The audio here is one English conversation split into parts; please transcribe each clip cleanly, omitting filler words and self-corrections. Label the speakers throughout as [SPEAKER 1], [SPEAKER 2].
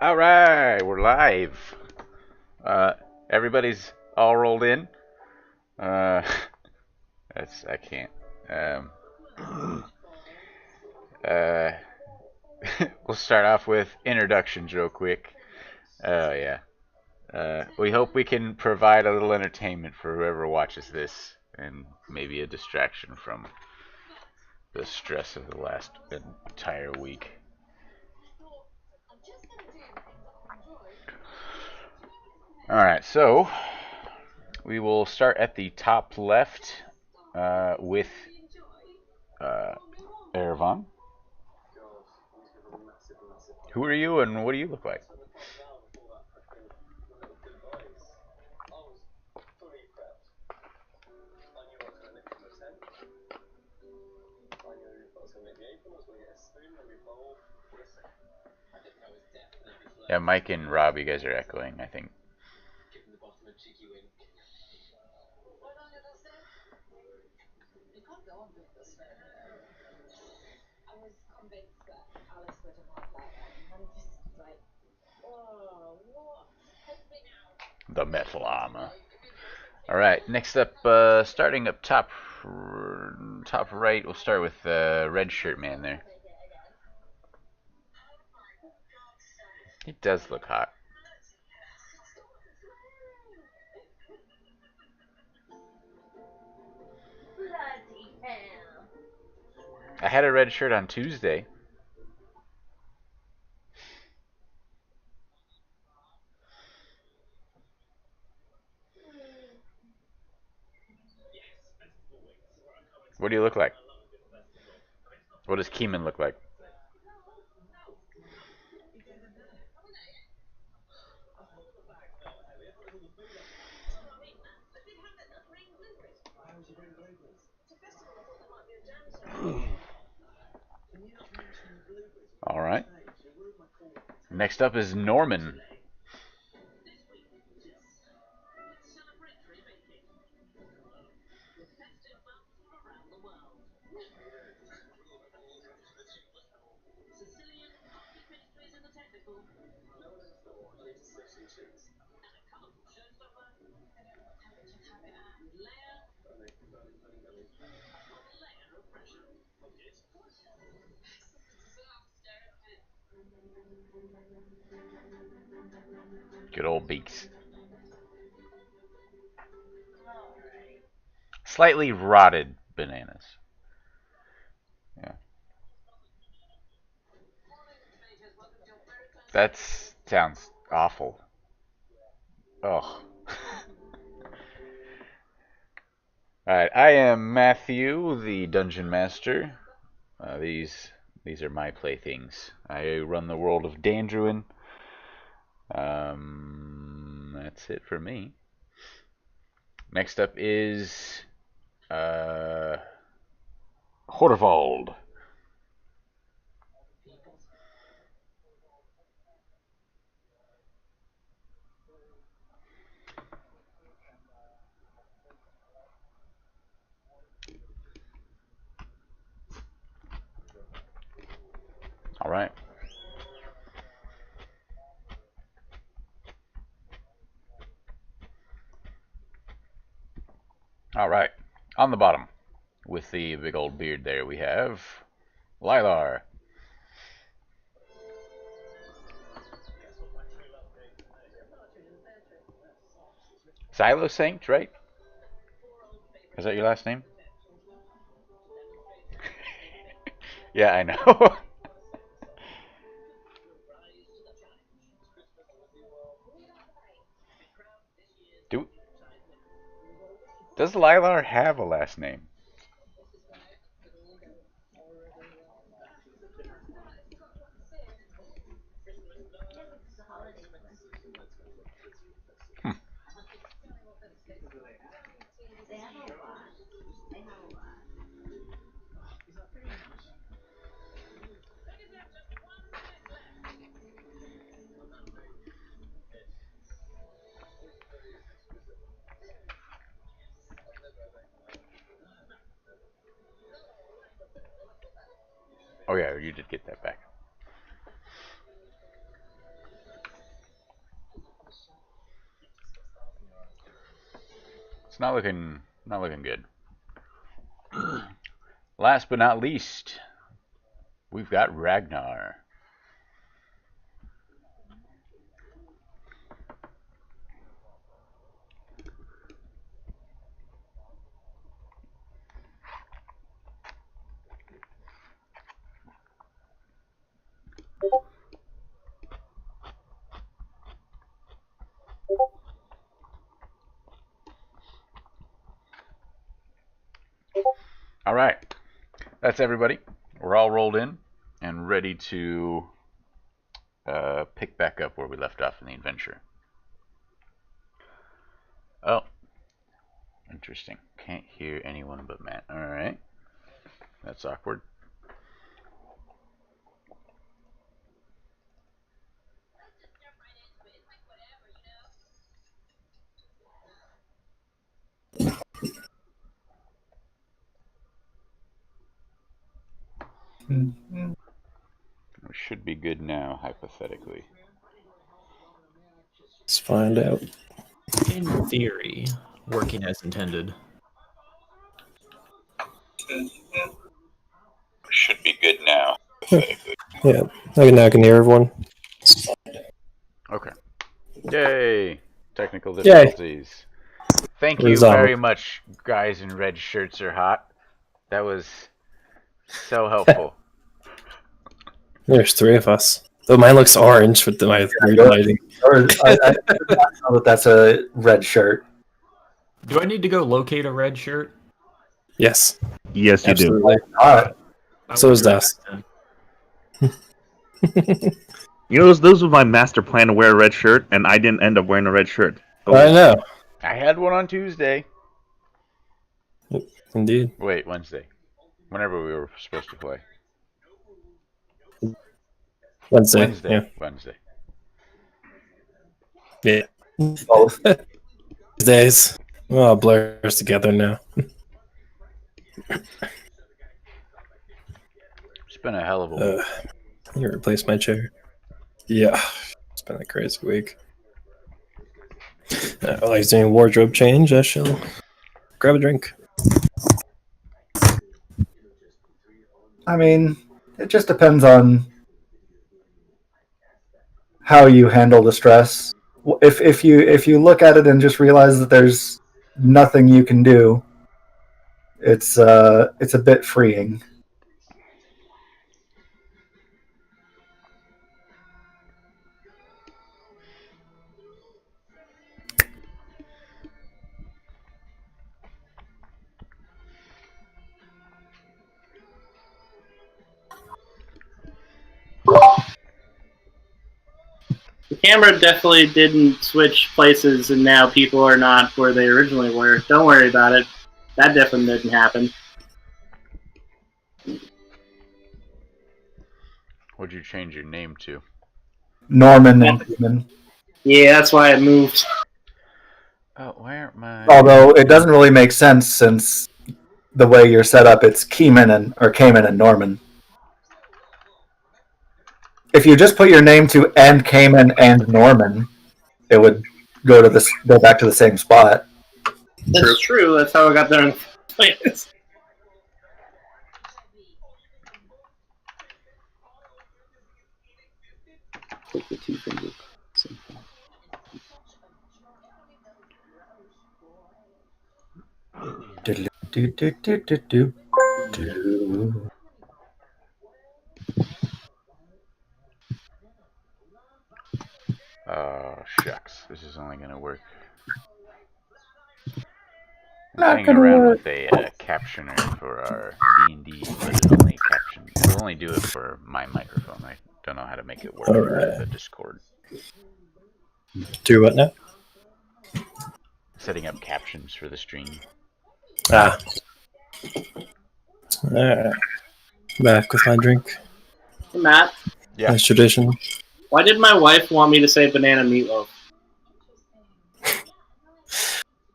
[SPEAKER 1] All right, we're live. Uh, everybody's all rolled in. Uh, I can't. Um, uh, we'll start off with introductions real quick. Oh yeah. We hope we can provide a little entertainment for whoever watches this, and maybe a distraction from the stress of the last entire week. All right, so we will start at the top left with uh, Ervan. Who are you and what do you look like? Yeah, Mike and Rob, you guys are echoing, I think. The metal armor. All right, next up, starting up top right, we'll start with red shirt man there. He does look hot. I had a red shirt on Tuesday. What do you look like? What does Keeman look like? All right. Next up is Norman. Good old Beaks. Slightly rotted bananas. Yeah. That sounds awful. Oh. Alright, I am Matthew, the Dungeon Master. These are my playthings. I run the world of Dandruin. That's it for me. Next up is uh, Horvald. All right. All right. On the bottom, with the big old beard there, we have Lilar. Xylosanct, right? Is that your last name? Yeah, I know. Do Does Lilar have a last name? Hmm. Oh yeah, you did get that back. It's not looking good. Last but not least, we've got Ragnar. All right, that's everybody. We're all rolled in and ready to pick back up where we left off in the adventure. Oh, interesting. Can't hear anyone but Matt. All right, that's awkward. We should be good now, hypothetically.
[SPEAKER 2] Let's find out.
[SPEAKER 3] In theory, working as intended.
[SPEAKER 1] Should be good now.
[SPEAKER 2] Yeah, I can hear everyone.
[SPEAKER 1] Okay. Yay! Technical difficulties. Yay. Thank you very much, guys in red shirts are hot. That was so helpful.
[SPEAKER 2] There's 3 of us. Though mine looks orange with my weird lighting.
[SPEAKER 4] I know that that's a red shirt.
[SPEAKER 3] Do I need to go locate a red shirt?
[SPEAKER 2] Yes.
[SPEAKER 5] Yes, you
[SPEAKER 2] Absolutely.
[SPEAKER 4] Do.
[SPEAKER 2] So is Das.
[SPEAKER 5] You know, those was my master plan to wear a red shirt, and I didn't end up wearing a red shirt.
[SPEAKER 2] I know.
[SPEAKER 1] I had one on Tuesday.
[SPEAKER 2] Indeed.
[SPEAKER 1] Wait, Wednesday. Whenever we were supposed to play.
[SPEAKER 2] Wednesday. Yeah.
[SPEAKER 1] Wednesday.
[SPEAKER 2] Yeah.
[SPEAKER 4] Both.
[SPEAKER 2] Days. Oh, blurs together now.
[SPEAKER 1] It's been a hell of a week.
[SPEAKER 2] You replaced my chair. Yeah. It's been a crazy week. While he's doing wardrobe change, I shall grab a drink.
[SPEAKER 4] I mean, it just depends on how you handle the stress. If you look at it and just realize that there's nothing you can do, it's a bit freeing.
[SPEAKER 6] The camera definitely didn't switch places, and now people are not where they originally were. Don't worry about it. That definitely didn't happen.
[SPEAKER 1] What'd you change your name to?
[SPEAKER 4] Norman and Human.
[SPEAKER 6] Yeah, that's why it moved.
[SPEAKER 1] Oh, where am I?
[SPEAKER 4] Although it doesn't really make sense since the way you're set up, it's Cayman and Norman. If you just put your name to and Cayman and Norman, it would go back to the same spot.
[SPEAKER 6] That's true. That's how I got there in the first place.
[SPEAKER 7] Take the 2 fingers.
[SPEAKER 1] Oh, shucks. This is only going to work. I'm
[SPEAKER 4] Not
[SPEAKER 1] playing
[SPEAKER 4] gonna
[SPEAKER 1] around
[SPEAKER 4] work.
[SPEAKER 1] with a captioner for our D&D, but it'll only do it for my microphone. I don't know how to make it work for the Discord.
[SPEAKER 2] Do what now?
[SPEAKER 1] Setting up captions for the stream.
[SPEAKER 2] Ah. Alright. Back with my drink.
[SPEAKER 6] Hey, Matt,
[SPEAKER 1] Yeah.
[SPEAKER 2] Nice tradition.
[SPEAKER 6] why did my wife want me to say banana meatloaf?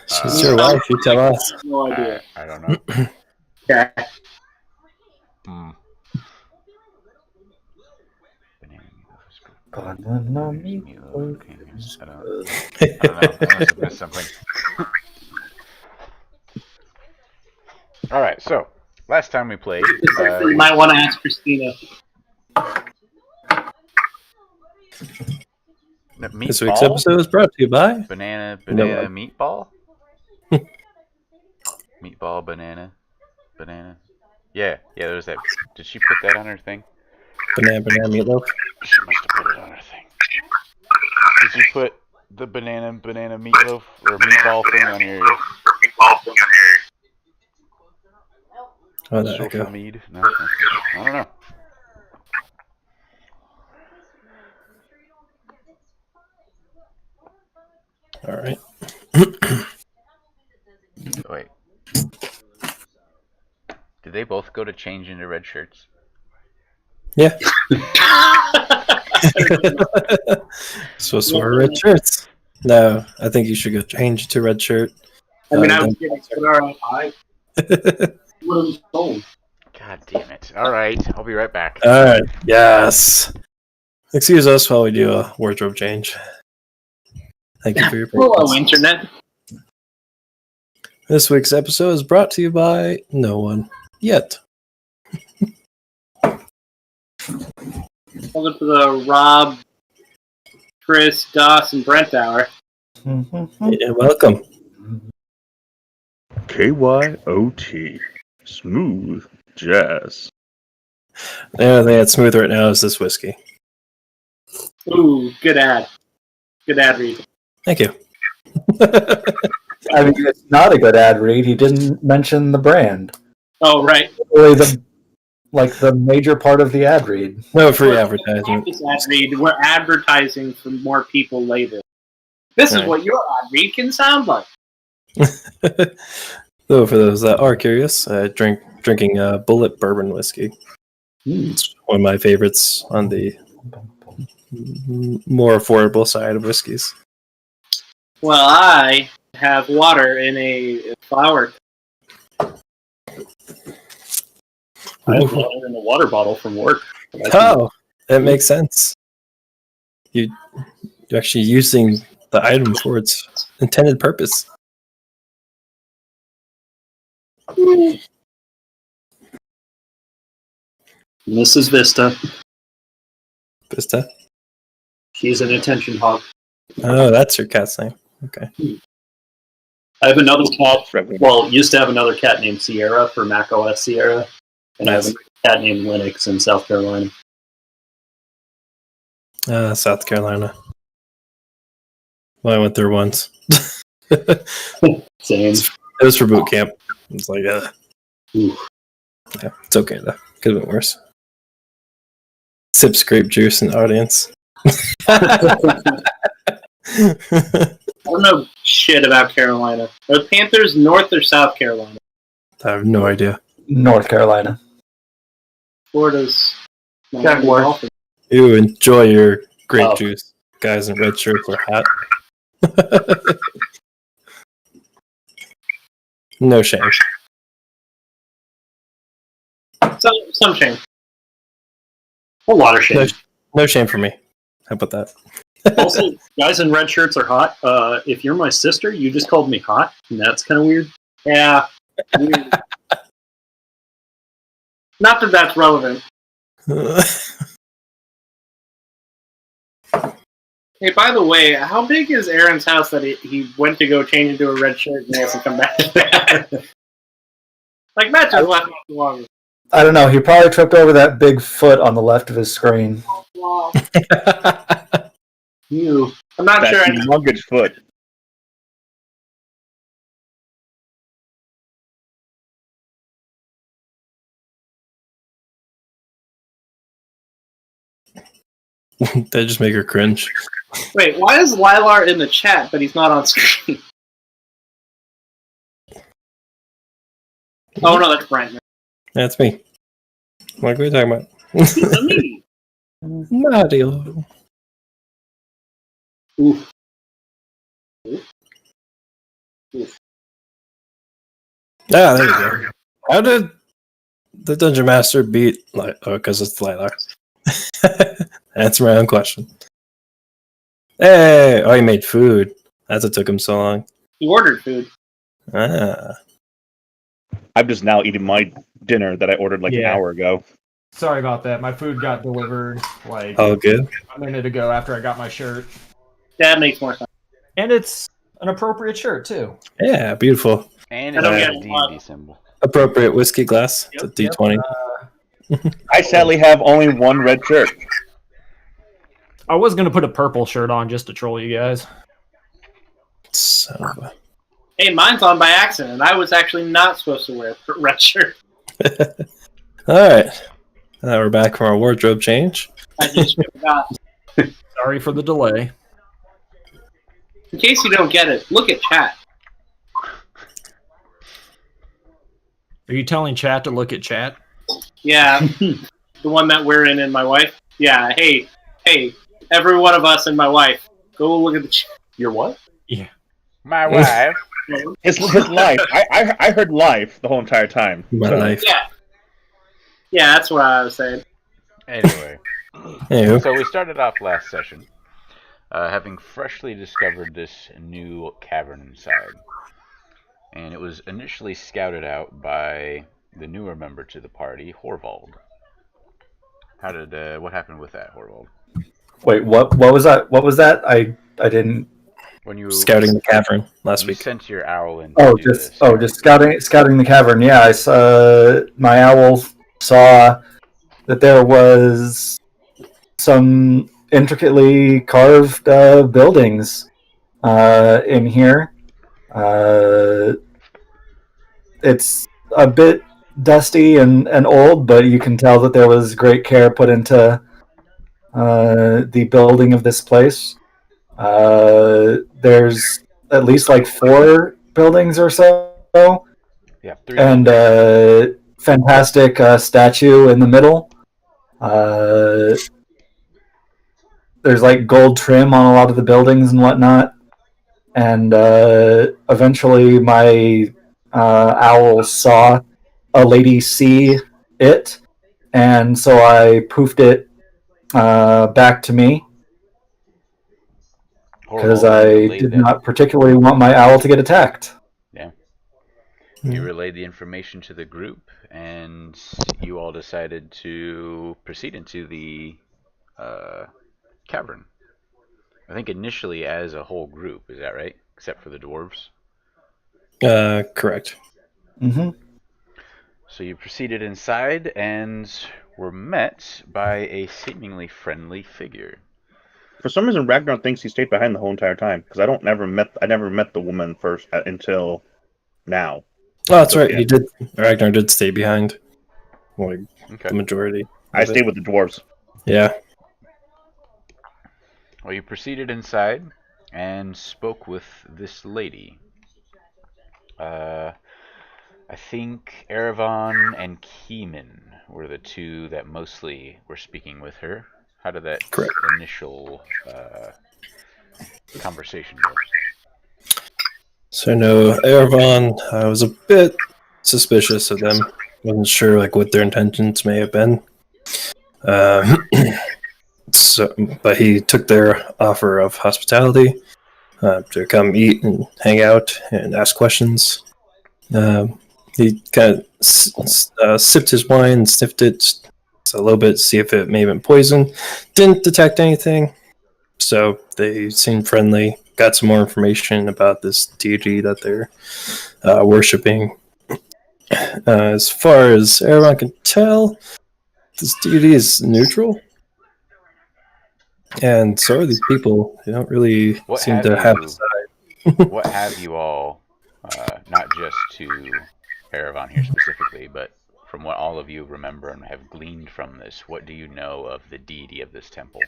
[SPEAKER 2] She's your wife, you tell us.
[SPEAKER 6] No idea.
[SPEAKER 1] I don't know.
[SPEAKER 6] Okay.
[SPEAKER 1] Hmm.
[SPEAKER 4] Banana
[SPEAKER 1] Meatloaf. Okay, I don't know. I must have missed something. All right, so last time we played,
[SPEAKER 6] You might want to ask Christina.
[SPEAKER 2] This week's episode is brought to you by
[SPEAKER 1] banana
[SPEAKER 2] No.
[SPEAKER 1] meatball. Meatball banana. Yeah, there's that. Did she put that on her thing?
[SPEAKER 2] Banana Meatloaf.
[SPEAKER 1] She must have put it on her thing. Did you put the banana meatloaf or meatball thing on your
[SPEAKER 2] Oh, there you
[SPEAKER 1] social
[SPEAKER 2] go.
[SPEAKER 1] mead? No, okay. I don't know.
[SPEAKER 2] All right.
[SPEAKER 1] Wait. Did they both go to change into red shirts?
[SPEAKER 2] Yeah. So wear red shirts. No, I think you should go change to red shirt.
[SPEAKER 6] I mean, I was getting I would have told.
[SPEAKER 1] God damn it. Alright, I'll be right back.
[SPEAKER 2] All right. Yes. Excuse us while we do a wardrobe change. Thank you for your patience.
[SPEAKER 6] Hello, Internet.
[SPEAKER 2] This week's episode is brought to you by no one yet.
[SPEAKER 6] Welcome to the Rob, Chris, Doss, and Brent Hour.
[SPEAKER 2] Yeah, welcome.
[SPEAKER 5] KYOT. Smooth jazz.
[SPEAKER 2] The only thing that's smooth right now is this whiskey.
[SPEAKER 6] Ooh, good ad. Good ad read.
[SPEAKER 2] Thank you.
[SPEAKER 4] I mean, it's not a good ad read. He didn't mention the brand.
[SPEAKER 6] Oh, right.
[SPEAKER 4] Really, the major part of the ad read.
[SPEAKER 2] No free advertisement.
[SPEAKER 6] This ad read, we're advertising for more people later. This is
[SPEAKER 2] Right.
[SPEAKER 6] what your ad read can sound like.
[SPEAKER 2] Though for those that are curious, drinking Bullet Bourbon whiskey. It's one of my favorites on the more affordable side of whiskeys.
[SPEAKER 6] Well, I have water in a flower.
[SPEAKER 8] I have water in a water bottle from work.
[SPEAKER 2] Oh, that makes sense. You're actually using the item for its intended purpose.
[SPEAKER 8] And this is Vista.
[SPEAKER 2] Vista.
[SPEAKER 8] She's an attention hog.
[SPEAKER 2] Oh, that's your cat's name. Okay.
[SPEAKER 8] I have another cat. Well, used to have another cat named Sierra for Mac OS Sierra, and I have a cat named Linux in South Carolina.
[SPEAKER 2] South Carolina. Well, I went there once.
[SPEAKER 8] Same.
[SPEAKER 2] It was for boot camp. It's like,
[SPEAKER 8] Ooh.
[SPEAKER 2] yeah, it's okay though. Could have been worse. Sip grape juice in the audience.
[SPEAKER 6] I don't know shit about Carolina. Are the Panthers North or South Carolina?
[SPEAKER 2] I have no idea.
[SPEAKER 4] North Carolina.
[SPEAKER 6] Florida's
[SPEAKER 4] Jaguars.
[SPEAKER 2] You enjoy your grape
[SPEAKER 8] Oh.
[SPEAKER 2] juice. Guys in red shirts are hot. No shame.
[SPEAKER 6] Some shame.
[SPEAKER 8] A lot of shame.
[SPEAKER 2] No shame for me. How about that?
[SPEAKER 8] Also, guys in red shirts are hot. If you're my sister, you just called me hot, and that's kind of weird.
[SPEAKER 6] Yeah. Weird. Not that that's relevant. Hey, by the way, how big is Aaron's house that he went to go change into a red shirt and he hasn't come back? Like, Matt just left not too long.
[SPEAKER 4] I don't know. He probably tripped over that big foot on the left of his screen.
[SPEAKER 6] Wow. You. I'm not
[SPEAKER 5] That
[SPEAKER 6] sure.
[SPEAKER 5] luggage foot.
[SPEAKER 2] That just make her cringe.
[SPEAKER 6] Wait, why is Lilar in the chat but he's not on screen? Oh no, that's Brent.
[SPEAKER 2] That's me. What are we talking about?
[SPEAKER 6] It's me.
[SPEAKER 2] Mario.
[SPEAKER 6] Oof.
[SPEAKER 2] Ah, there you go. How did the Dungeon Master beat because it's Lilar? Answer my own question. Hey! Oh, he made food. That's what took him so long.
[SPEAKER 6] He ordered food.
[SPEAKER 2] Ah.
[SPEAKER 5] I'm just now eating my dinner that I ordered like an
[SPEAKER 9] Yeah.
[SPEAKER 5] hour ago.
[SPEAKER 9] Sorry about that. My food got delivered like
[SPEAKER 2] All good.
[SPEAKER 9] a minute ago after I got my shirt.
[SPEAKER 6] That makes more sense.
[SPEAKER 9] And it's an appropriate shirt, too.
[SPEAKER 2] Yeah, beautiful.
[SPEAKER 1] And
[SPEAKER 6] I
[SPEAKER 1] it
[SPEAKER 6] don't
[SPEAKER 1] has
[SPEAKER 6] get
[SPEAKER 1] a
[SPEAKER 6] a lot.
[SPEAKER 1] D&D symbol.
[SPEAKER 2] Appropriate whiskey glass. It's a
[SPEAKER 9] Yep,
[SPEAKER 2] D20.
[SPEAKER 5] I sadly have only one red shirt.
[SPEAKER 9] I was going to put a purple shirt on just to troll you guys.
[SPEAKER 2] So,
[SPEAKER 6] Hey, mine's on by accident. I was actually not supposed to wear a red shirt.
[SPEAKER 2] all right. Now we're back from our wardrobe change.
[SPEAKER 6] I just forgot.
[SPEAKER 9] Sorry for the delay.
[SPEAKER 6] In case you don't get it, look at chat.
[SPEAKER 9] Are you telling chat to look at chat?
[SPEAKER 6] Yeah, the one that we're in and my wife. Yeah, hey, every one of us and my wife. Go look at the chat.
[SPEAKER 8] Your what?
[SPEAKER 9] Yeah.
[SPEAKER 1] My wife.
[SPEAKER 5] His life. I heard life the whole entire time.
[SPEAKER 2] My
[SPEAKER 5] So,
[SPEAKER 2] life.
[SPEAKER 6] Yeah, that's what I was saying.
[SPEAKER 1] Anyway,
[SPEAKER 2] Anywho,
[SPEAKER 1] so we started off last session having freshly discovered this new cavern inside. And it was initially scouted out by the newer member to the party, Horvald. What happened with that, Horvald?
[SPEAKER 4] Wait, what was that? What was that? I didn't.
[SPEAKER 1] When you
[SPEAKER 2] scouting the cavern last
[SPEAKER 1] you
[SPEAKER 2] week.
[SPEAKER 1] sent your owl in
[SPEAKER 4] Oh,
[SPEAKER 1] to do
[SPEAKER 4] just
[SPEAKER 1] this.
[SPEAKER 4] scouting the cavern. Yeah, I saw my owl saw that there was some intricately carved buildings in here. It's a bit dusty and old, but you can tell that there was great care put into the building of this place. There's at least like 4 buildings or so,
[SPEAKER 1] Yeah, 3
[SPEAKER 4] and
[SPEAKER 1] buildings.
[SPEAKER 4] fantastic statue in the middle. There's like gold trim on a lot of the buildings and whatnot. And eventually, my owl saw a lady see it, and so I poofed it back to me because
[SPEAKER 1] Horvald, you
[SPEAKER 4] I
[SPEAKER 1] relayed
[SPEAKER 4] did
[SPEAKER 1] that-
[SPEAKER 4] not particularly want my owl to get attacked.
[SPEAKER 1] Yeah.
[SPEAKER 2] Hmm.
[SPEAKER 1] You relayed the information to the group, and you all decided to proceed into the cavern. I think initially as a whole group, is that right? Except for the dwarves.
[SPEAKER 2] Correct.
[SPEAKER 4] Mm-hmm.
[SPEAKER 1] So you proceeded inside and were met by a seemingly friendly figure.
[SPEAKER 5] for some reason, Ragnar thinks he stayed behind the whole entire time because I never met the woman first until now.
[SPEAKER 2] Oh, that's right.
[SPEAKER 5] Yeah.
[SPEAKER 2] He did. Ragnar did stay behind. Like
[SPEAKER 1] Okay.
[SPEAKER 2] the majority.
[SPEAKER 5] I
[SPEAKER 2] of it.
[SPEAKER 5] stayed with the dwarves.
[SPEAKER 2] Yeah.
[SPEAKER 1] Well, you proceeded inside and spoke with this lady. I think Erevan and Keeman were the 2 that mostly were speaking with her. How did that
[SPEAKER 2] Correct.
[SPEAKER 1] initial conversation go?
[SPEAKER 2] So no, Erevan. I was a bit suspicious of them. Wasn't sure like what their intentions may have been. So, but he took their offer of hospitality to come eat and hang out and ask questions. He kind of sipped his wine and sniffed it a little bit to see if it may have been poison. Didn't detect anything, so they seemed friendly. Got some more information about this deity that they're worshipping. As far as everyone can tell, this deity is neutral. And so are these people. They don't really
[SPEAKER 1] What
[SPEAKER 2] seem
[SPEAKER 1] have
[SPEAKER 2] to have
[SPEAKER 1] you-
[SPEAKER 2] a side.
[SPEAKER 1] What have you all, not just to Erevan here specifically, but from what all of you remember and have gleaned from this, what do you know of the deity of this temple?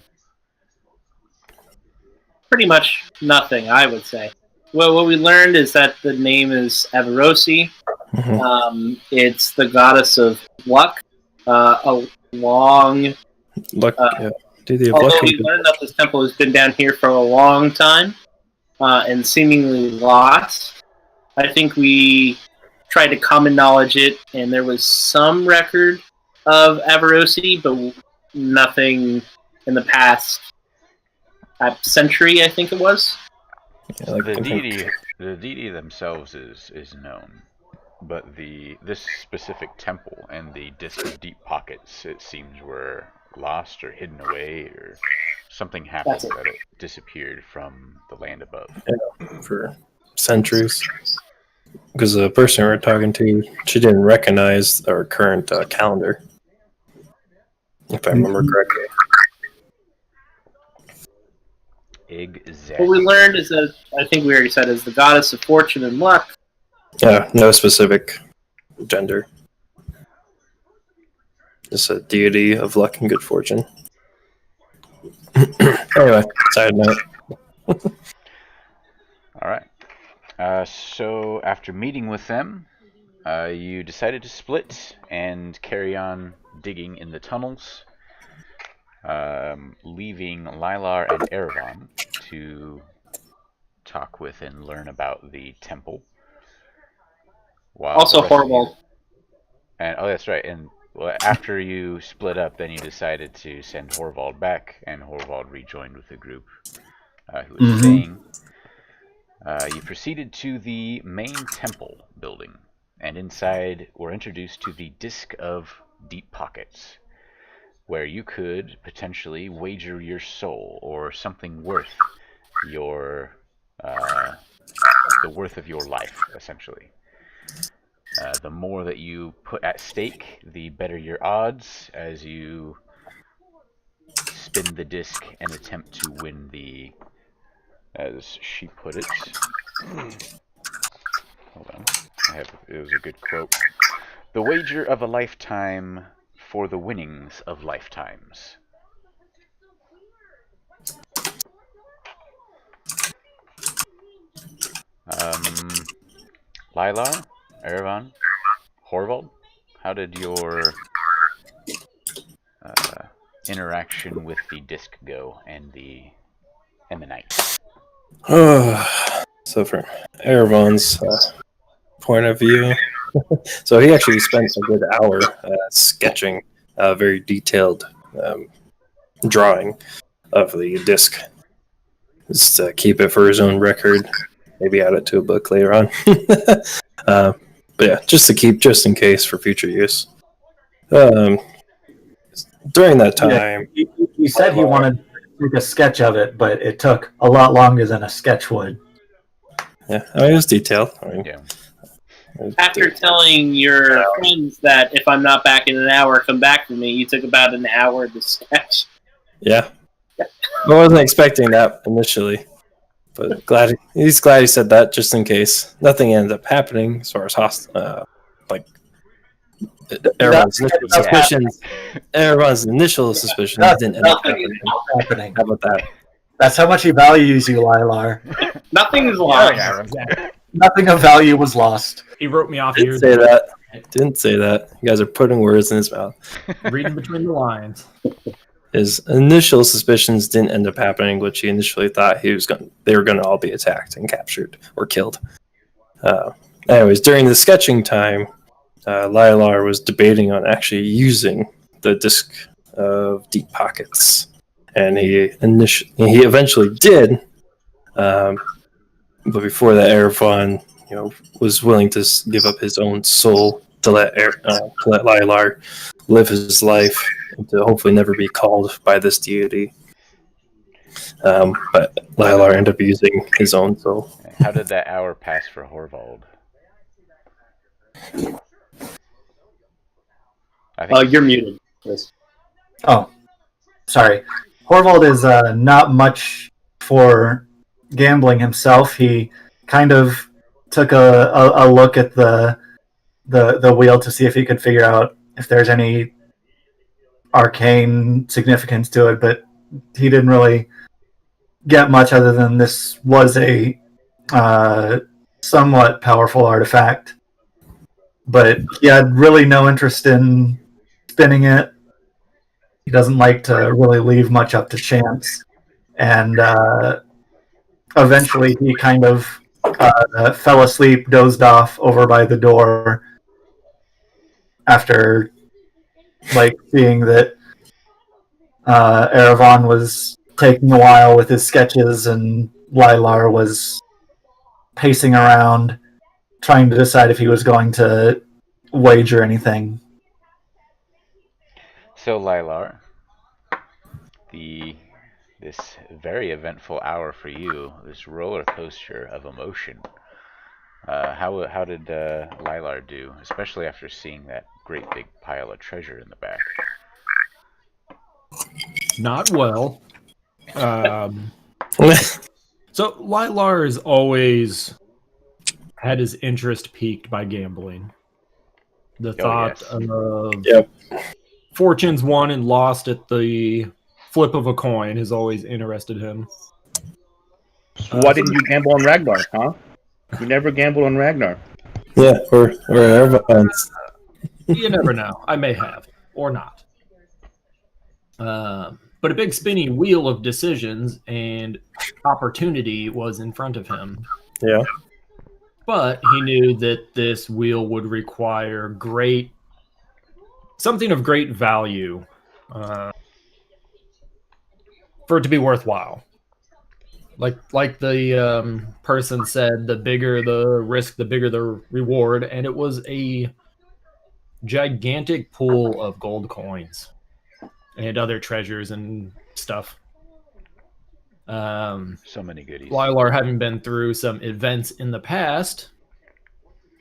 [SPEAKER 6] Pretty much nothing, I would say. Well, what we learned is that the name is Averosi.
[SPEAKER 2] Mhm.
[SPEAKER 6] It's the goddess of luck. A long.
[SPEAKER 2] Luck, yeah. Deity of
[SPEAKER 6] Although
[SPEAKER 2] luck.
[SPEAKER 6] we learned that this temple has been down here for a long time and seemingly lost, I think we tried to common knowledge it, and there was some record of Averosi, but nothing in the past century, I think it was.
[SPEAKER 2] Yeah, like,
[SPEAKER 1] The
[SPEAKER 2] I think-
[SPEAKER 1] deity themselves is known. but this specific temple and the Disc of Deep Pockets, it seems, were lost or hidden away, or something happened that it disappeared from the land above.
[SPEAKER 2] Yeah, for centuries. Because the person we were talking to, she didn't recognize our current calendar, if I remember correctly.
[SPEAKER 1] Exactly.
[SPEAKER 6] What we learned is that, I think we already said, is the goddess of fortune and luck.
[SPEAKER 2] Yeah, no specific gender. Just a deity of luck and good fortune. Anyway, side note.
[SPEAKER 1] All right. So after meeting with them, you decided to split and carry on digging in the tunnels, leaving Lilar and Erevan to talk with and learn about the temple. While
[SPEAKER 6] Also horrible.
[SPEAKER 1] And that's right. And well, after you split up, then you decided to send Horvald back, and Horvald rejoined with the group who was staying. You proceeded to the main temple building, and inside were introduced to the Disc of Deep Pockets, where you could potentially wager your soul or something worth your the worth of your life, essentially. The more that you put at stake, the better your odds as you spin the disc and attempt to win the, as she put it. Hold on, it was a good quote. The wager of a lifetime for the winnings of lifetimes. Lilar, Erevan, Horvald, how did your interaction with the disc go and the Emanite?
[SPEAKER 2] So from Erevan's point of view, so he actually spent a good hour sketching a very detailed drawing of the disc, just to keep it for his own record. Maybe add it to a book later on. But yeah, just to keep, just in case for future use. During that time,
[SPEAKER 4] yeah, he said he wanted to make a sketch of it, but it took a lot longer than a sketch would.
[SPEAKER 2] Yeah, I mean, it was detailed.
[SPEAKER 1] Yeah.
[SPEAKER 6] After telling your friends that if I'm not back in an hour, come back for me, you took about an hour to sketch.
[SPEAKER 2] Yeah. I wasn't expecting that initially, but he's glad he said that just in case. Nothing ended up happening as far as everyone's initial suspicions. Everyone's initial suspicions didn't end up happening. How about that?
[SPEAKER 4] That's how much he values you, Lilar.
[SPEAKER 6] Nothing is lost.
[SPEAKER 9] Exactly.
[SPEAKER 4] Nothing of value was lost.
[SPEAKER 9] He wrote me off
[SPEAKER 2] Didn't
[SPEAKER 9] years
[SPEAKER 2] say
[SPEAKER 9] ago.
[SPEAKER 2] that. Didn't say that. You guys are putting words in his mouth.
[SPEAKER 9] Reading between the lines.
[SPEAKER 2] His initial suspicions didn't end up happening, which he initially thought they were going to all be attacked and captured or killed. Anyways, during the sketching time, Lilar was debating on actually using the Disc of Deep Pockets, and he eventually did. But before that, Erevan, was willing to give up his own soul to let Lilar live his life and to hopefully never be called by this deity. But Lilar ended up using his own soul.
[SPEAKER 1] How did that hour pass for Horvald?
[SPEAKER 8] You're muted. Yes.
[SPEAKER 4] Oh, sorry. Horvald is not much for gambling himself. He kind of took a look at the wheel to see if he could figure out if there's any arcane significance to it, but he didn't really get much other than this was a somewhat powerful artifact. But he had really no interest in spinning it. He doesn't like to really leave much up to chance. And eventually he kind of fell asleep, dozed off over by the door after seeing that Erevan was taking a while with his sketches and Lilar was pacing around trying to decide if he was going to wager anything.
[SPEAKER 1] So, Lilar, this very eventful hour for you, this roller coaster of emotion. How did Lilar do, especially after seeing that great big pile of treasure in the back?
[SPEAKER 9] Not well. So Lilar has always had his interest piqued by gambling. The thought of fortunes won and lost at the flip of a coin has always interested him.
[SPEAKER 5] So why didn't you gamble on Ragnar, huh? You never gambled on Ragnar.
[SPEAKER 2] Yeah, or everyone's.
[SPEAKER 9] You never know. I may have, or not. But a big spinning wheel of decisions and opportunity was in front of him.
[SPEAKER 2] Yeah.
[SPEAKER 9] But he knew that this wheel would require something of great value for it to be worthwhile. Like the person said, the bigger the risk, the bigger the reward, and it was a gigantic pool of gold coins and other treasures and stuff.
[SPEAKER 1] So many goodies.
[SPEAKER 9] Lilar, having been through some events in the past,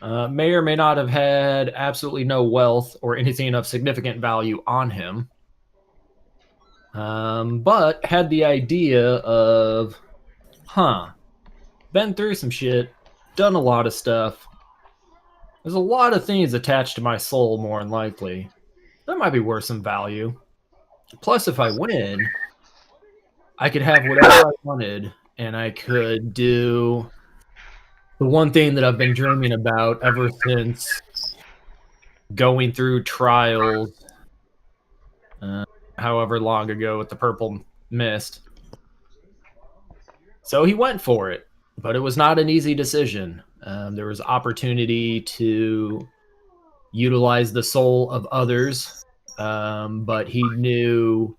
[SPEAKER 9] may or may not have had absolutely no wealth or anything of significant value on him, but had the idea of, been through some shit, done a lot of stuff. There's a lot of things attached to my soul, more than likely. That might be worth some value. Plus, if I win, I could have whatever I wanted, and I could do the one thing that I've been dreaming about ever since going through trials, however long ago with the purple mist. So he went for it, but it was not an easy decision. There was opportunity to utilize the soul of others, but he knew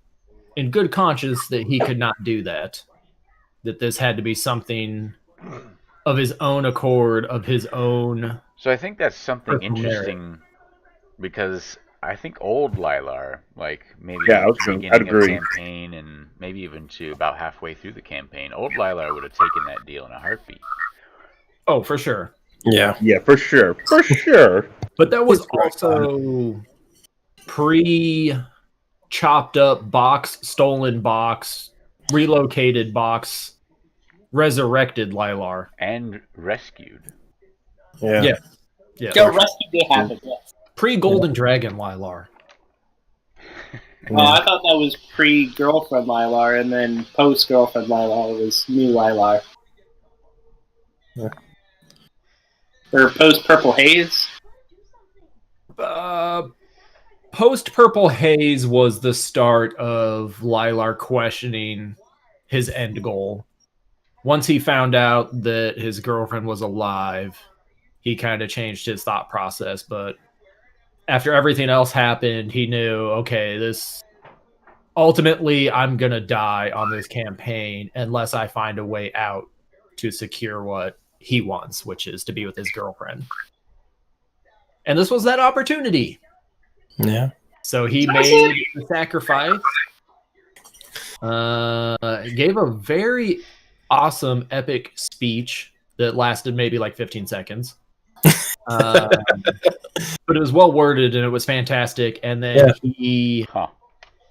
[SPEAKER 9] in good conscience that he could not do that. That this had to be something of his own accord, of his own.
[SPEAKER 1] So I think that's something interesting because I think old Lilar, like maybe at the beginning of the campaign and maybe even to about halfway through the campaign, old Lilar would have taken that deal in a heartbeat.
[SPEAKER 9] Oh, for sure.
[SPEAKER 2] Yeah.
[SPEAKER 5] Yeah, for sure. For sure.
[SPEAKER 9] But that was also pre-chopped up box, stolen box, relocated box, resurrected Lilar.
[SPEAKER 1] And rescued.
[SPEAKER 2] Yeah.
[SPEAKER 6] Yeah, rescued they haven't yet.
[SPEAKER 9] Pre-Golden Dragon Lilar.
[SPEAKER 6] Oh, I thought that was pre-girlfriend Lilar, and then post-girlfriend Lilar was new Lilar.
[SPEAKER 2] Yeah.
[SPEAKER 6] Or post-Purple Haze?
[SPEAKER 9] Post-Purple Haze was the start of Lilar questioning his end goal. Once he found out that his girlfriend was alive, he kind of changed his thought process, but after everything else happened, he knew, okay, ultimately I'm going to die on this campaign unless I find a way out to secure what he wants, which is to be with his girlfriend. And this was that opportunity.
[SPEAKER 2] Yeah.
[SPEAKER 9] So he made the sacrifice, gave a very awesome, epic speech that lasted maybe like 15 seconds. But it was well worded and it was fantastic. And then he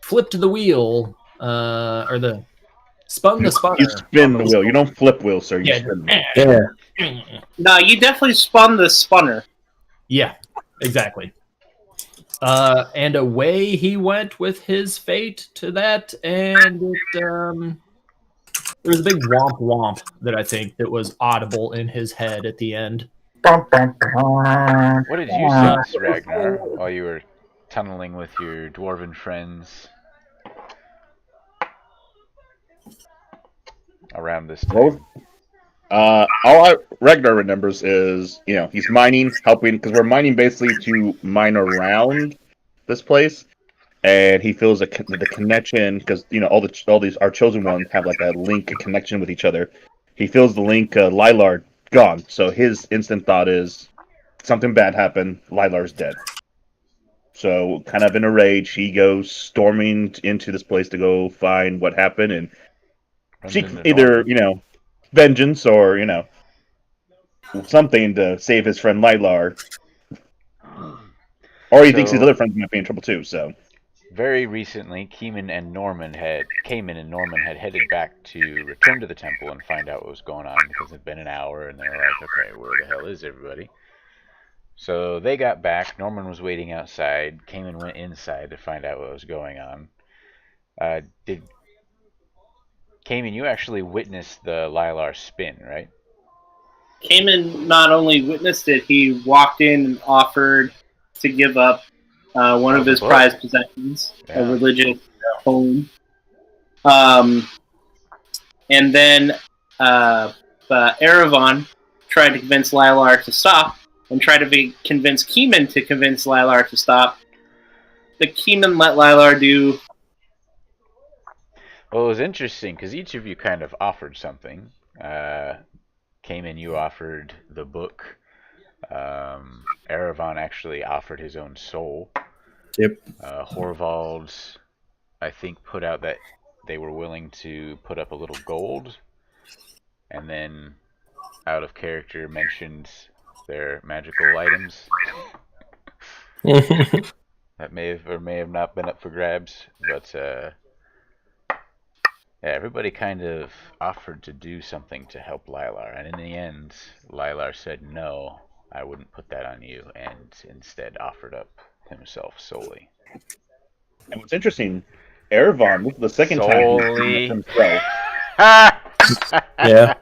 [SPEAKER 9] flipped the wheel, or spun the spinner.
[SPEAKER 5] You spin the wheel. You don't flip wheel, sir. You spin.
[SPEAKER 2] Yeah.
[SPEAKER 6] No, you definitely spun the spunner.
[SPEAKER 9] Yeah, exactly. And away he went with his fate to that, and there was a big womp womp that I think that was audible in his head at the end.
[SPEAKER 1] What did you sense, Ragnar, while you were tunneling with your dwarven friends around this time?
[SPEAKER 5] All Ragnar remembers is, he's mining, helping, because we're mining basically to mine around this place, and he feels the connection, because, all these, our chosen ones have like a link, a connection with each other. He feels the link, Lilar gone. So his instant thought is something bad happened. Lilar's dead. So, kind of in a rage, he goes storming into this place to go find what happened and seek either, vengeance or, something to save his friend Lilar. Or he thinks his other friends might be in trouble too, so.
[SPEAKER 1] Very recently, Cayman and Norman had headed back to return to the temple and find out what was going on because it had been an hour and they were like, okay, where the hell is everybody? So they got back. Norman was waiting outside. Cayman went inside to find out what was going on. Cayman, you actually witnessed the Lilar spin, right?
[SPEAKER 6] Cayman not only witnessed it, he walked in and offered to give up one of his prized possessions, a religious home. And then Erevan tried to convince Lilar to stop, and tried to convince Cayman to convince Lilar to stop. The Cayman let Lilar do.
[SPEAKER 1] Well, it was interesting because each of you kind of offered something. Cayman, you offered the book. Erevan actually offered his own soul.
[SPEAKER 2] Yep.
[SPEAKER 1] Horvald, I think, put out that they were willing to put up a little gold. And then, out of character, mentioned their magical items. That may have or may have not been up for grabs, but yeah, everybody kind of offered to do something to help Lilar, and in the end, Lilar said no, I wouldn't put that on you, and instead offered up himself solely.
[SPEAKER 5] And what's interesting, Erevan, this is the second
[SPEAKER 1] solely.
[SPEAKER 5] time he's himself.
[SPEAKER 2] Yeah.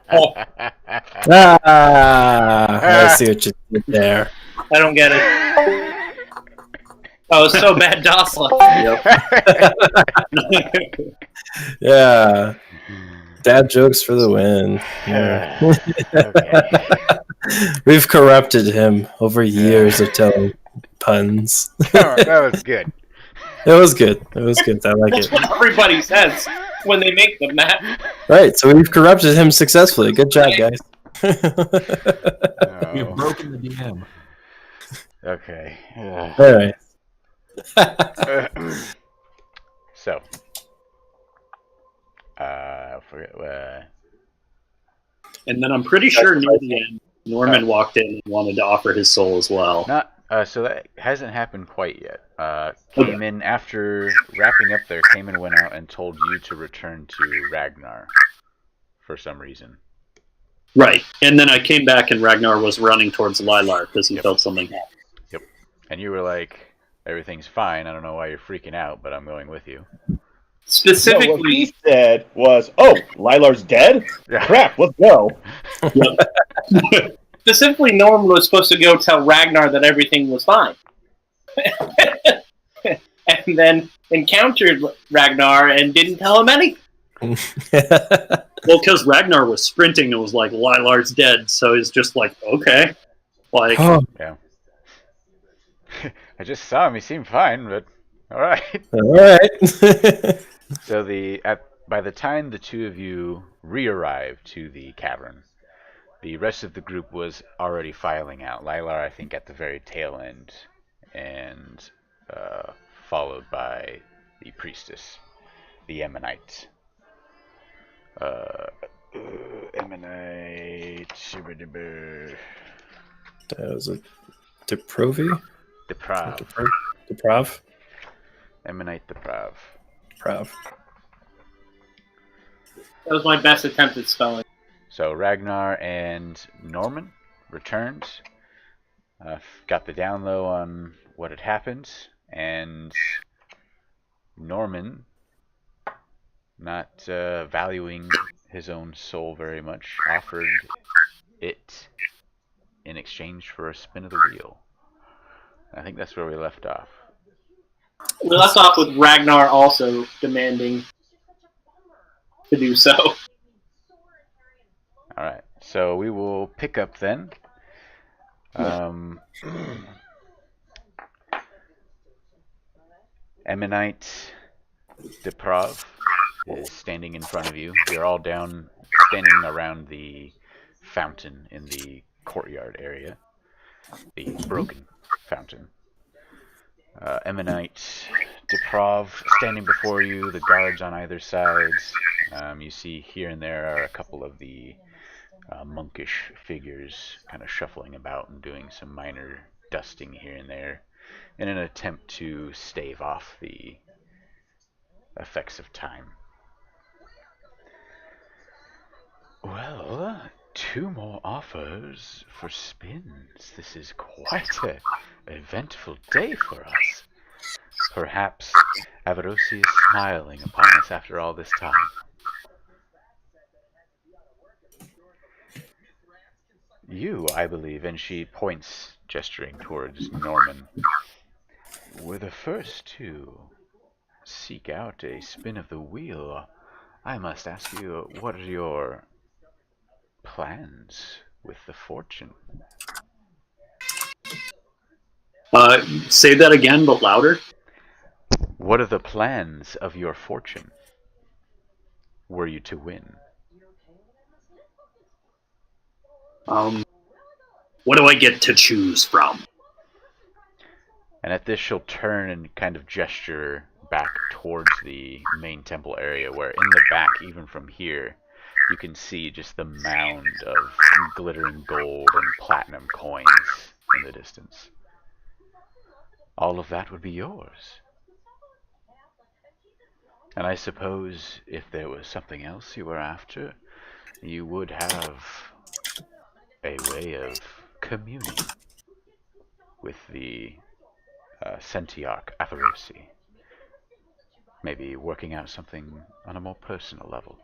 [SPEAKER 2] I see what you did there.
[SPEAKER 6] I don't get it. Oh, it's so bad, Dosla.
[SPEAKER 2] Yep. Yeah. Dad jokes for the win. Yeah. We've corrupted him over years of telling puns.
[SPEAKER 1] That was good.
[SPEAKER 2] It was good. It was good. I like
[SPEAKER 6] That's
[SPEAKER 2] it.
[SPEAKER 6] what everybody says when they make them, Matt.
[SPEAKER 2] Right. So we've corrupted him successfully. Good job, guys.
[SPEAKER 9] You've broken the DM.
[SPEAKER 1] Okay.
[SPEAKER 2] All right.
[SPEAKER 1] So, forget.
[SPEAKER 8] And then I'm pretty sure near the end, Norman walked in and wanted to offer his soul as well.
[SPEAKER 1] So that hasn't happened quite yet. Cayman, after wrapping up there, Cayman went out and told you to return to Ragnar for some reason.
[SPEAKER 8] Right. And then I came back and Ragnar was running towards Lilar because he felt something happen.
[SPEAKER 1] Yep. And you were like, everything's fine. I don't know why you're freaking out, but I'm going with you.
[SPEAKER 6] Specifically,
[SPEAKER 5] what he said was, "Oh, Lilar's dead?
[SPEAKER 1] Yeah.
[SPEAKER 5] Crap, let's go."
[SPEAKER 6] Specifically, Norman was supposed to go tell Ragnar that everything was fine. And then encountered Ragnar and didn't tell him anything.
[SPEAKER 8] Well, because Ragnar was sprinting and was like, Lilar's dead, so he's just like, okay. Like,
[SPEAKER 1] yeah. I just saw him, he seemed fine, but alright.
[SPEAKER 2] Alright.
[SPEAKER 1] So by the time the two of you re-arrived to the cavern, the rest of the group was already filing out. Lilar, I think, at the very tail end, and followed by the priestess, the Ammonite. Ammonite.
[SPEAKER 2] That was a Deprav.
[SPEAKER 1] Ammonite Deprav.
[SPEAKER 6] That was my best attempt at spelling.
[SPEAKER 1] So Ragnar and Norman returned, got the down low on what had happened, and Norman, not valuing his own soul very much, offered it in exchange for a spin of the wheel. I think that's where we left off.
[SPEAKER 6] We left off with Ragnar also demanding to do so.
[SPEAKER 1] Alright, so we will pick up then. Ammonite Deprav is standing in front of you. You're all standing around the fountain in the courtyard area. The broken fountain. Emanite, Deprov standing before you, the guards on either side. You see here and there are a couple of the monkish figures kind of shuffling about and doing some minor dusting here and there in an attempt to stave off the effects of time. Well, 2 more offers for spins. This is quite an eventful day for us. Perhaps Averosi is smiling upon us after all this time. You, I believe, and she points, gesturing towards Norman, were the first to seek out a spin of the wheel. I must ask you, what are your plans with the fortune?
[SPEAKER 8] Say that again, but louder.
[SPEAKER 1] What are the plans of your fortune, were you to win?
[SPEAKER 8] What do I get to choose from?
[SPEAKER 1] And at this, she'll turn and kind of gesture back towards the main temple area, where in the back, even from here, you can see just the mound of glittering gold and platinum coins in the distance. All of that would be yours. And I suppose if there was something else you were after, you would have a way of communing with the Sentiarch Averosi. Maybe working out something on a more personal level.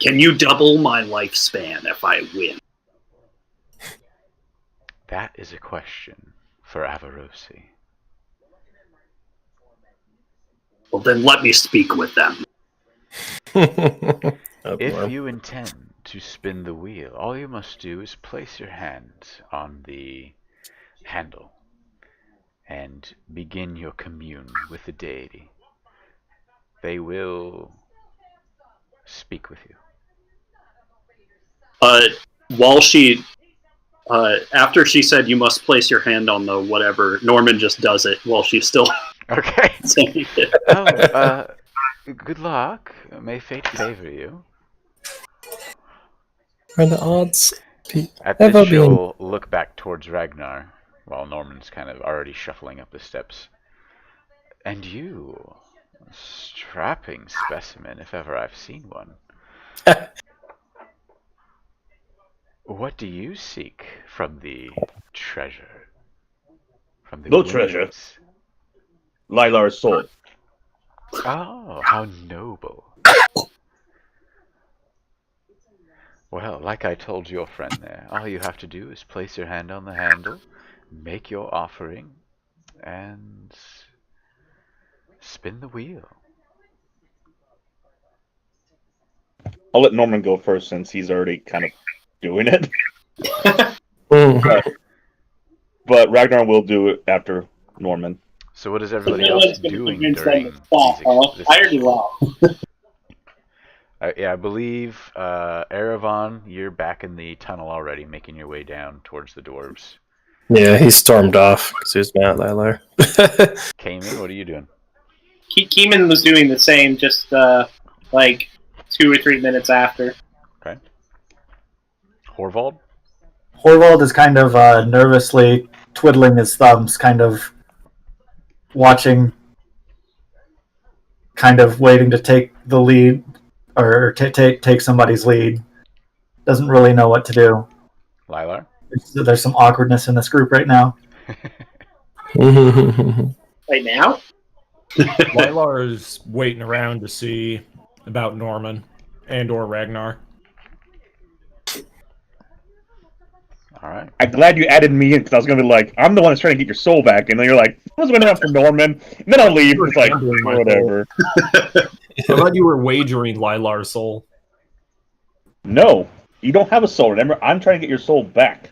[SPEAKER 8] Can you double my lifespan if I win?
[SPEAKER 1] That is a question for Averosi.
[SPEAKER 8] Well, then let me speak with them.
[SPEAKER 1] If you intend to spin the wheel, all you must do is place your hand on the handle and begin your commune with the deity. They will speak with you.
[SPEAKER 8] While she, after she said you must place your hand on the whatever, Norman just does it while she's still
[SPEAKER 1] Okay.
[SPEAKER 8] saying it.
[SPEAKER 1] Oh, good luck. May fate favor you.
[SPEAKER 2] Are the odds
[SPEAKER 1] At
[SPEAKER 2] ever
[SPEAKER 1] this,
[SPEAKER 2] been?
[SPEAKER 1] she'll look back towards Ragnar, while Norman's kind of already shuffling up the steps. And you, a strapping specimen, if ever I've seen one. What do you seek from the treasure? From the
[SPEAKER 5] No
[SPEAKER 1] ruins?
[SPEAKER 5] treasure. Lilar's soul.
[SPEAKER 1] Oh, how noble. Well, like I told your friend there, all you have to do is place your hand on the handle, make your offering, and spin the wheel.
[SPEAKER 5] I'll let Norman go first since he's already kind of doing it. But Ragnar will do it after Norman.
[SPEAKER 1] So what is everybody else doing during these yeah, I believe, Erevan, you're back in the tunnel already, making your way down towards the dwarves.
[SPEAKER 2] Yeah, he stormed off because he was mad at Lilar.
[SPEAKER 1] Cayman, what are you doing?
[SPEAKER 6] Keeman was doing the same, just like 2 or 3 minutes after.
[SPEAKER 1] Okay. Horvald?
[SPEAKER 4] Horvald is kind of nervously twiddling his thumbs, kind of watching, kind of waiting to take the lead, or take somebody's lead. Doesn't really know what to do.
[SPEAKER 1] Lilar?
[SPEAKER 4] There's some awkwardness in this group right now.
[SPEAKER 6] Right now?
[SPEAKER 9] Lilar is waiting around to see about Norman and or Ragnar.
[SPEAKER 1] Alright.
[SPEAKER 5] I'm glad you added me in because I was going to be like, I'm the one that's trying to get your soul back. And then you're like, I was going to have for Norman. And then I'll leave. It's like, whatever.
[SPEAKER 9] I thought you were wagering Lilar's soul.
[SPEAKER 5] No, you don't have a soul. Remember, I'm trying to get your soul back.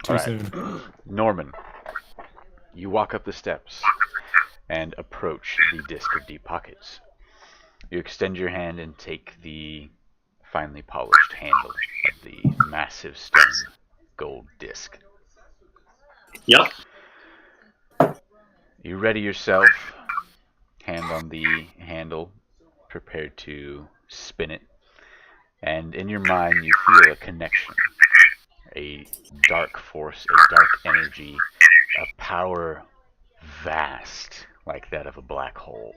[SPEAKER 9] Too soon.
[SPEAKER 1] Norman, you walk up the steps, and approach the disc of deep pockets. You extend your hand and take the finely polished handle of the massive stone gold disc.
[SPEAKER 8] Yep.
[SPEAKER 1] You ready yourself, hand on the handle, prepared to spin it, and in your mind you feel a connection, a dark force, a dark energy, a power vast like that of a black hole.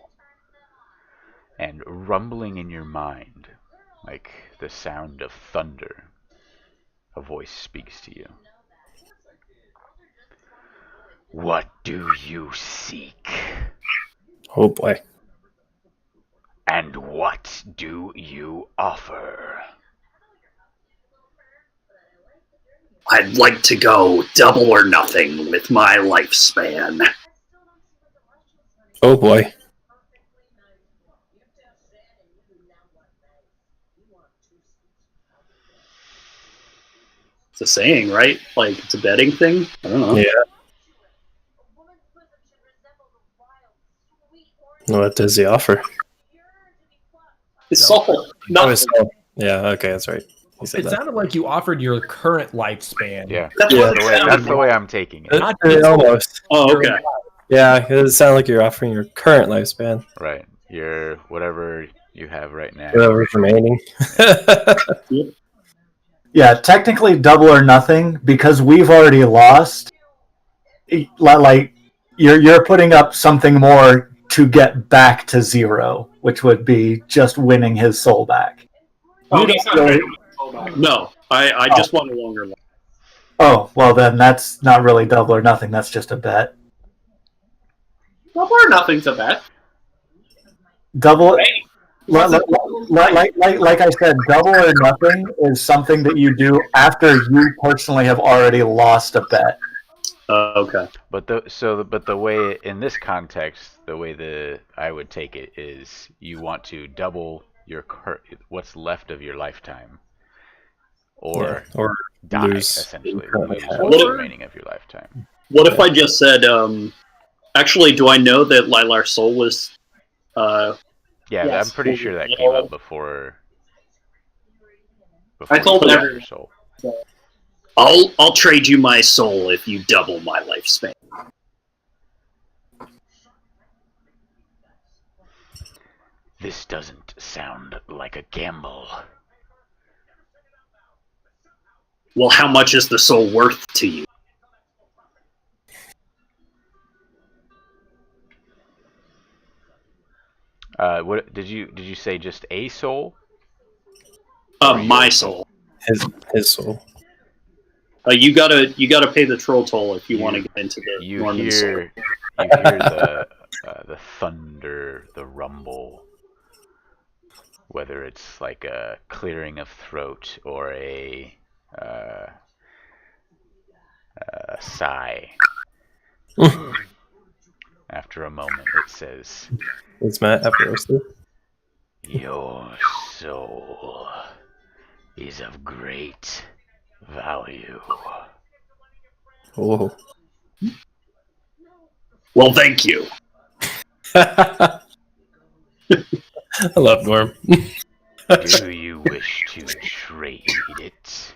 [SPEAKER 1] And rumbling in your mind, like the sound of thunder, a voice speaks to you. What do you seek?
[SPEAKER 2] Oh boy.
[SPEAKER 1] And what do you offer?
[SPEAKER 8] I'd like to go double or nothing with my lifespan.
[SPEAKER 2] Oh boy.
[SPEAKER 8] It's a saying, right? Like, it's a betting thing? I don't know.
[SPEAKER 2] Yeah. What does he offer?
[SPEAKER 8] It's soul.
[SPEAKER 2] Oh,
[SPEAKER 8] Nothing.
[SPEAKER 2] his soul. Yeah, okay, that's right. He said
[SPEAKER 9] It
[SPEAKER 2] that.
[SPEAKER 9] sounded like you offered your current lifespan.
[SPEAKER 1] Yeah,
[SPEAKER 8] That's
[SPEAKER 2] Yeah.
[SPEAKER 8] what it sounded
[SPEAKER 1] that's the
[SPEAKER 8] like.
[SPEAKER 1] way I'm taking it.
[SPEAKER 2] Almost.
[SPEAKER 8] Oh, okay.
[SPEAKER 2] Yeah, it doesn't sound like you're offering your current lifespan.
[SPEAKER 1] Right. Your whatever you have right now.
[SPEAKER 2] Whatever's remaining.
[SPEAKER 4] Yeah, technically double or nothing because we've already lost. Like you're putting up something more to get back to zero, which would be just winning his soul back.
[SPEAKER 8] Oh,
[SPEAKER 4] You
[SPEAKER 8] he's
[SPEAKER 4] don't
[SPEAKER 8] not
[SPEAKER 4] really-
[SPEAKER 8] ready. No, I just want a longer life.
[SPEAKER 4] Oh, well then that's not really double or nothing. That's just a bet.
[SPEAKER 6] Double or nothing's a bet.
[SPEAKER 4] Double.
[SPEAKER 6] Hey,
[SPEAKER 4] Like I said, double or nothing is something that you do after you personally have already lost a bet.
[SPEAKER 8] Okay.
[SPEAKER 1] But the way in this context, the way I would take it is you want to double your what's left of your lifetime, or
[SPEAKER 2] or
[SPEAKER 1] die
[SPEAKER 2] lose
[SPEAKER 1] essentially,
[SPEAKER 2] currently
[SPEAKER 1] lose
[SPEAKER 2] have.
[SPEAKER 1] what's remaining of your lifetime.
[SPEAKER 8] What if I just said, actually, do I know that Lilar's soul was...
[SPEAKER 1] Yeah,
[SPEAKER 6] Yes.
[SPEAKER 1] I'm pretty sure that came up before
[SPEAKER 6] I told
[SPEAKER 1] you got
[SPEAKER 6] everyone.
[SPEAKER 1] your soul.
[SPEAKER 8] I'll trade you my soul if you double my lifespan.
[SPEAKER 1] This doesn't sound like a gamble.
[SPEAKER 8] Well, how much is the soul worth to you?
[SPEAKER 1] What did you say? Just a soul?
[SPEAKER 8] My soul.
[SPEAKER 2] His soul.
[SPEAKER 8] You gotta pay the troll toll if you want to get into the
[SPEAKER 1] You
[SPEAKER 8] Norman soul.
[SPEAKER 1] hear the thunder, the rumble, whether it's like a clearing of throat or a sigh. After a moment, it says,
[SPEAKER 2] It's Matt Averosi.
[SPEAKER 1] "Your soul is of great value."
[SPEAKER 2] Oh.
[SPEAKER 8] Well, thank you.
[SPEAKER 2] I love Norm.
[SPEAKER 1] Do you wish to trade it?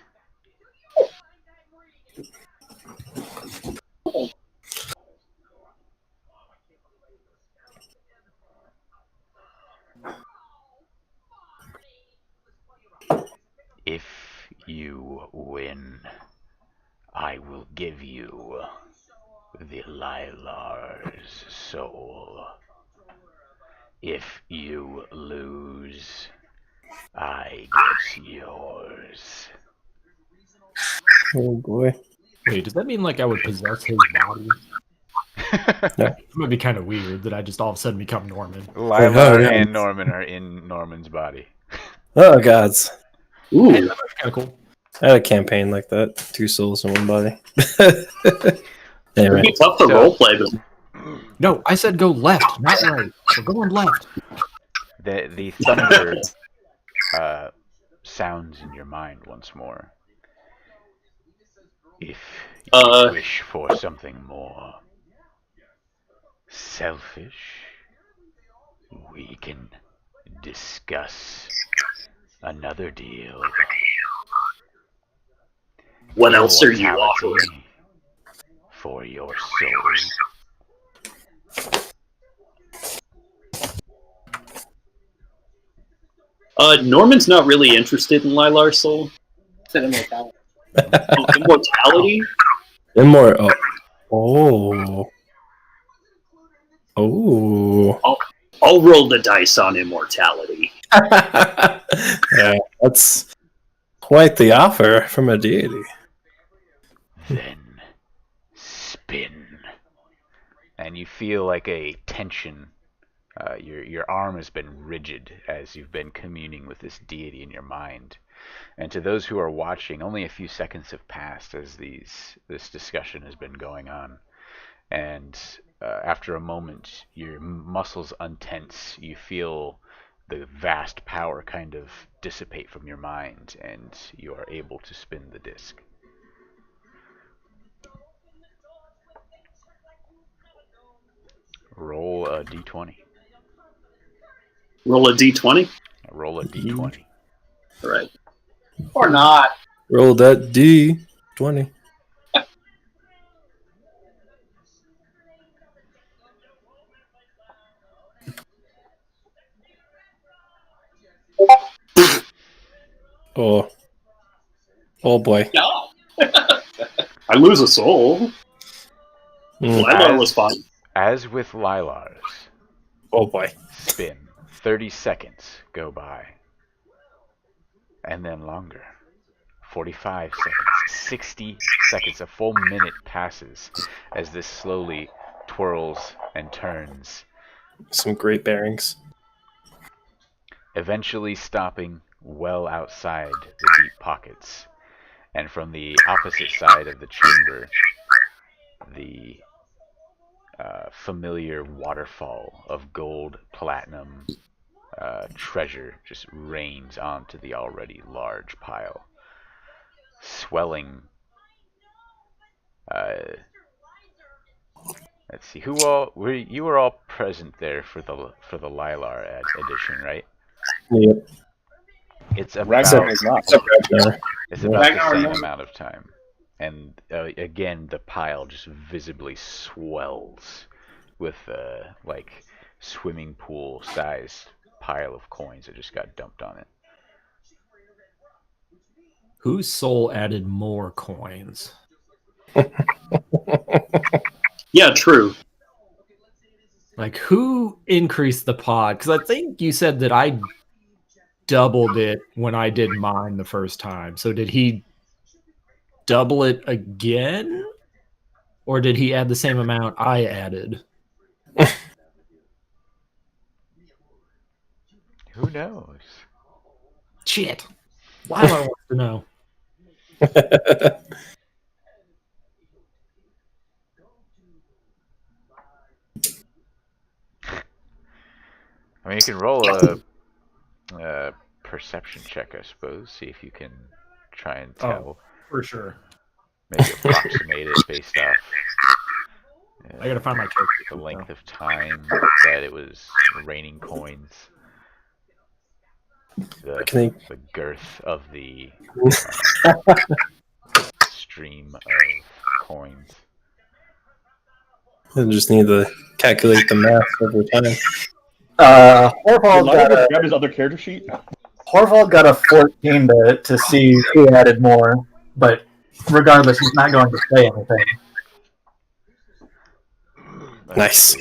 [SPEAKER 1] If you win, I will give you the Lilar's soul. If you lose, I get yours.
[SPEAKER 2] Oh boy.
[SPEAKER 9] Wait, does that mean like I would possess his body?
[SPEAKER 2] No.
[SPEAKER 9] It would be kind of weird that I just all of a sudden become Norman.
[SPEAKER 1] Lilar
[SPEAKER 2] yeah.
[SPEAKER 1] and Norman are in Norman's body.
[SPEAKER 2] Oh gods.
[SPEAKER 8] Ooh.
[SPEAKER 9] Kind of cool.
[SPEAKER 2] I had a campaign like that. 2 souls in one body. Anyway.
[SPEAKER 8] It'd be tough to
[SPEAKER 1] So-
[SPEAKER 8] roleplay, but
[SPEAKER 9] No, I said go left, not right. We're going left.
[SPEAKER 1] The thunder sounds in your mind once more. If you wish for something more, selfish, we can discuss another deal.
[SPEAKER 8] What else are you offering?
[SPEAKER 1] Immortality for your soul.
[SPEAKER 8] Norman's not really interested in Lilar's soul.
[SPEAKER 6] Said immortality.
[SPEAKER 8] Oh, immortality?
[SPEAKER 2] Immortal. Oh. Oh.
[SPEAKER 8] I'll roll the dice on immortality.
[SPEAKER 2] Yeah, that's quite the offer from a deity.
[SPEAKER 1] Then spin. And you feel like a tension. Your arm has been rigid as you've been communing with this deity in your mind. And to those who are watching, only a few seconds have passed as this discussion has been going on. And after a moment, your muscles untense. You feel the vast power kind of dissipate from your mind, and you are able to spin the disc. Roll a d20.
[SPEAKER 8] Roll a d20?
[SPEAKER 1] Roll a d20.
[SPEAKER 8] All right.
[SPEAKER 6] Or not.
[SPEAKER 2] Roll that D20. Oh. Oh boy.
[SPEAKER 8] No. I lose a soul. Lilar was fine.
[SPEAKER 1] As with Lilar's,
[SPEAKER 2] Oh boy.
[SPEAKER 1] spin. 30 seconds go by. And then longer. 45 seconds. 60 seconds. A full minute passes as this slowly twirls and turns.
[SPEAKER 2] Some great bearings.
[SPEAKER 1] Eventually stopping well outside the deep pockets. And from the opposite side of the chamber, the familiar waterfall of gold, platinum treasure just rains onto the already large pile, swelling. Let's see, who all you were all present there for the Lilar edition, right?
[SPEAKER 2] Yep.
[SPEAKER 1] It's about
[SPEAKER 5] Ragnar is not.
[SPEAKER 1] It's about
[SPEAKER 6] Ragnar
[SPEAKER 1] the same
[SPEAKER 6] knows.
[SPEAKER 1] amount of time. And again, the pile just visibly swells with like swimming pool size pile of coins that just got dumped on it.
[SPEAKER 9] Whose soul added more coins?
[SPEAKER 8] Yeah, true.
[SPEAKER 9] Like, who increased the pod? Because I think you said that I doubled it when I did mine the first time. So did he double it again? Or did he add the same amount I added?
[SPEAKER 1] Who knows?
[SPEAKER 9] Shit. Why do I want to know?
[SPEAKER 1] I mean, you can roll a perception check, I suppose. See if you can try and tell.
[SPEAKER 9] For sure.
[SPEAKER 1] Maybe approximate it based off
[SPEAKER 9] I gotta find my character.
[SPEAKER 1] the length of time that it was raining coins. The girth of the stream of coins.
[SPEAKER 2] I just need to calculate the math over time.
[SPEAKER 4] Horval got a
[SPEAKER 5] grab his other character sheet.
[SPEAKER 4] Horval got a 14 to see who added more, but regardless, he's not going to say anything.
[SPEAKER 2] Nice.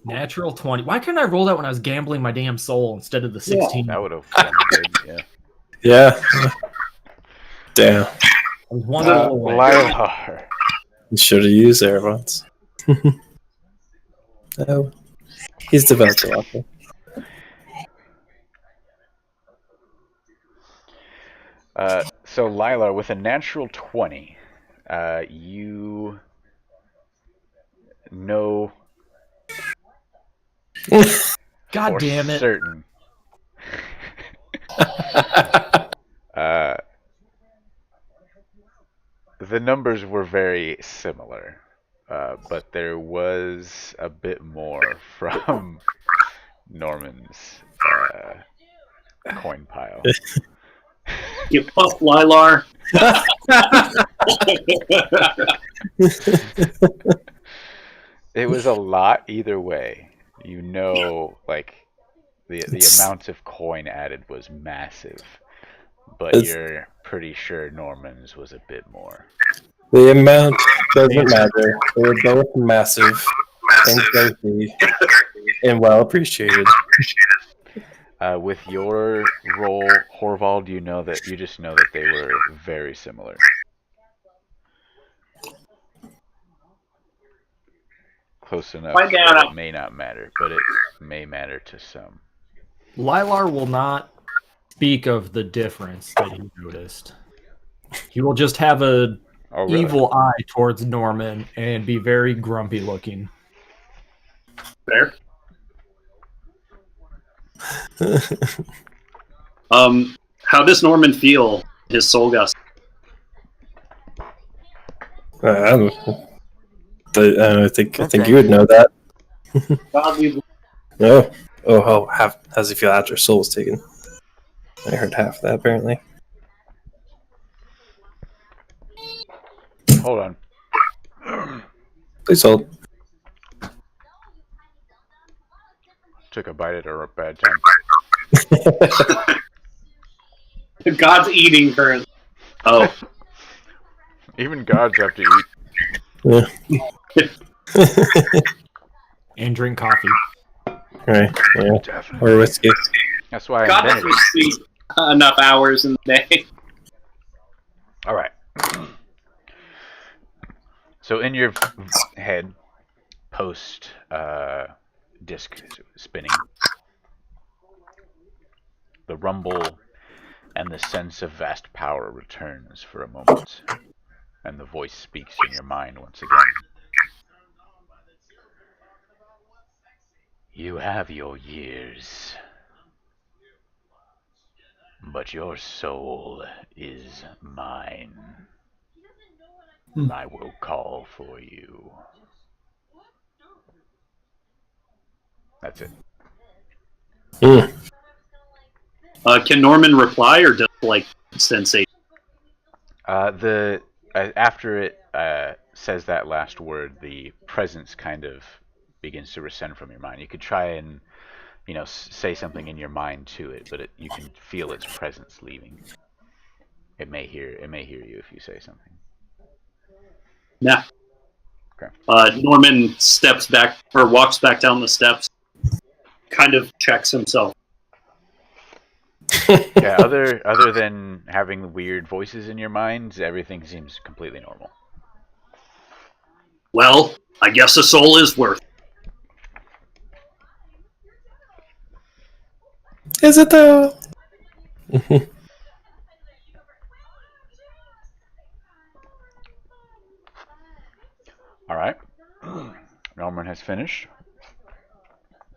[SPEAKER 9] Natural 20. Why couldn't I roll that when I was gambling my damn soul instead of the 16?
[SPEAKER 1] That would have been good, yeah.
[SPEAKER 2] Yeah. Damn.
[SPEAKER 9] I was one roll away.
[SPEAKER 1] Lilar.
[SPEAKER 2] You should have used Averosi. Oh. He's developed a lot.
[SPEAKER 1] So Lilar, with a natural 20, you know
[SPEAKER 9] God
[SPEAKER 1] for
[SPEAKER 9] damn it.
[SPEAKER 1] certain the numbers were very similar. but there was a bit more from Norman's coin pile.
[SPEAKER 8] You puff Lilar.
[SPEAKER 1] It was a lot either way. You know, like the amount of coin added was massive, but you're pretty sure Norman's was a bit more.
[SPEAKER 2] The amount doesn't matter. They were both massive and girthy and well appreciated.
[SPEAKER 1] With your role, Horval, you just know that they were very similar. Close enough that it may not matter, but it may matter to some.
[SPEAKER 9] Lilar will not speak of the difference that he noticed. He will just have a evil eye towards Norman and be very grumpy looking.
[SPEAKER 8] Fair. How does Norman feel? His soul gust.
[SPEAKER 2] I don't know. I think you would know that. How does he feel after his soul was taken? I heard half of that apparently.
[SPEAKER 1] Hold on.
[SPEAKER 2] Please hold.
[SPEAKER 1] Took a bite at a bad time.
[SPEAKER 6] God's eating currently.
[SPEAKER 8] Oh.
[SPEAKER 1] Even gods have to eat.
[SPEAKER 2] Yeah.
[SPEAKER 9] And drink coffee.
[SPEAKER 2] Right. Yeah. Or whiskey.
[SPEAKER 1] That's why
[SPEAKER 6] God
[SPEAKER 1] I invented
[SPEAKER 6] doesn't sleep enough hours in the day.
[SPEAKER 1] All right. So in your head, post disc spinning, the rumble and the sense of vast power returns for a moment, and the voice speaks in your mind once again. You have your years, but your soul is mine. I will call for you. That's it.
[SPEAKER 8] Can Norman reply or just like sensate?
[SPEAKER 1] After it says that last word, the presence kind of begins to rescind from your mind. You could try and say something in your mind to it, but you can feel its presence leaving. It may hear you if you say something.
[SPEAKER 8] Nah.
[SPEAKER 1] Okay.
[SPEAKER 8] Norman steps back or walks back down the steps, kind of checks himself.
[SPEAKER 1] Yeah, other than having weird voices in your mind, everything seems completely normal.
[SPEAKER 8] Well, I guess a soul is worth.
[SPEAKER 2] Is it though?
[SPEAKER 1] All right. Norman has finished.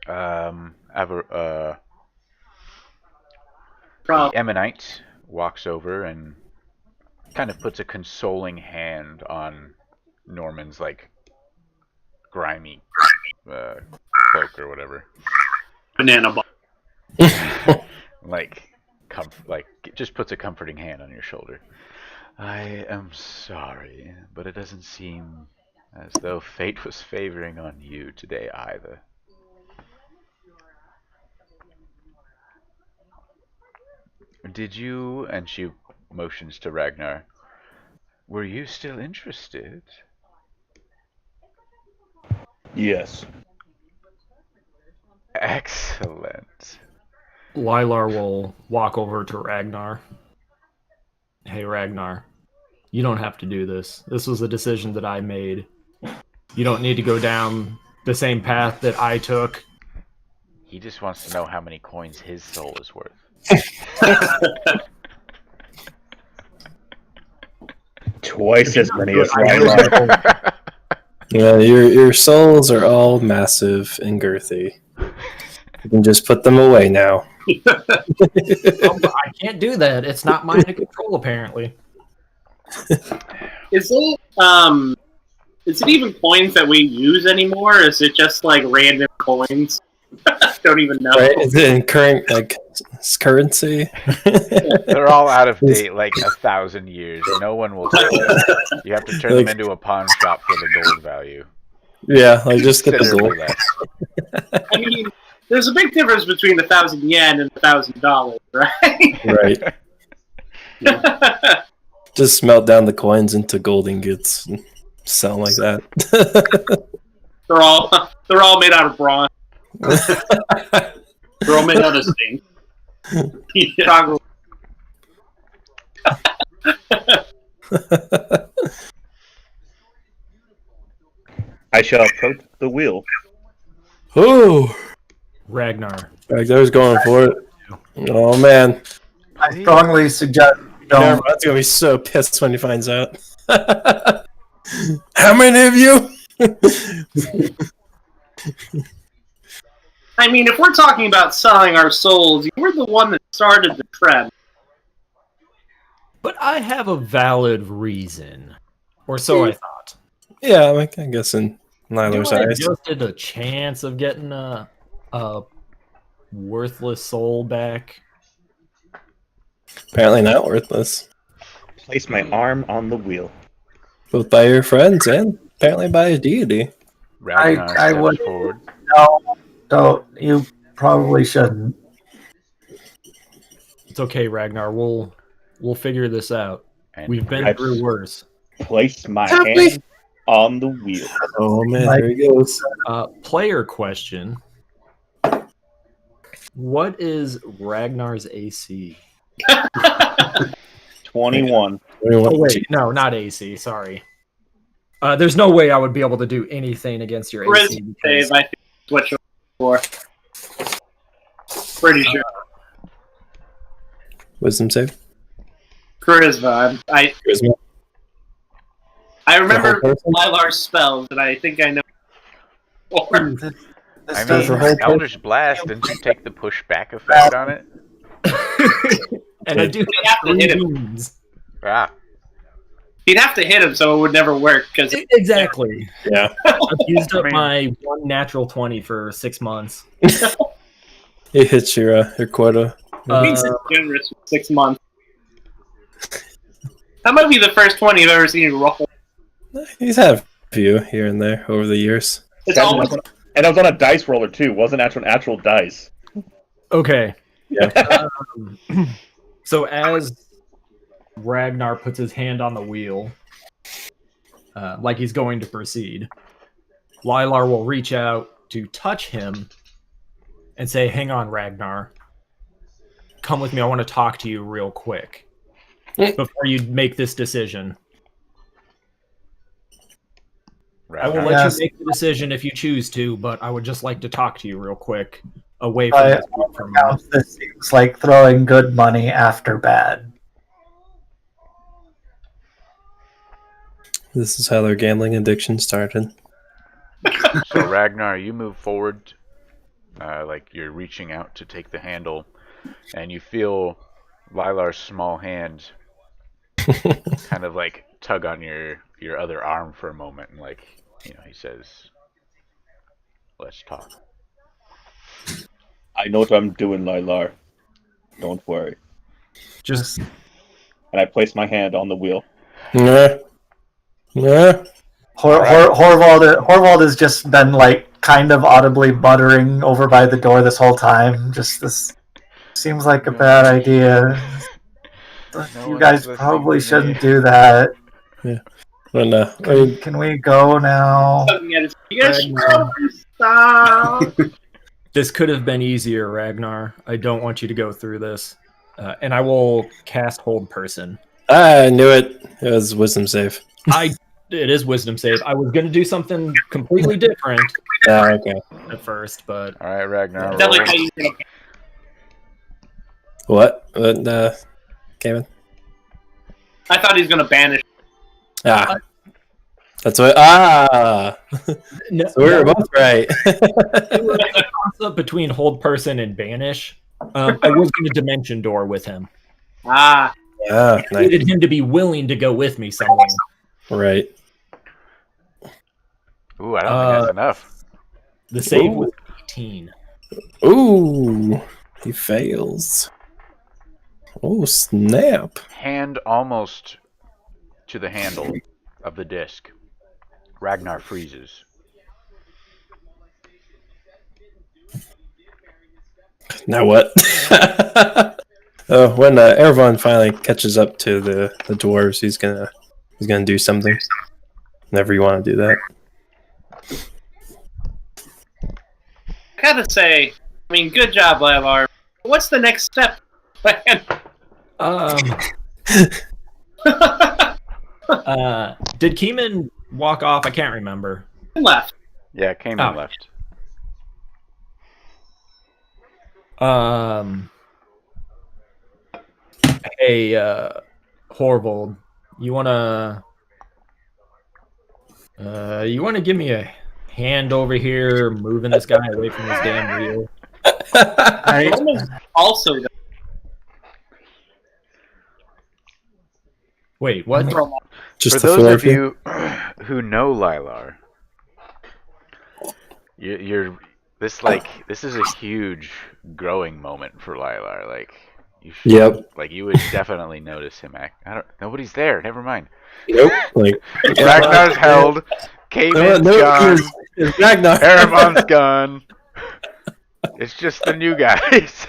[SPEAKER 1] The Emanite walks over and kind of puts a consoling hand on Norman's grimy cloak or whatever.
[SPEAKER 8] Banana ball.
[SPEAKER 1] Just puts a comforting hand on your shoulder. I am sorry, but it doesn't seem as though fate was favoring on you today either. Did you, and she motions to Ragnar, were you still interested?
[SPEAKER 5] Yes.
[SPEAKER 1] Excellent.
[SPEAKER 9] Lilar will walk over to Ragnar. Hey, Ragnar, you don't have to do this. This was a decision that I made. You don't need to go down the same path that I took.
[SPEAKER 1] He just wants to know how many coins his soul is worth.
[SPEAKER 5] Twice as many as Ragnar.
[SPEAKER 2] Yeah, your souls are all massive and girthy. You can just put them away now.
[SPEAKER 9] I can't do that. It's not mine to control, apparently.
[SPEAKER 6] Is it Is it even coins that we use anymore? Or is it just like random coins? I don't even know.
[SPEAKER 2] Right? Is it in current currency?
[SPEAKER 1] They're all out of date, like 1,000 years. No one will take them. You have to turn them into a pawn shop for the gold value.
[SPEAKER 2] Yeah, like just get the
[SPEAKER 1] Considerably
[SPEAKER 2] gold.
[SPEAKER 1] less.
[SPEAKER 6] I mean, there's a big difference between 1,000 yen and $1,000, right?
[SPEAKER 2] Right. Just melt down the coins into gold ingots and sell like that.
[SPEAKER 6] They're all made out of bronze.
[SPEAKER 8] They're all made out of zinc. Yeah.
[SPEAKER 6] Probably.
[SPEAKER 5] I shall approach the wheel.
[SPEAKER 2] Oh,
[SPEAKER 9] Ragnar.
[SPEAKER 2] Ragnar's going for it. Oh man,
[SPEAKER 4] I strongly suggest don't.
[SPEAKER 2] That's gonna be so pissed when he finds out. How many of you?
[SPEAKER 6] I mean, if we're talking about selling our souls, you were the one that started the trend.
[SPEAKER 9] But I have a valid reason. Or so I thought.
[SPEAKER 2] Yeah, like, I guess in Nylar's
[SPEAKER 9] Do I
[SPEAKER 2] eyes.
[SPEAKER 9] just did a chance of getting a worthless soul back?
[SPEAKER 2] Apparently not worthless.
[SPEAKER 5] Place my arm on the wheel.
[SPEAKER 2] Both by your friends and apparently by a deity.
[SPEAKER 1] Ragnar
[SPEAKER 4] I
[SPEAKER 1] steps
[SPEAKER 4] would
[SPEAKER 1] forward.
[SPEAKER 4] no, don't. You probably shouldn't.
[SPEAKER 9] It's okay, Ragnar. We'll figure this out.
[SPEAKER 1] And
[SPEAKER 9] We've been
[SPEAKER 5] I-
[SPEAKER 9] through worse.
[SPEAKER 5] Place my hand on the wheel.
[SPEAKER 2] Oh man,
[SPEAKER 4] Like-
[SPEAKER 2] here he goes.
[SPEAKER 9] Player question. What is Ragnar's AC?
[SPEAKER 5] 21.
[SPEAKER 9] Oh, wait, no, not AC. Sorry. There's no way I would be able to do anything against your AC.
[SPEAKER 6] Charisma
[SPEAKER 9] because-
[SPEAKER 6] save, I think, is what you're looking for. Pretty sure.
[SPEAKER 2] Wisdom save.
[SPEAKER 6] Charisma.
[SPEAKER 2] Charisma.
[SPEAKER 6] I remember
[SPEAKER 2] The whole person?
[SPEAKER 6] Lilar's spells, and I think I know.
[SPEAKER 4] This
[SPEAKER 1] I
[SPEAKER 4] doesn't
[SPEAKER 1] mean, Eldritch Blast, didn't you take the pushback effect on it?
[SPEAKER 9] And I do
[SPEAKER 6] You'd have to hit him.
[SPEAKER 9] wounds.
[SPEAKER 1] Ah,
[SPEAKER 6] You'd have to hit him, so it would never work. Because
[SPEAKER 9] Exactly.
[SPEAKER 2] Yeah.
[SPEAKER 9] I've used up
[SPEAKER 1] I mean-
[SPEAKER 9] my one natural 20 for 6 months.
[SPEAKER 2] It hits your quota.
[SPEAKER 6] he's generous with 6 months. That might be the first 20 I've ever seen you roll.
[SPEAKER 2] He's had a few here and there over the years.
[SPEAKER 6] It's always
[SPEAKER 5] And I was on a dice roller too. Wasn't actual dice.
[SPEAKER 9] Okay.
[SPEAKER 2] Yeah.
[SPEAKER 9] So as Ragnar puts his hand on the wheel, like he's going to proceed, Lilar will reach out to touch him and say, "Hang on, Ragnar. Come with me. I want to talk to you real quick before you make this decision. I will
[SPEAKER 1] Ragnar.
[SPEAKER 9] let
[SPEAKER 4] Yes.
[SPEAKER 9] you make the decision if you choose to, but I would just like to talk to you real quick, away from this group for a moment."
[SPEAKER 4] This seems like throwing good money after bad.
[SPEAKER 2] This is how their gambling addiction started.
[SPEAKER 1] So Ragnar, you move forward, like you're reaching out to take the handle, and you feel Lilar's small hand kind of like tug on your other arm for a moment, and like, you know, he says, "Let's talk."
[SPEAKER 5] I know what I'm doing, Lilar. Don't worry.
[SPEAKER 9] Just
[SPEAKER 5] And I place my hand on the wheel.
[SPEAKER 2] Yeah. Yeah.
[SPEAKER 4] Horvald has just been like kind of audibly muttering over by the door this whole time. Just this seems like a bad idea.
[SPEAKER 1] No
[SPEAKER 4] You
[SPEAKER 1] one's
[SPEAKER 4] guys
[SPEAKER 1] listening
[SPEAKER 4] probably
[SPEAKER 1] to me.
[SPEAKER 4] shouldn't do that.
[SPEAKER 2] When, I mean,
[SPEAKER 4] Can we go now?
[SPEAKER 6] You guys should stop.
[SPEAKER 9] this could have been easier, Ragnar. I don't want you to go through this. And I will cast Hold Person.
[SPEAKER 2] I knew it. It was wisdom save.
[SPEAKER 9] It is Wisdom save. I was going to do something completely different
[SPEAKER 2] Oh, okay.
[SPEAKER 9] at first, but
[SPEAKER 1] All right, Ragnar.
[SPEAKER 6] Definitely
[SPEAKER 1] roll.
[SPEAKER 6] how you think.
[SPEAKER 2] What? Kevin?
[SPEAKER 6] I thought he was going to banish.
[SPEAKER 2] Ah. That's what. Ah.
[SPEAKER 9] no,
[SPEAKER 2] So we were both right.
[SPEAKER 9] it was a toss-up between Hold Person and Banish. I was going to Dimension Door with him.
[SPEAKER 6] Ah,
[SPEAKER 2] Ah,
[SPEAKER 9] I
[SPEAKER 2] nice.
[SPEAKER 9] needed him to be willing to go with me somewhere.
[SPEAKER 2] Right.
[SPEAKER 1] Ooh, I don't think that's enough.
[SPEAKER 9] The save
[SPEAKER 2] Ooh.
[SPEAKER 9] was 18.
[SPEAKER 2] Ooh, he fails. Oh, snap.
[SPEAKER 1] Hand almost to the handle of the disc. Ragnar freezes.
[SPEAKER 2] Now what? When Ervon finally catches up to the dwarves, he's gonna do something. Whenever you want to do that.
[SPEAKER 6] I gotta say, I mean, good job, Lylar. What's the next step, plan?
[SPEAKER 9] Did Keeman walk off? I can't remember.
[SPEAKER 6] Left.
[SPEAKER 1] Yeah, came and left.
[SPEAKER 9] Hey, Horvold, you wanna give me a hand over here, moving this guy away from this damn wheel?
[SPEAKER 6] Also,
[SPEAKER 9] Wait, what?
[SPEAKER 2] Just
[SPEAKER 1] For
[SPEAKER 2] the
[SPEAKER 1] those
[SPEAKER 2] four
[SPEAKER 1] of you who know Lylar, you're this is a huge growing moment for Lylar. Like you should,
[SPEAKER 2] Yep.
[SPEAKER 1] like you would definitely notice him act. Nobody's there. Never mind.
[SPEAKER 2] Nope. Like
[SPEAKER 1] Ragnar's held. Cayman's gone.
[SPEAKER 2] Ragnar.
[SPEAKER 1] Aramon's gone. It's just the new guys.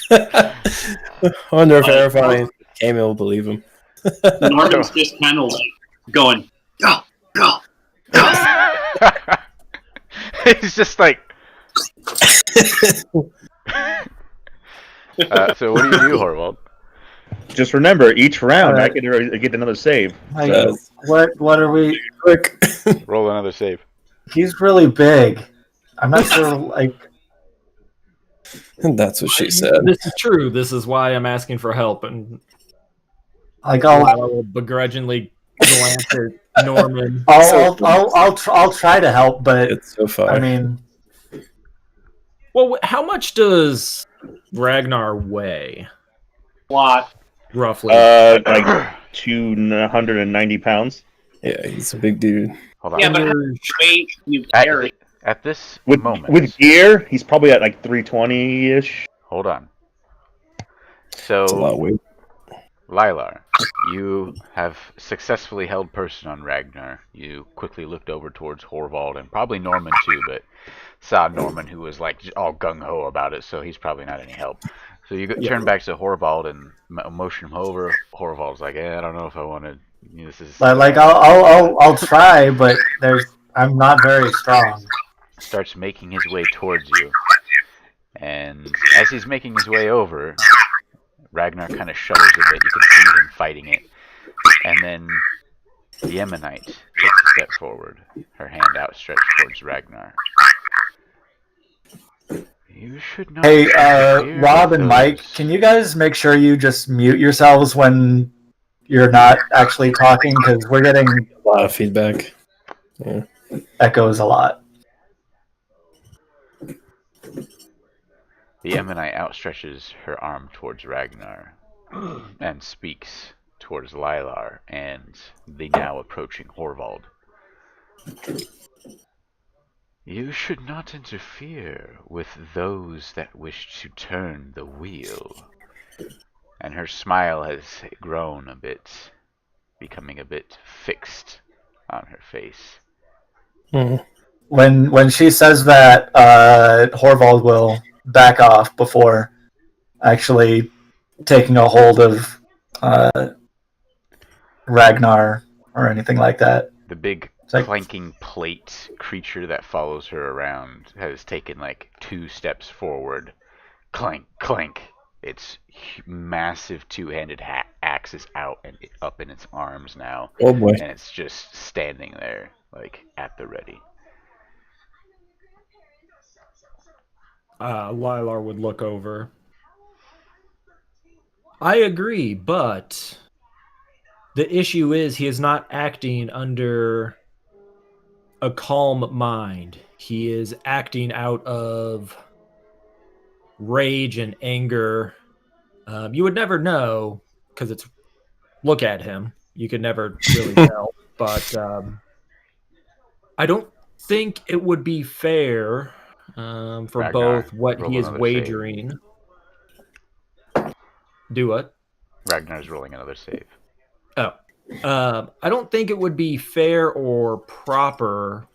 [SPEAKER 2] I wonder if Ervon Cayman will believe him.
[SPEAKER 8] Norman's just kind of like going, go, go, go.
[SPEAKER 1] He's just like. So what do you do, Horvold?
[SPEAKER 5] Just remember, each round I get another save. So.
[SPEAKER 4] What are we?
[SPEAKER 2] Quick.
[SPEAKER 1] Roll another save.
[SPEAKER 4] He's really big. I'm not sure. Like,
[SPEAKER 2] And that's what she said.
[SPEAKER 9] This is true. This is why I'm asking for help, and
[SPEAKER 4] like
[SPEAKER 9] I will begrudgingly glance at Norman.
[SPEAKER 4] I'll try to help, but
[SPEAKER 2] It's so far.
[SPEAKER 4] I mean,
[SPEAKER 9] Well, how much does Ragnar weigh,
[SPEAKER 6] lot.
[SPEAKER 9] roughly?
[SPEAKER 5] Like 290 pounds.
[SPEAKER 2] Yeah, he's a big dude.
[SPEAKER 1] Hold on.
[SPEAKER 6] Yeah, but how much weight you carry?
[SPEAKER 1] At this
[SPEAKER 5] With
[SPEAKER 1] moment,
[SPEAKER 5] with gear, he's probably at like 320-ish.
[SPEAKER 1] hold on.
[SPEAKER 2] It's a lot
[SPEAKER 1] So,
[SPEAKER 2] of weight.
[SPEAKER 1] Lylar, you have successfully held person on Ragnar. You quickly looked over towards Horvold and probably Norman too, but saw Norman who was like all gung ho about it, so he's probably not any help. So you turn back to Horvold and motion him over. Horvold's like, I don't know if I want to. This is
[SPEAKER 4] like I'll try, but I'm not very strong.
[SPEAKER 1] starts making his way towards you, and as he's making his way over, Ragnar kind of shudders a bit. You can see him fighting it, and then the Ammonite takes a step forward, her hand outstretched towards Ragnar. You should not.
[SPEAKER 4] Hey,
[SPEAKER 1] interfere
[SPEAKER 4] Rob
[SPEAKER 1] with
[SPEAKER 4] and Mike,
[SPEAKER 1] those.
[SPEAKER 4] can you guys make sure you just mute yourselves when you're not actually talking? Because we're getting
[SPEAKER 2] A lot of feedback. Yeah.
[SPEAKER 4] echoes a lot.
[SPEAKER 1] The Ammonite outstretches her arm towards Ragnar and speaks towards Lylar and the now approaching Horvold. You should not interfere with those that wish to turn the wheel. And her smile has grown a bit, becoming a bit fixed on her face.
[SPEAKER 2] Mhm.
[SPEAKER 4] When she says that, Horvold will back off before actually taking a hold of Ragnar or anything like that.
[SPEAKER 1] The big
[SPEAKER 4] like-
[SPEAKER 1] clanking plate creature that follows her around has taken like 2 steps forward. Clank, clank. Its massive two-handed axe is out and up in its arms now.
[SPEAKER 2] Oh boy.
[SPEAKER 1] And it's just standing there, like, at the ready.
[SPEAKER 9] Lylar would look over. I agree, but the issue is he is not acting under a calm mind. He is acting out of rage and anger. You would never know because look at him. You could never really tell, but I don't think it would be fair for
[SPEAKER 1] Ragnar,
[SPEAKER 9] both what
[SPEAKER 1] roll
[SPEAKER 9] he is
[SPEAKER 1] another
[SPEAKER 9] wagering. Do what?
[SPEAKER 1] Ragnar's rolling another save.
[SPEAKER 9] Oh. I don't think it would be fair or proper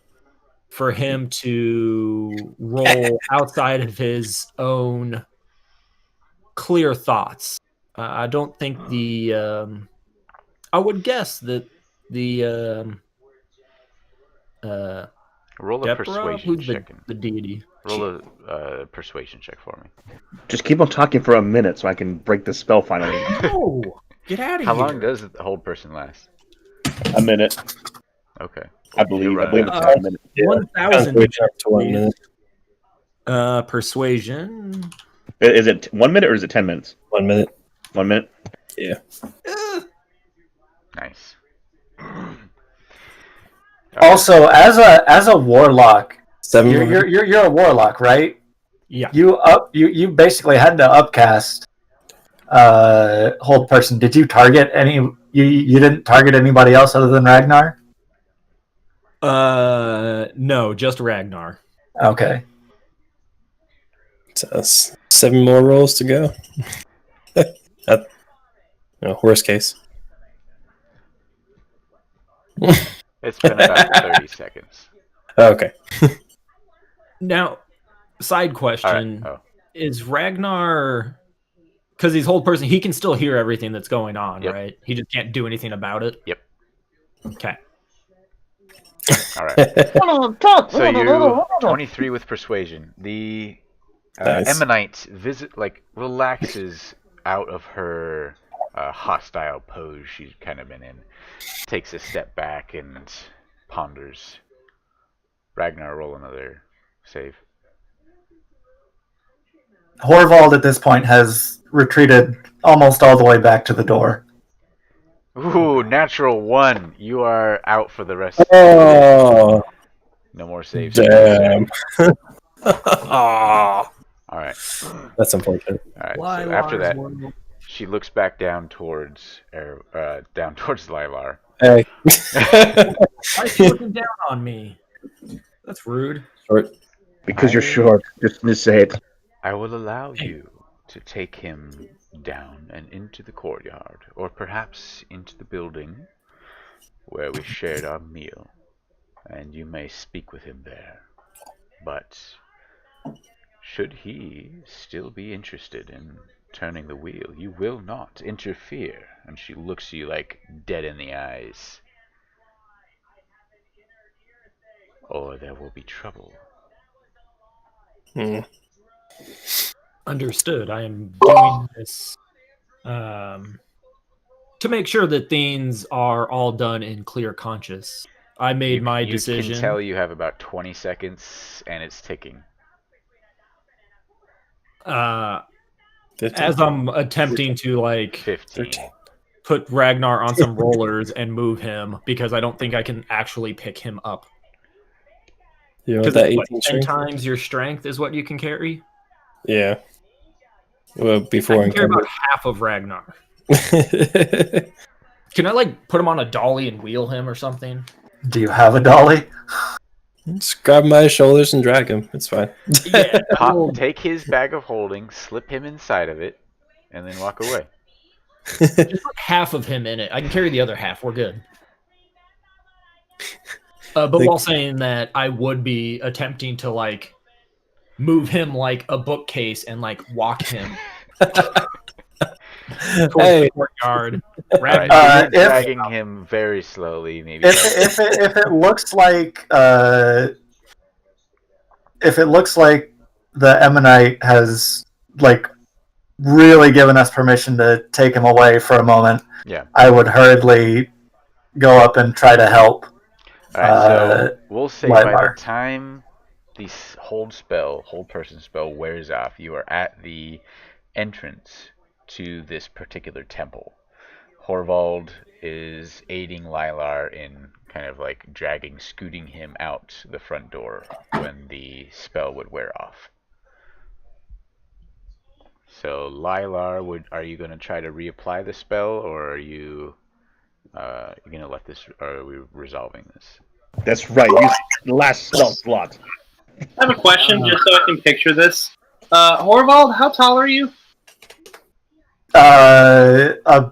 [SPEAKER 9] for him to roll outside of his own clear thoughts. I don't think I would guess that the
[SPEAKER 1] Roll a
[SPEAKER 9] Deborah,
[SPEAKER 1] persuasion
[SPEAKER 9] who's
[SPEAKER 1] check.
[SPEAKER 9] the deity.
[SPEAKER 1] Roll a persuasion check for me.
[SPEAKER 5] Just keep on talking for a minute so I can break the spell finally.
[SPEAKER 9] Oh, get out of
[SPEAKER 1] How
[SPEAKER 9] here!
[SPEAKER 1] long does the hold person last?
[SPEAKER 5] A minute,
[SPEAKER 1] Okay.
[SPEAKER 5] I believe. I believe it's
[SPEAKER 9] Uh,
[SPEAKER 5] a minute.
[SPEAKER 9] 1,000.
[SPEAKER 2] Switch up to 1 minute.
[SPEAKER 9] Persuasion.
[SPEAKER 5] Is it 1 minute or is it 10 minutes?
[SPEAKER 2] 1 minute.
[SPEAKER 5] 1 minute.
[SPEAKER 2] Yeah.
[SPEAKER 1] Nice.
[SPEAKER 4] Also, as a warlock,
[SPEAKER 2] 7
[SPEAKER 4] you're a warlock, right?
[SPEAKER 9] Yeah.
[SPEAKER 4] You basically had to upcast hold person. Did you target any? You didn't target anybody else other than Ragnar?
[SPEAKER 9] No, just Ragnar.
[SPEAKER 4] Okay.
[SPEAKER 2] So that's 7 more rolls to go. Worst case.
[SPEAKER 1] It's been about 30 seconds.
[SPEAKER 2] Okay.
[SPEAKER 9] Now, side question:
[SPEAKER 1] Oh.
[SPEAKER 9] Is Ragnar? Because he's hold person, he can still hear everything that's going on,
[SPEAKER 1] Yep.
[SPEAKER 9] right? He just can't do anything about it.
[SPEAKER 1] Yep.
[SPEAKER 9] Okay.
[SPEAKER 1] All right. So you 23 with persuasion. The
[SPEAKER 2] Nice.
[SPEAKER 1] Ammonite relaxes out of her hostile pose she's kind of been in. Takes a step back and ponders. Ragnar, roll another save.
[SPEAKER 4] Horvald at this point has retreated almost all the way back to the door.
[SPEAKER 1] Ooh, natural 1. You are out for the rest of the
[SPEAKER 2] Oh,
[SPEAKER 1] No more saves.
[SPEAKER 2] damn. Oh,
[SPEAKER 1] All right.
[SPEAKER 2] that's unfortunate.
[SPEAKER 1] All right. So after that, she looks back down towards Lilar.
[SPEAKER 2] Hey.
[SPEAKER 9] Why is she looking down on me? That's rude.
[SPEAKER 2] Short.
[SPEAKER 5] Because you're short. Just say it.
[SPEAKER 1] I will allow you to take him down and into the courtyard, or perhaps into the building where we shared our meal, and you may speak with him there. But should he still be interested in turning the wheel, you will not interfere. And she looks you like dead in the eyes. Or there will be trouble.
[SPEAKER 9] Understood. I am doing this to make sure that things are all done in clear conscience. I made my decision.
[SPEAKER 1] You can tell you have about 20 seconds, and it's ticking.
[SPEAKER 9] As I'm attempting to
[SPEAKER 1] 15.
[SPEAKER 9] put Ragnar on some rollers and move him, because I don't think I can actually pick him up.
[SPEAKER 2] Because
[SPEAKER 9] that 10 times your strength is what you can carry?
[SPEAKER 2] Yeah. Well, before
[SPEAKER 9] I can carry about half of Ragnar. Can I put him on a dolly and wheel him or something?
[SPEAKER 4] Do you have a dolly?
[SPEAKER 2] Just grab my shoulders and drag him. It's fine.
[SPEAKER 9] Yeah.
[SPEAKER 1] Take his bag of holding, slip him inside of it, and then walk away.
[SPEAKER 9] Just put half of him in it. I can carry the other half. We're good. But while saying that, I would be attempting to move him like a bookcase and walk him towards the courtyard.
[SPEAKER 1] Right, so you're dragging him very slowly, maybe.
[SPEAKER 4] If it looks like the Ammonite has really given us permission to take him away for a moment,
[SPEAKER 1] yeah,
[SPEAKER 4] I would hurriedly go up and try to help.
[SPEAKER 1] Alright, so we'll say by
[SPEAKER 4] Lilar.
[SPEAKER 1] the time the hold person spell wears off, you are at the entrance to this particular temple. Horvald is aiding Lilar in kind of scooting him out the front door when the spell would wear off. So Lilar, are you going to try to reapply the spell, or are you going to let this, or are we resolving this?
[SPEAKER 5] That's right. Use the last spell slot.
[SPEAKER 6] I have a question, just so I can picture this. Horvald, how tall are you?
[SPEAKER 4] A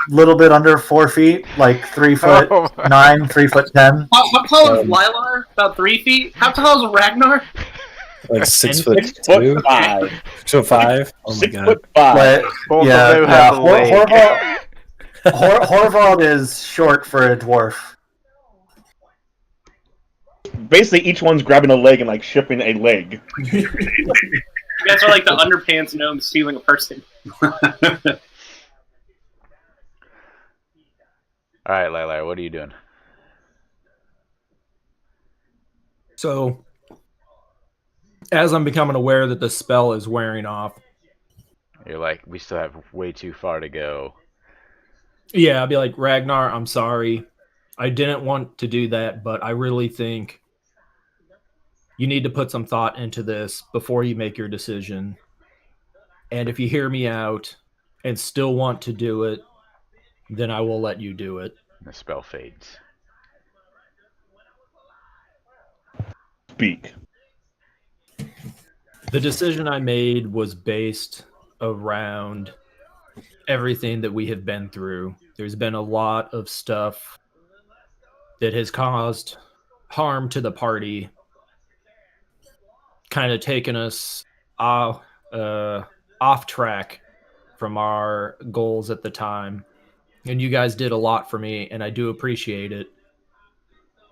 [SPEAKER 4] little bit under 4 feet, like 3'9", 3'10".
[SPEAKER 6] How tall is Lilar? About 3 feet. How tall is Ragnar?
[SPEAKER 2] Like 6
[SPEAKER 5] 4
[SPEAKER 2] foot 2,
[SPEAKER 5] 5.
[SPEAKER 2] 6'5". Oh my
[SPEAKER 5] 6
[SPEAKER 2] god.
[SPEAKER 5] foot 5.
[SPEAKER 1] Both of them have a leg.
[SPEAKER 4] Horvald is short for a dwarf.
[SPEAKER 5] Basically, each one's grabbing a leg and like shipping a leg.
[SPEAKER 6] You guys are like the underpants gnome stealing a person.
[SPEAKER 1] All right, Lilar, what are you doing?
[SPEAKER 9] So, as I'm becoming aware that the spell is wearing off,
[SPEAKER 1] You're like, we still have way too far to go.
[SPEAKER 9] yeah, I'll be like, Ragnar, I'm sorry. I didn't want to do that, but I really think you need to put some thought into this before you make your decision. And if you hear me out and still want to do it, then I will let you do it.
[SPEAKER 1] The spell fades.
[SPEAKER 5] Speak.
[SPEAKER 9] The decision I made was based around everything that we have been through. There's been a lot of stuff that has caused harm to the party, kind of taken us off track from our goals at the time. And you guys did a lot for me, and I do appreciate it.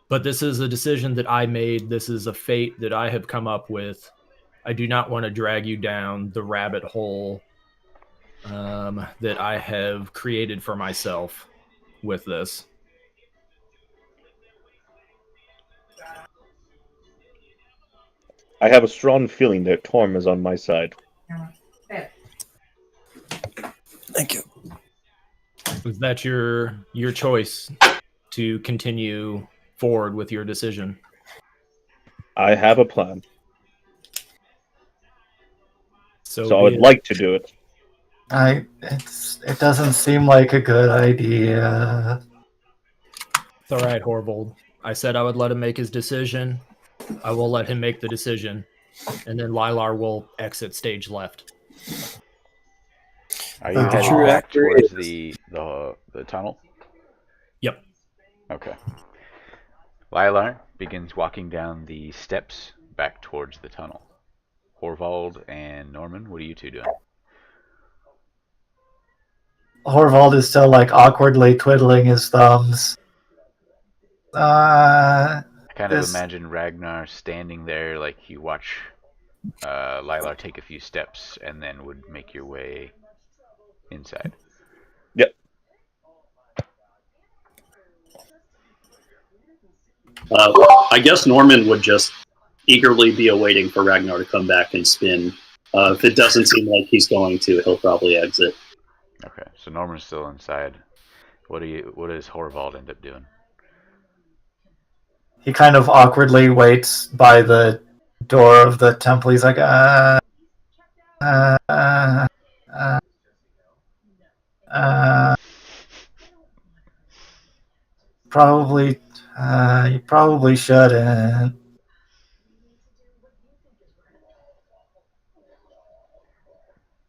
[SPEAKER 9] But this is a decision that I made. This is a fate that I have come up with. I do not want to drag you down the rabbit hole that I have created for myself with this.
[SPEAKER 5] I have a strong feeling that Torm is on my side.
[SPEAKER 2] Thank you.
[SPEAKER 9] Was that your choice to continue forward with your decision?
[SPEAKER 5] I have a plan. So I would
[SPEAKER 9] be it.
[SPEAKER 5] like to do it.
[SPEAKER 4] It doesn't seem like a good idea.
[SPEAKER 9] It's all right, Horvold. I said I would let him make his decision. I will let him make the decision, and then Lilar will exit stage left.
[SPEAKER 1] Are you heading
[SPEAKER 2] true
[SPEAKER 1] back
[SPEAKER 2] actor
[SPEAKER 1] towards
[SPEAKER 2] is-
[SPEAKER 1] the tunnel?
[SPEAKER 9] Yep.
[SPEAKER 1] Okay. Lilar begins walking down the steps back towards the tunnel. Horvald and Norman, what are you two doing?
[SPEAKER 4] Horvald is still like awkwardly twiddling his thumbs.
[SPEAKER 1] I kind of
[SPEAKER 4] This-
[SPEAKER 1] imagine Ragnar standing there like you watch Lilar take a few steps and then would make your way inside.
[SPEAKER 5] Yep.
[SPEAKER 8] I guess Norman would just eagerly be awaiting for Ragnar to come back and spin. If it doesn't seem like he's going to, he'll probably exit.
[SPEAKER 1] Okay, so Norman's still inside. What does Horvald end up doing?
[SPEAKER 4] He kind of awkwardly waits by the door of the temple. He's like, probably, you probably shouldn't.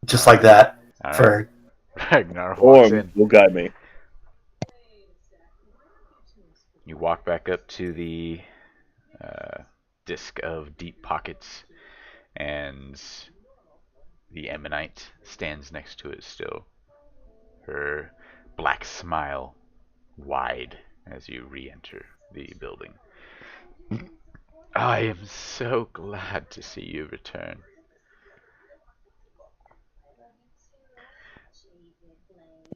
[SPEAKER 4] Just like that.
[SPEAKER 1] All right.
[SPEAKER 4] For
[SPEAKER 1] Ragnar walks
[SPEAKER 5] Torm
[SPEAKER 1] in.
[SPEAKER 5] will guide me.
[SPEAKER 1] You walk back up to the disc of deep pockets, and the Ammonite stands next to it still. Her black smile wide as you re-enter the building. I am so glad to see you return.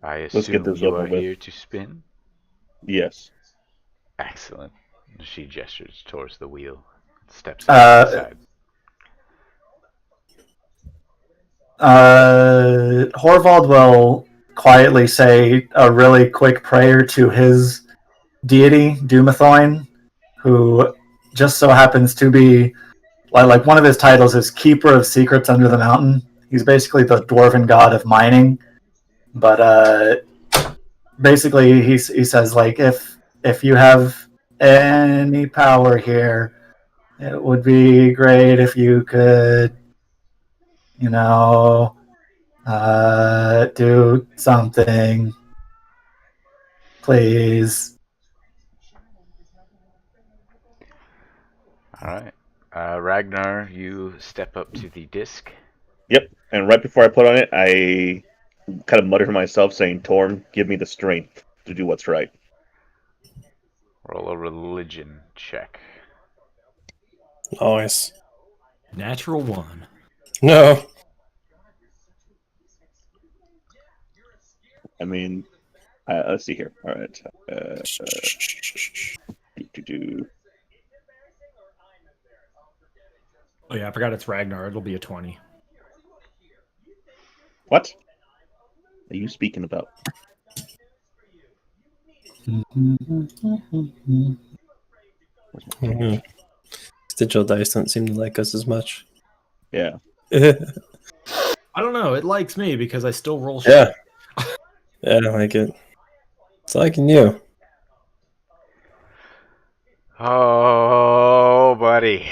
[SPEAKER 1] I
[SPEAKER 5] Let's get
[SPEAKER 1] assume
[SPEAKER 5] this
[SPEAKER 1] you
[SPEAKER 5] over
[SPEAKER 1] are
[SPEAKER 5] with.
[SPEAKER 1] here to spin?
[SPEAKER 5] Yes.
[SPEAKER 1] Excellent. She gestures towards the wheel. Steps
[SPEAKER 4] Uh,
[SPEAKER 1] inside.
[SPEAKER 4] Horvald will quietly say a really quick prayer to his deity, Dumathoin, who just so happens to be like one of his titles is Keeper of Secrets Under the Mountain. He's basically the dwarven god of mining, but basically he says like if you have any power here, it would be great if you could, do something, please.
[SPEAKER 1] All right. Ragnar, you step up to the disc.
[SPEAKER 5] Yep. And right before I put on it, I kind of mutter to myself, saying, "Torm, give me the strength to do what's right."
[SPEAKER 1] Roll a religion check.
[SPEAKER 2] Nice.
[SPEAKER 9] Natural 1.
[SPEAKER 2] No.
[SPEAKER 5] I mean, let's see here. All right. Do.
[SPEAKER 9] Oh yeah, I forgot it's Ragnar. It'll be a 20.
[SPEAKER 5] What are you speaking about?
[SPEAKER 2] Mhm. Digital dice don't seem to like us as much.
[SPEAKER 5] Yeah.
[SPEAKER 2] Yeah.
[SPEAKER 9] I don't know. It likes me because I still roll shit.
[SPEAKER 2] Yeah, I like it. It's liking you.
[SPEAKER 1] Oh, buddy.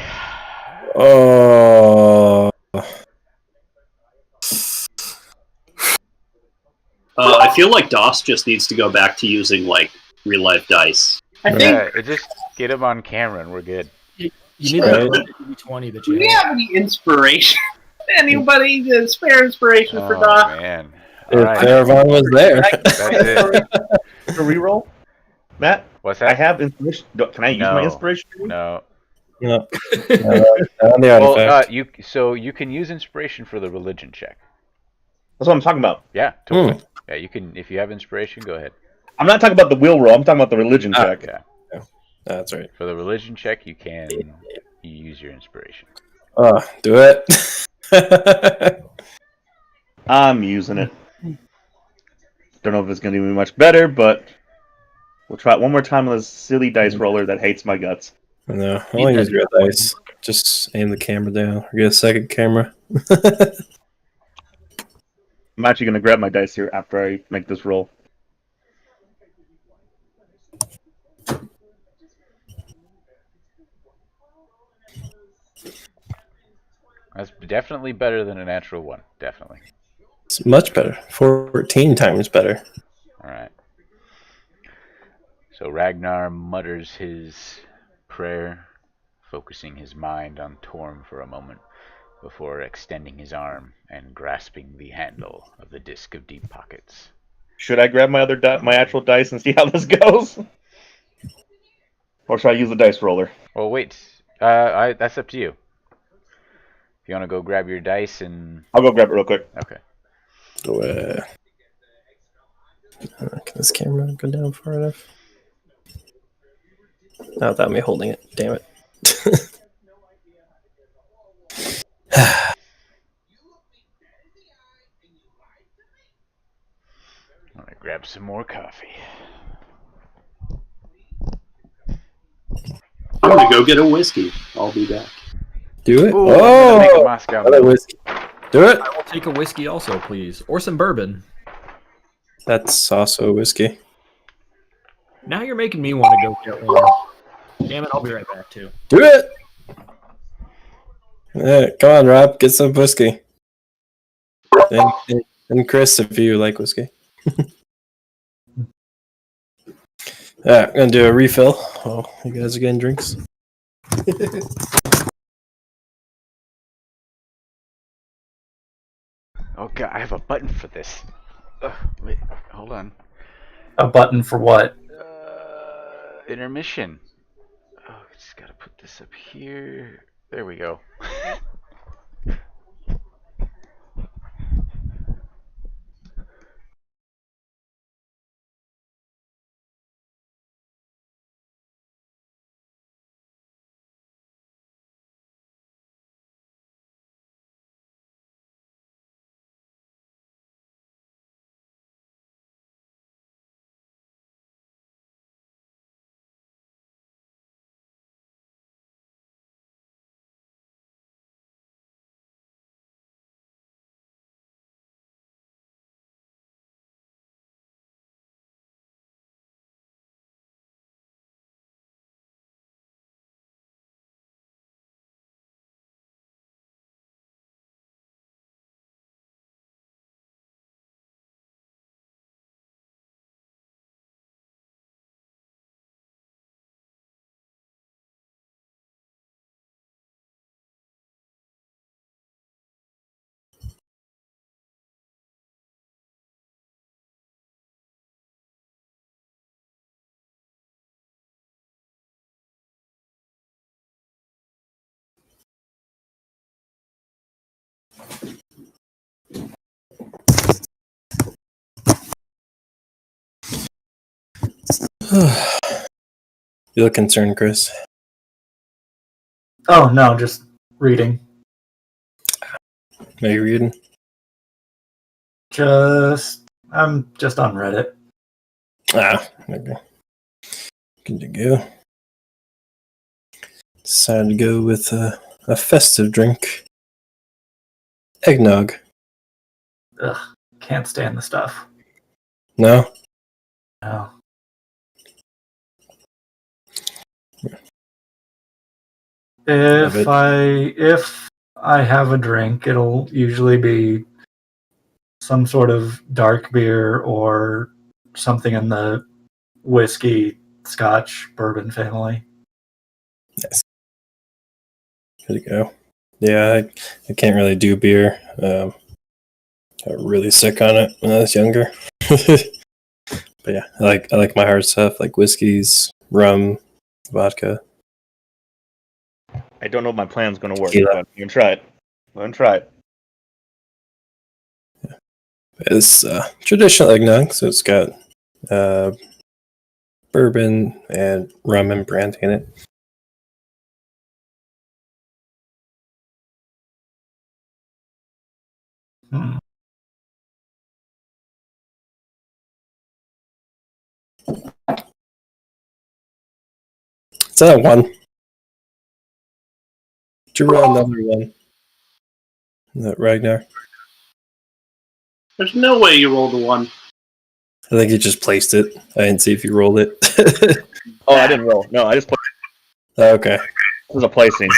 [SPEAKER 2] Oh.
[SPEAKER 8] I feel like DOS just needs to go back to using like real life dice.
[SPEAKER 6] I think.
[SPEAKER 1] Yeah, it just get him on camera and we're good.
[SPEAKER 9] You need
[SPEAKER 2] Right.
[SPEAKER 9] that 20 that
[SPEAKER 6] Do
[SPEAKER 9] you
[SPEAKER 6] we
[SPEAKER 9] have.
[SPEAKER 6] have any inspiration? Anybody to spare inspiration for
[SPEAKER 1] Oh,
[SPEAKER 6] Doc?
[SPEAKER 1] man. All
[SPEAKER 2] If
[SPEAKER 1] right.
[SPEAKER 2] Faravon was there.
[SPEAKER 1] That's it.
[SPEAKER 5] To reroll, Matt.
[SPEAKER 1] What's
[SPEAKER 5] I
[SPEAKER 1] that?
[SPEAKER 5] have inspiration. Can I use my
[SPEAKER 1] No.
[SPEAKER 5] inspiration?
[SPEAKER 1] No.
[SPEAKER 2] No. On the
[SPEAKER 1] Well,
[SPEAKER 2] artifact.
[SPEAKER 1] you can use inspiration for the religion check.
[SPEAKER 5] That's what I'm talking about.
[SPEAKER 1] Yeah, totally. Yeah, you can if you have inspiration, go ahead.
[SPEAKER 5] I'm not talking about the will roll. I'm talking about the religion check.
[SPEAKER 1] Yeah.
[SPEAKER 2] That's right.
[SPEAKER 1] For the religion check, you use your inspiration.
[SPEAKER 2] Oh, do it.
[SPEAKER 5] I'm using it. Don't know if it's going to do me much better, but we'll try it one more time on this silly dice roller that hates my guts.
[SPEAKER 2] No, I want to use real dice. Just aim the camera down. Or get a second camera.
[SPEAKER 5] I'm actually going to grab my dice here after I make this roll.
[SPEAKER 1] That's definitely better than a natural one. Definitely.
[SPEAKER 2] It's much better. 14 times better.
[SPEAKER 1] All right. So Ragnar mutters his prayer, focusing his mind on Torm for a moment before extending his arm and grasping the handle of the disc of deep pockets.
[SPEAKER 5] Should I grab my my actual dice and see how this goes? Or should I use the dice roller?
[SPEAKER 1] Well, wait. That's up to you. If you want to go grab your dice and...
[SPEAKER 5] I'll go grab it real quick.
[SPEAKER 1] Okay.
[SPEAKER 2] Go, can this camera go down far enough? Not without me holding it. Damn it.
[SPEAKER 1] I'm going to grab some more coffee.
[SPEAKER 8] I'm gonna go get a whiskey. I'll be back.
[SPEAKER 2] Do it.
[SPEAKER 1] Ooh, I'm gonna make a
[SPEAKER 2] Oh!
[SPEAKER 1] Moscow
[SPEAKER 2] Another
[SPEAKER 1] Mule.
[SPEAKER 2] whiskey. Do it.
[SPEAKER 9] I will take a whiskey also, please. Or some bourbon.
[SPEAKER 2] That's also a whiskey.
[SPEAKER 9] Now you're making me want to go get one. Damn it, I'll be right back too.
[SPEAKER 2] Do it. Yeah, come on, Rob. Get some whiskey. And Chris, if you like whiskey. I'm going to do a refill. Oh, you guys are getting drinks?
[SPEAKER 1] Oh god, I have a button for this. Wait, hold on.
[SPEAKER 4] A button for what?
[SPEAKER 1] Intermission. Oh, just gotta put this up here. There we go.
[SPEAKER 2] You look concerned, Chris.
[SPEAKER 4] Oh no, just reading.
[SPEAKER 2] Are you reading?
[SPEAKER 4] I'm just on Reddit.
[SPEAKER 2] Okay. Good to go. Decided to go with a festive drink. Eggnog.
[SPEAKER 4] Ugh, can't stand the stuff.
[SPEAKER 2] No?
[SPEAKER 4] No. If I have a drink, it'll usually be some sort of dark beer or something in the whiskey, scotch, bourbon family.
[SPEAKER 2] Nice. Good to go. Yeah, I can't really do beer. Got really sick on it when I was younger. But yeah, I like my hard stuff, like whiskeys, rum, vodka.
[SPEAKER 5] I don't know if my plan's going to work,
[SPEAKER 2] Tequila.
[SPEAKER 5] but I'm going to try it. I'm going to try it.
[SPEAKER 2] It's traditional eggnog, so it's got bourbon and rum and brandy in it.
[SPEAKER 4] Hmm.
[SPEAKER 2] It's that one. Did you roll another one? That Ragnar?
[SPEAKER 6] There's no way you rolled a 1.
[SPEAKER 2] I think you just placed it. I didn't see if you rolled it.
[SPEAKER 5] Oh, I didn't roll. No, I just put
[SPEAKER 2] Okay.
[SPEAKER 5] it was a placing.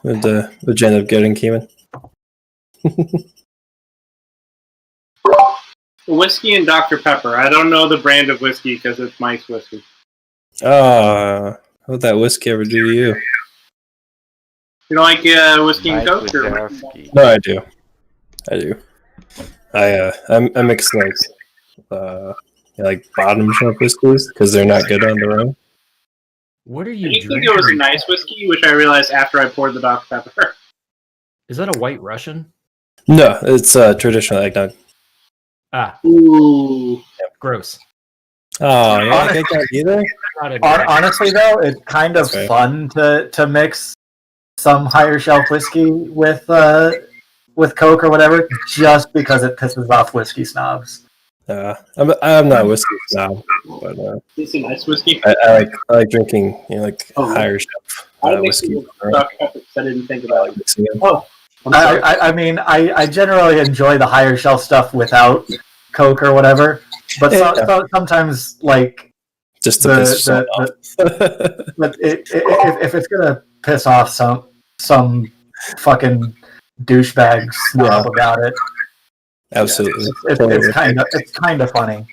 [SPEAKER 2] What'd you end up getting, Keeman?
[SPEAKER 6] Whiskey and Dr. Pepper. I don't know the brand of whiskey because it's Mike's whiskey.
[SPEAKER 2] What'd that whiskey ever do to you?
[SPEAKER 6] You don't like whiskey and
[SPEAKER 1] Mike
[SPEAKER 6] Coke? Or...
[SPEAKER 1] Wazowski.
[SPEAKER 2] No, I do. I mix like bottom shelf whiskeys because they're not good on their own.
[SPEAKER 9] What are
[SPEAKER 6] I
[SPEAKER 9] you
[SPEAKER 6] think
[SPEAKER 9] drinking?
[SPEAKER 6] it was a nice whiskey, which I realized after I poured the Dr. Pepper.
[SPEAKER 9] Is that a White Russian?
[SPEAKER 2] No, it's traditional eggnog.
[SPEAKER 9] Ah,
[SPEAKER 6] Ooh.
[SPEAKER 9] gross.
[SPEAKER 2] Oh, you don't like eggnog either?
[SPEAKER 9] Not a
[SPEAKER 4] Honestly, though, it's kind of
[SPEAKER 2] That's right.
[SPEAKER 4] fun to mix some higher shelf whiskey with Coke or whatever, just because it pisses off whiskey snobs.
[SPEAKER 2] I'm not a whiskey snob, but
[SPEAKER 6] It's a nice whiskey.
[SPEAKER 2] I like drinking
[SPEAKER 6] Oh,
[SPEAKER 2] higher shelf
[SPEAKER 6] I mixed
[SPEAKER 2] whiskey.
[SPEAKER 6] it with Dr. Pepper because I didn't think about it.
[SPEAKER 2] Mixing it.
[SPEAKER 6] Oh, I'm sorry.
[SPEAKER 4] I mean, I generally enjoy the higher shelf stuff without Coke or whatever, but sometimes, like,
[SPEAKER 2] Just to piss someone off.
[SPEAKER 4] but if it's gonna piss off some fucking douchebag snob about it,
[SPEAKER 2] Absolutely.
[SPEAKER 4] it's kind of funny.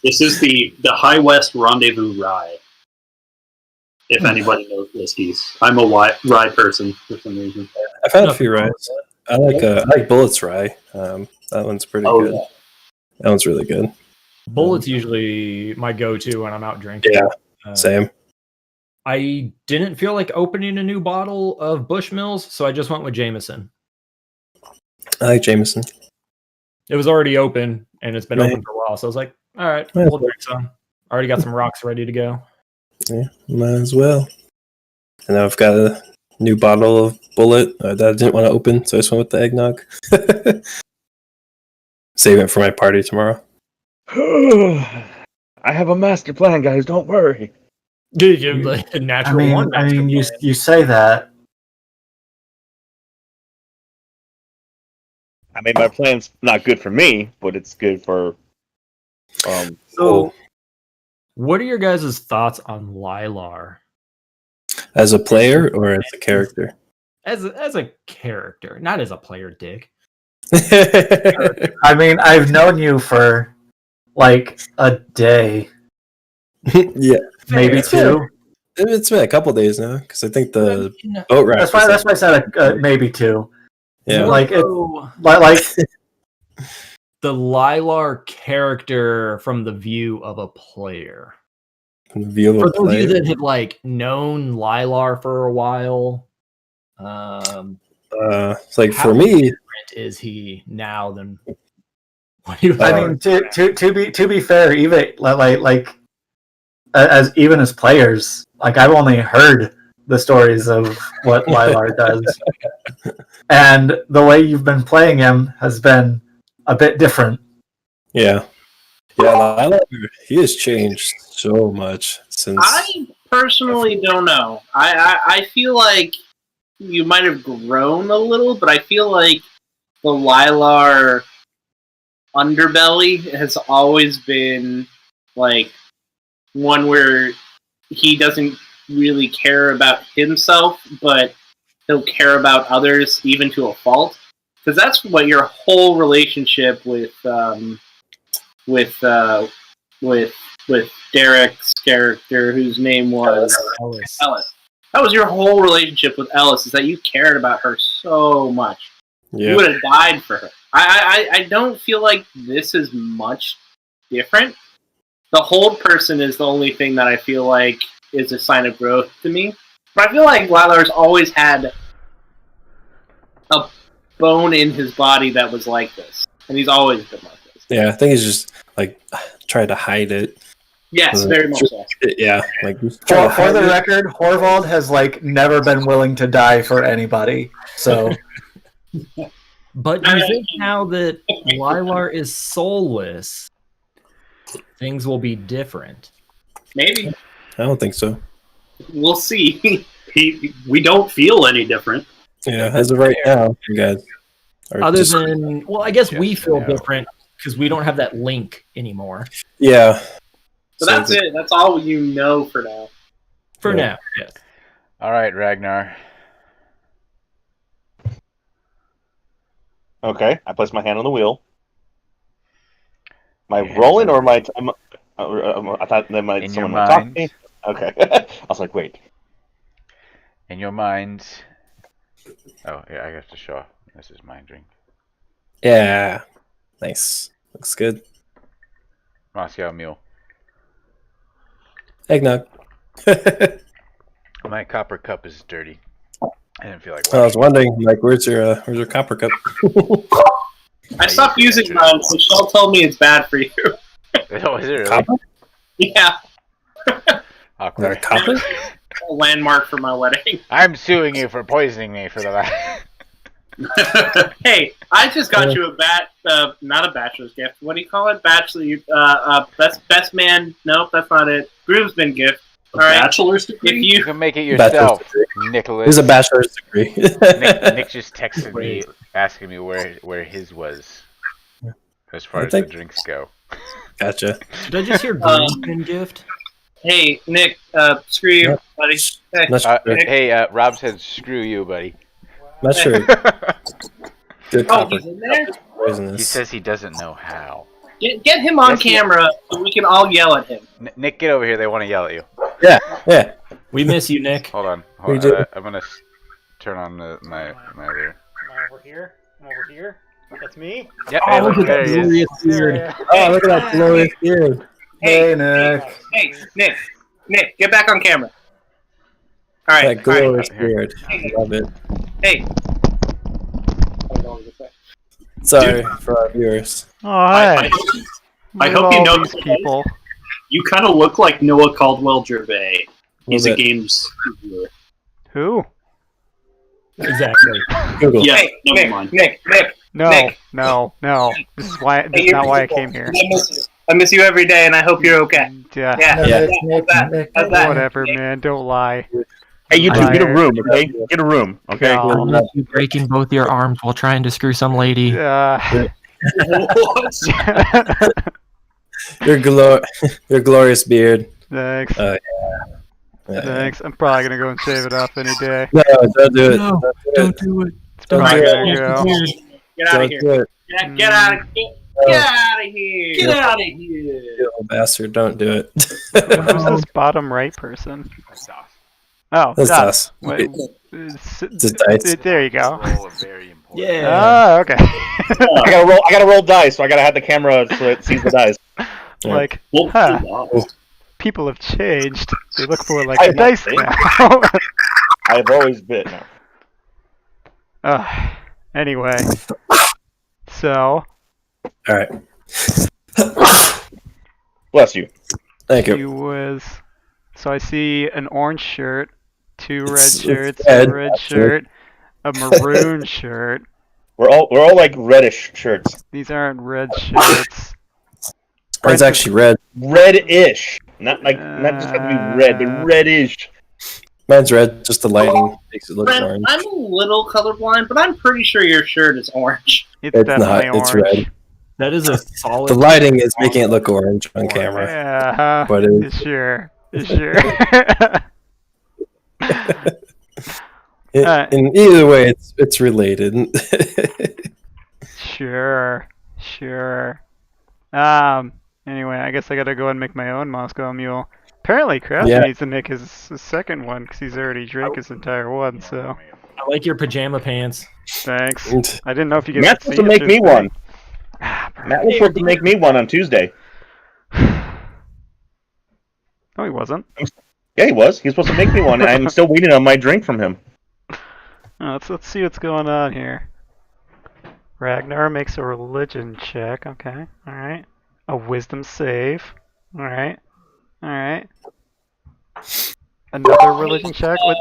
[SPEAKER 8] This is the High West Rendezvous Rye. If anybody knows whiskeys, I'm a rye person for some reason.
[SPEAKER 2] I've had a few ryes. I like Bullet's rye. That one's pretty good.
[SPEAKER 8] Yeah.
[SPEAKER 2] That one's really good.
[SPEAKER 9] Bullet's usually my go-to when I'm out drinking.
[SPEAKER 2] Yeah, same.
[SPEAKER 9] I didn't feel like opening a new bottle of Bushmills, so I just went with Jameson.
[SPEAKER 2] I like Jameson.
[SPEAKER 9] It was already open, and it's been
[SPEAKER 2] Right.
[SPEAKER 9] open for a while, so I was like, all right,
[SPEAKER 2] Might as
[SPEAKER 9] we'll drink some. I already got some rocks ready to go.
[SPEAKER 2] Yeah, might as well. And now I've got a new bottle of Bullet that I didn't want to open, so I just went with the eggnog. Save it for my party tomorrow.
[SPEAKER 5] I have a master plan, guys. Don't worry.
[SPEAKER 9] Like a
[SPEAKER 4] I
[SPEAKER 9] natural
[SPEAKER 4] mean,
[SPEAKER 9] one.
[SPEAKER 4] you say that.
[SPEAKER 5] I mean, my plan's not good for me, but it's good for.
[SPEAKER 9] So, what are your guys' thoughts on Lilar
[SPEAKER 2] As a player or as a character?
[SPEAKER 9] as a character, not as a player, Dick?
[SPEAKER 4] I mean, I've known you for like a day,
[SPEAKER 2] Yeah,
[SPEAKER 4] maybe two.
[SPEAKER 2] it's been a couple days now because I think the boat ride.
[SPEAKER 4] That's why I said maybe two.
[SPEAKER 2] Yeah,
[SPEAKER 4] Like it,
[SPEAKER 9] So,
[SPEAKER 4] like
[SPEAKER 9] the Lilar character from the view of a player.
[SPEAKER 2] from the view of
[SPEAKER 9] For
[SPEAKER 2] a
[SPEAKER 9] those of you
[SPEAKER 2] player.
[SPEAKER 9] that have like known Lilar for a while,
[SPEAKER 2] It's like
[SPEAKER 9] how
[SPEAKER 2] for me,
[SPEAKER 9] different is he now than What do you
[SPEAKER 4] I mean, to be fair, even as players, like I've only heard the stories of what Lilar does, and the way you've been playing him has been a bit different.
[SPEAKER 2] Yeah. Lila, he has changed so much since.
[SPEAKER 6] I personally don't know. I feel like you might have grown a little, but I feel like the Lilar underbelly has always been like one where he doesn't really care about himself, but he'll care about others even to a fault. Because that's what your whole relationship with with Derek's character, whose name was
[SPEAKER 9] Ellis.
[SPEAKER 6] Ellis. That was your whole relationship with Ellis, is that you cared about her so much. You
[SPEAKER 2] Yeah.
[SPEAKER 6] would have died for her. I don't feel like this is much different. The hold person is the only thing that I feel like is a sign of growth to me. But I feel like Lilar's always had a bone in his body that was like this. And he's always been like this.
[SPEAKER 2] Yeah, I think he's just like tried to hide it.
[SPEAKER 6] Yes, very much so.
[SPEAKER 2] Yeah, like
[SPEAKER 4] For the record, Horvald has like never been willing to die for anybody. So
[SPEAKER 9] But you think now that Lilar is soulless, things will be different?
[SPEAKER 6] Maybe.
[SPEAKER 2] I don't think so.
[SPEAKER 6] We'll see.
[SPEAKER 8] We don't feel any different.
[SPEAKER 2] Yeah, as of right now, you guys are
[SPEAKER 9] Other
[SPEAKER 2] just,
[SPEAKER 9] than, well, I guess we
[SPEAKER 1] Yes,
[SPEAKER 9] feel
[SPEAKER 1] no.
[SPEAKER 9] different because we don't have that link anymore.
[SPEAKER 2] yeah.
[SPEAKER 6] So that's it. That's all you know for now.
[SPEAKER 9] For
[SPEAKER 2] Yeah.
[SPEAKER 9] now, yes.
[SPEAKER 1] All right, Ragnar.
[SPEAKER 5] Okay, I place my hand on the wheel. Am I rolling or am I? I thought there might
[SPEAKER 1] In
[SPEAKER 5] someone
[SPEAKER 1] your
[SPEAKER 5] might talk to
[SPEAKER 1] mind.
[SPEAKER 5] me. Okay, I was like, wait.
[SPEAKER 1] In your mind. Oh, yeah, I have to show off. This is my drink.
[SPEAKER 2] Yeah. Nice. Looks good.
[SPEAKER 1] Moscow Mule.
[SPEAKER 2] Eggnog.
[SPEAKER 1] My copper cup is dirty. I didn't feel like
[SPEAKER 2] I was
[SPEAKER 1] washing
[SPEAKER 2] wondering, like, where's your copper cup?
[SPEAKER 6] I stopped using mine, so Shell told me it's bad for you.
[SPEAKER 1] it. Oh, is it really?
[SPEAKER 2] Copper?
[SPEAKER 6] Yeah,
[SPEAKER 1] Awkward.
[SPEAKER 2] Copper?
[SPEAKER 6] a landmark for my wedding.
[SPEAKER 1] I'm suing you for poisoning me for the last.
[SPEAKER 6] Hey, I just got you not a bachelor's gift. What do you call it? Best man. Nope, that's not it. Groomsman gift.
[SPEAKER 8] A
[SPEAKER 6] All right.
[SPEAKER 8] bachelor's
[SPEAKER 6] If
[SPEAKER 8] degree?
[SPEAKER 1] You
[SPEAKER 6] you,
[SPEAKER 1] can make it
[SPEAKER 2] Bachelor's
[SPEAKER 1] yourself,
[SPEAKER 2] degree.
[SPEAKER 1] Nicholas.
[SPEAKER 2] Here's a bachelor's degree.
[SPEAKER 1] Nick just texted me asking me where his was as far
[SPEAKER 2] I
[SPEAKER 1] as
[SPEAKER 2] think-
[SPEAKER 1] the drinks go.
[SPEAKER 2] Gotcha.
[SPEAKER 9] Did I just hear Groomsman gift?
[SPEAKER 6] hey Nick, screw you,
[SPEAKER 2] Yep.
[SPEAKER 6] buddy. Hey,
[SPEAKER 2] Not sure.
[SPEAKER 1] Hey, Rob said screw you, buddy.
[SPEAKER 2] Not sure. Good
[SPEAKER 6] oh,
[SPEAKER 2] copper.
[SPEAKER 6] he's in there.
[SPEAKER 1] He
[SPEAKER 2] Poisonous.
[SPEAKER 1] says he doesn't know how.
[SPEAKER 6] Get him on
[SPEAKER 1] Yes, he-
[SPEAKER 6] camera so we can all yell at him.
[SPEAKER 1] Nick, get over here. They want to yell at you.
[SPEAKER 2] Yeah.
[SPEAKER 9] We miss you, Nick.
[SPEAKER 1] Hold on.
[SPEAKER 2] We do.
[SPEAKER 1] I'm gonna turn on my other.
[SPEAKER 10] Am I over here? I'm over here. That's me.
[SPEAKER 1] Yep.
[SPEAKER 9] Oh,
[SPEAKER 1] hey,
[SPEAKER 9] look
[SPEAKER 1] look,
[SPEAKER 9] at
[SPEAKER 1] there
[SPEAKER 9] that
[SPEAKER 1] he is.
[SPEAKER 9] glorious beard.
[SPEAKER 10] Yeah.
[SPEAKER 2] Oh, look at that glorious beard.
[SPEAKER 4] hey, Nick.
[SPEAKER 6] Hey, Nick, get back on camera. All right.
[SPEAKER 2] That glorious
[SPEAKER 1] Here.
[SPEAKER 2] beard. I love it.
[SPEAKER 6] Hey.
[SPEAKER 2] Sorry for our viewers.
[SPEAKER 10] Oh, hi.
[SPEAKER 8] I
[SPEAKER 10] Look
[SPEAKER 8] hope
[SPEAKER 10] at
[SPEAKER 8] you
[SPEAKER 10] all
[SPEAKER 8] know
[SPEAKER 10] these people.
[SPEAKER 8] You kind of look like Noah Caldwell-Gervais. He's a
[SPEAKER 2] Love it.
[SPEAKER 8] games reviewer.
[SPEAKER 10] Who?
[SPEAKER 9] Exactly.
[SPEAKER 2] Google.
[SPEAKER 8] Yeah,
[SPEAKER 6] Hey,
[SPEAKER 8] never mind.
[SPEAKER 6] Nick.
[SPEAKER 10] No,
[SPEAKER 6] Nick.
[SPEAKER 10] no. This is why. This
[SPEAKER 6] Hey,
[SPEAKER 10] is
[SPEAKER 6] you're
[SPEAKER 10] not why I
[SPEAKER 6] beautiful.
[SPEAKER 10] came here.
[SPEAKER 6] I miss you every day, and I hope you're okay.
[SPEAKER 10] Yeah.
[SPEAKER 6] Yeah.
[SPEAKER 2] Yeah.
[SPEAKER 6] How's that?
[SPEAKER 10] Whatever, man. Don't lie.
[SPEAKER 5] Hey, you two,
[SPEAKER 10] Liar.
[SPEAKER 5] get a room, okay? Get a room, okay?
[SPEAKER 10] Yeah.
[SPEAKER 3] I'll miss you breaking both your arms while trying to screw some lady.
[SPEAKER 2] Your glorious beard.
[SPEAKER 10] Thanks.
[SPEAKER 2] Yeah.
[SPEAKER 10] Thanks. I'm probably gonna go and shave it off any day.
[SPEAKER 2] No, don't do it.
[SPEAKER 3] No,
[SPEAKER 2] Don't do it.
[SPEAKER 3] Don't do it.
[SPEAKER 10] It's
[SPEAKER 2] Don't
[SPEAKER 10] probably
[SPEAKER 2] do
[SPEAKER 10] gonna
[SPEAKER 2] it.
[SPEAKER 10] go.
[SPEAKER 6] Get out of
[SPEAKER 2] Don't
[SPEAKER 6] here.
[SPEAKER 2] do it.
[SPEAKER 6] Get out of here. Get out of here. Get out of here.
[SPEAKER 2] You little bastard, don't do it.
[SPEAKER 10] Who's this bottom right person? Oh,
[SPEAKER 2] That's
[SPEAKER 10] Doc.
[SPEAKER 2] us.
[SPEAKER 10] Wait,
[SPEAKER 2] It's dice.
[SPEAKER 10] there you go.
[SPEAKER 1] Roll a very important.
[SPEAKER 9] Yeah.
[SPEAKER 10] Oh, okay.
[SPEAKER 5] I gotta roll dice, so I gotta have the camera so it sees the dice.
[SPEAKER 10] Like,
[SPEAKER 8] Well,
[SPEAKER 10] huh,
[SPEAKER 8] wow.
[SPEAKER 10] people have changed. They look more like
[SPEAKER 5] I
[SPEAKER 10] the dice
[SPEAKER 5] have
[SPEAKER 10] now.
[SPEAKER 5] I've always been.
[SPEAKER 10] Anyway, so
[SPEAKER 2] All right.
[SPEAKER 5] Bless you.
[SPEAKER 2] Thank you.
[SPEAKER 10] He was. So I see an orange shirt, two red
[SPEAKER 2] It's
[SPEAKER 10] shirts,
[SPEAKER 2] red,
[SPEAKER 10] a red
[SPEAKER 2] actually.
[SPEAKER 10] shirt, a maroon shirt.
[SPEAKER 5] We're all like reddish shirts.
[SPEAKER 10] These aren't red shirts.
[SPEAKER 2] Mine's actually red.
[SPEAKER 5] Reddish. Not just have to be red. They're reddish.
[SPEAKER 2] Mine's red. Just the lighting makes it look
[SPEAKER 6] Brent,
[SPEAKER 2] orange.
[SPEAKER 6] I'm a little colorblind, but I'm pretty sure your shirt is orange.
[SPEAKER 10] It's
[SPEAKER 2] It's
[SPEAKER 10] definitely
[SPEAKER 2] not. It's
[SPEAKER 10] orange.
[SPEAKER 2] red.
[SPEAKER 9] That is a solid.
[SPEAKER 2] The lighting is making it look orange on camera.
[SPEAKER 10] Yeah,
[SPEAKER 2] But it-
[SPEAKER 10] sure, sure.
[SPEAKER 2] In either way, it's related.
[SPEAKER 10] Sure. Anyway, I guess I gotta go and make my own Moscow Mule. Apparently, Crafty
[SPEAKER 2] Yeah.
[SPEAKER 10] needs to make his second one because he's already drank his entire one. So
[SPEAKER 9] I like your pajama pants.
[SPEAKER 10] thanks. I didn't know if you guys
[SPEAKER 5] Matt's
[SPEAKER 10] could
[SPEAKER 5] supposed
[SPEAKER 10] see
[SPEAKER 5] to
[SPEAKER 10] it
[SPEAKER 5] make me
[SPEAKER 10] through the
[SPEAKER 5] one.
[SPEAKER 10] thing.
[SPEAKER 5] Matt was supposed to make me one on Tuesday.
[SPEAKER 10] No, he wasn't.
[SPEAKER 5] Yeah, he was. He was supposed to make me one, and I'm still waiting on my drink from him.
[SPEAKER 10] Oh, let's see what's going on here. Ragnar makes a religion check. Okay, all right. A wisdom save. All right. Another religion check. What?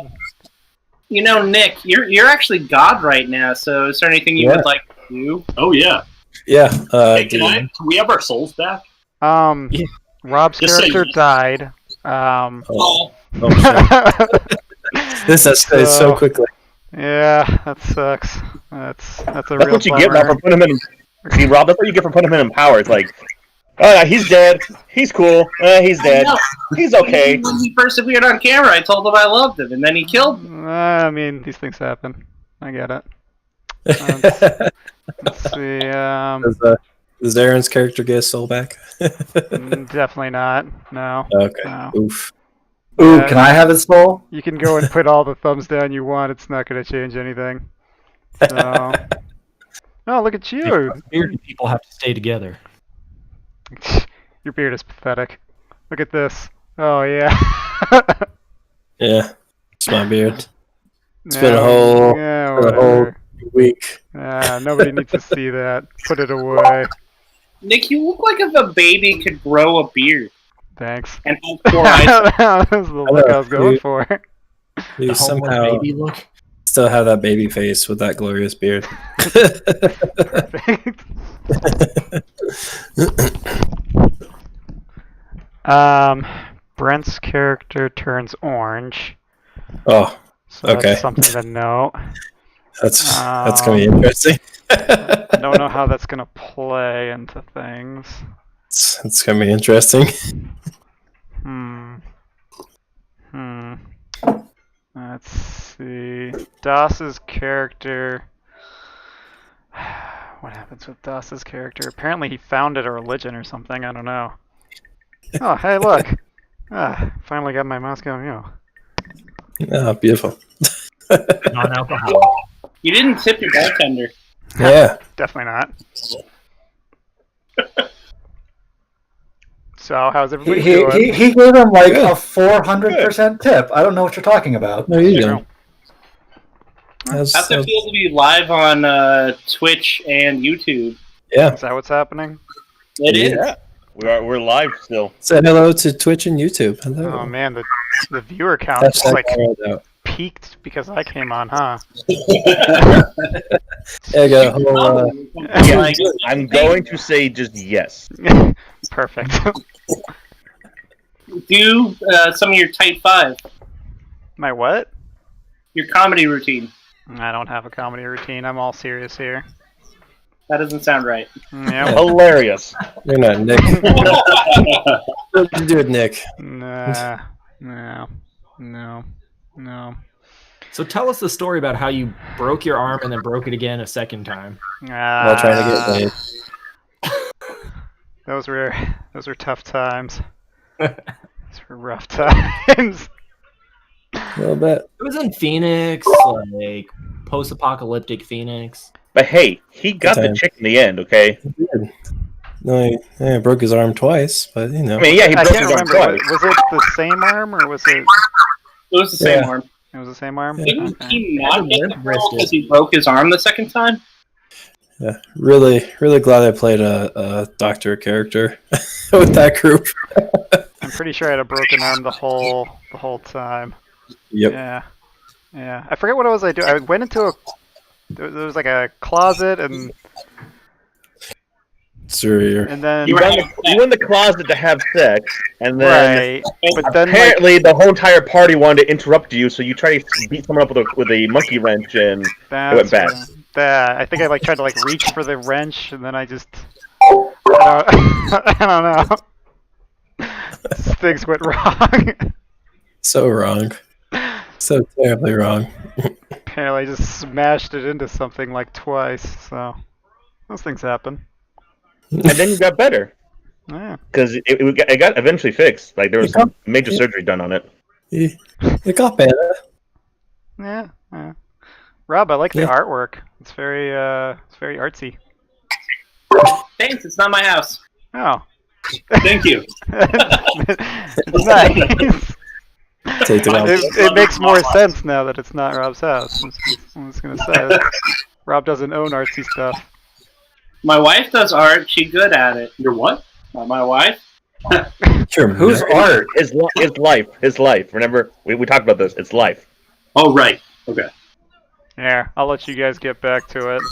[SPEAKER 6] You know, Nick, you're actually God right now. So, is there anything you
[SPEAKER 2] Yeah.
[SPEAKER 6] would like to do?
[SPEAKER 8] Oh yeah.
[SPEAKER 2] Yeah.
[SPEAKER 8] Hey, can we have our souls back?
[SPEAKER 10] Yeah. Rob's
[SPEAKER 8] Just say
[SPEAKER 10] character
[SPEAKER 8] yes.
[SPEAKER 10] died.
[SPEAKER 2] Oh, shit. This escalates so quickly.
[SPEAKER 10] Yeah, that sucks. That's a
[SPEAKER 5] That's
[SPEAKER 10] real
[SPEAKER 5] what you get
[SPEAKER 10] bummer.
[SPEAKER 5] for putting him in. See, Rob, that's what you get for putting him in power. It's like, oh, yeah, he's dead. He's cool. He's dead. He's okay.
[SPEAKER 6] When he first appeared on camera, I told him I loved him, and then he killed me.
[SPEAKER 10] I mean, these things happen. I get it. Let's see.
[SPEAKER 2] Does Aaron's character get his soul back?
[SPEAKER 10] Definitely not. No.
[SPEAKER 2] Okay.
[SPEAKER 10] No.
[SPEAKER 2] Oof.
[SPEAKER 4] Ooh,
[SPEAKER 10] Yeah.
[SPEAKER 4] can I have his soul?
[SPEAKER 10] You can go and put all the thumbs down you want. It's not going to change anything. So. Oh, look at you.
[SPEAKER 9] Bearded people have to stay together.
[SPEAKER 10] Your beard is pathetic. Look at this. Oh, yeah.
[SPEAKER 2] Yeah. It's my beard. It's
[SPEAKER 10] Yeah,
[SPEAKER 2] been a whole,
[SPEAKER 10] yeah,
[SPEAKER 2] been a whole
[SPEAKER 10] whatever.
[SPEAKER 2] week.
[SPEAKER 10] Nobody needs to see that. Put it away.
[SPEAKER 6] Nick, you look like if a baby could grow a beard
[SPEAKER 10] Thanks.
[SPEAKER 6] and have 4 eyes.
[SPEAKER 10] That was the look I was going for.
[SPEAKER 2] You
[SPEAKER 9] The
[SPEAKER 2] somehow
[SPEAKER 9] baby look.
[SPEAKER 2] still have that baby face with that glorious beard.
[SPEAKER 10] Brent's character turns orange.
[SPEAKER 2] Oh,
[SPEAKER 10] So
[SPEAKER 2] okay.
[SPEAKER 10] that's something to note.
[SPEAKER 2] That's gonna be interesting.
[SPEAKER 10] I don't know how that's gonna play into things.
[SPEAKER 2] It's gonna be interesting.
[SPEAKER 10] Let's see. Das's character. What happens with Das's character? Apparently he founded a religion or something. I don't know. Oh, hey, look. Finally got my Moscow Mule.
[SPEAKER 2] Oh, beautiful.
[SPEAKER 9] Non-alcoholic.
[SPEAKER 6] You didn't tip your bartender.
[SPEAKER 2] Yeah.
[SPEAKER 10] Definitely not. So, how's everybody doing?
[SPEAKER 4] He gave him like a 400% tip. I don't know what you're talking about.
[SPEAKER 2] No, you don't.
[SPEAKER 6] How's it feel to be live on Twitch and YouTube?
[SPEAKER 2] Yeah.
[SPEAKER 10] Is that what's happening?
[SPEAKER 6] It is.
[SPEAKER 5] Yeah. We're live still.
[SPEAKER 2] Say hello to Twitch and YouTube. Hello.
[SPEAKER 10] Oh man, the viewer count
[SPEAKER 2] That's
[SPEAKER 10] just like
[SPEAKER 2] out.
[SPEAKER 10] peaked because I came on, huh?
[SPEAKER 2] Yeah, I got a whole,
[SPEAKER 5] Yeah, I'm going to say just yes.
[SPEAKER 10] Perfect.
[SPEAKER 6] Do some of your type 5,
[SPEAKER 10] My what?
[SPEAKER 6] your comedy routine.
[SPEAKER 10] I don't have a comedy routine. I'm all serious here.
[SPEAKER 6] That doesn't sound right.
[SPEAKER 10] Yep.
[SPEAKER 5] Hilarious.
[SPEAKER 2] You're not Nick. What did you do with Nick?
[SPEAKER 10] Nah. No.
[SPEAKER 9] So tell us the story about how you broke your arm and then broke it again a second time.
[SPEAKER 2] While trying to get laid.
[SPEAKER 10] Those were tough times. Those were rough times.
[SPEAKER 2] A little bit.
[SPEAKER 9] It was in Phoenix, like post-apocalyptic Phoenix.
[SPEAKER 5] But hey, he got the
[SPEAKER 2] time.
[SPEAKER 5] chick in the end, okay?
[SPEAKER 2] He did. No, he broke his arm twice, but you know.
[SPEAKER 5] I mean, yeah, he
[SPEAKER 10] I
[SPEAKER 5] broke
[SPEAKER 10] can't
[SPEAKER 5] his arm
[SPEAKER 10] remember.
[SPEAKER 5] twice.
[SPEAKER 10] Was it the same arm or was it?
[SPEAKER 6] It was the same
[SPEAKER 2] Yeah.
[SPEAKER 6] arm.
[SPEAKER 10] It was the same arm.
[SPEAKER 6] Didn't
[SPEAKER 10] Okay.
[SPEAKER 6] he not get the
[SPEAKER 9] limp
[SPEAKER 6] girl
[SPEAKER 9] wristed.
[SPEAKER 6] because he broke his arm the second time?
[SPEAKER 2] Yeah, really glad I played a doctor character with that group.
[SPEAKER 10] I'm pretty sure I had a broken arm the whole time.
[SPEAKER 2] Yep.
[SPEAKER 10] Yeah. I forget what it was I do. I went into there was like a closet and
[SPEAKER 2] Surreal.
[SPEAKER 10] then
[SPEAKER 5] You went in the closet to have sex, and then
[SPEAKER 10] right, but then like
[SPEAKER 5] apparently the whole entire party wanted to interrupt you, so you tried to beat someone up with a monkey wrench, and it went bad.
[SPEAKER 10] That I think I like tried to like reach for the wrench and then I just I don't know. Things went wrong.
[SPEAKER 2] So wrong. So terribly wrong.
[SPEAKER 10] Apparently, I just smashed it into something like twice. So those things happen.
[SPEAKER 5] And then you got better.
[SPEAKER 10] Yeah.
[SPEAKER 5] Because it got eventually fixed. Like there was some major surgery done on it.
[SPEAKER 2] It got better.
[SPEAKER 10] Yeah. Rob, I like the
[SPEAKER 2] Yeah.
[SPEAKER 10] artwork. It's very artsy.
[SPEAKER 6] Thanks, it's not my house.
[SPEAKER 10] Oh.
[SPEAKER 8] Thank you.
[SPEAKER 10] It's nice.
[SPEAKER 2] Take the Rob.
[SPEAKER 10] It makes more sense now that it's not Rob's house. I was gonna say, Rob doesn't own artsy stuff.
[SPEAKER 6] My wife does art. She's good at it.
[SPEAKER 8] Your what?
[SPEAKER 6] My wife.
[SPEAKER 2] Sure,
[SPEAKER 4] Whose art?
[SPEAKER 5] His life. Remember, we talked about this. It's life.
[SPEAKER 8] Oh, right. Okay.
[SPEAKER 10] Yeah, I'll let you guys get back to it.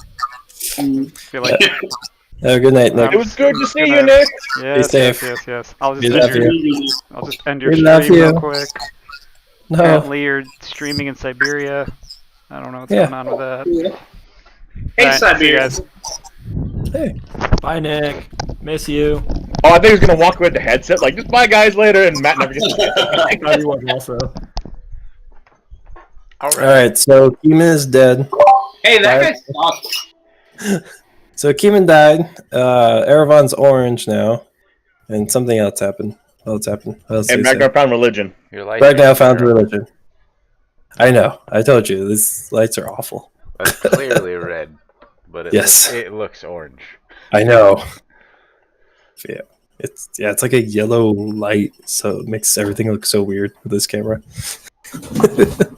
[SPEAKER 10] Feel like
[SPEAKER 2] Have a good night, Nick.
[SPEAKER 5] It was good to see you,
[SPEAKER 10] gonna-
[SPEAKER 5] Nick.
[SPEAKER 10] yes,
[SPEAKER 2] safe.
[SPEAKER 10] yes. I'll
[SPEAKER 2] We
[SPEAKER 10] just
[SPEAKER 2] love
[SPEAKER 10] end
[SPEAKER 2] you.
[SPEAKER 10] I'll just end your
[SPEAKER 2] We
[SPEAKER 10] stream
[SPEAKER 2] love you.
[SPEAKER 10] real quick.
[SPEAKER 2] No.
[SPEAKER 10] Apparently you're streaming in Siberia. I don't know what's
[SPEAKER 2] Yeah.
[SPEAKER 10] going on with that.
[SPEAKER 6] Hey,
[SPEAKER 10] Alright, see you
[SPEAKER 6] Siberia.
[SPEAKER 10] guys.
[SPEAKER 2] Hey.
[SPEAKER 9] Bye, Nick. Miss you.
[SPEAKER 5] Oh, I think he was gonna walk away with the headset, like just bye guys later, and Matt never gets it.
[SPEAKER 9] Probably was also.
[SPEAKER 2] Alright, so Keeman is dead.
[SPEAKER 6] Hey, that guy sucks.
[SPEAKER 2] So Keeman died. Erevan's orange now. And something else happened. What else happened? What else
[SPEAKER 5] And
[SPEAKER 2] did he say?
[SPEAKER 5] Ragnar found religion.
[SPEAKER 1] Your light
[SPEAKER 2] Ragnar found religion. I know. I told you. These lights are awful.
[SPEAKER 1] It's clearly red, but
[SPEAKER 2] Yes.
[SPEAKER 1] it looks orange.
[SPEAKER 2] I know. Yeah. It's like a yellow light, so it makes everything look so weird with this camera.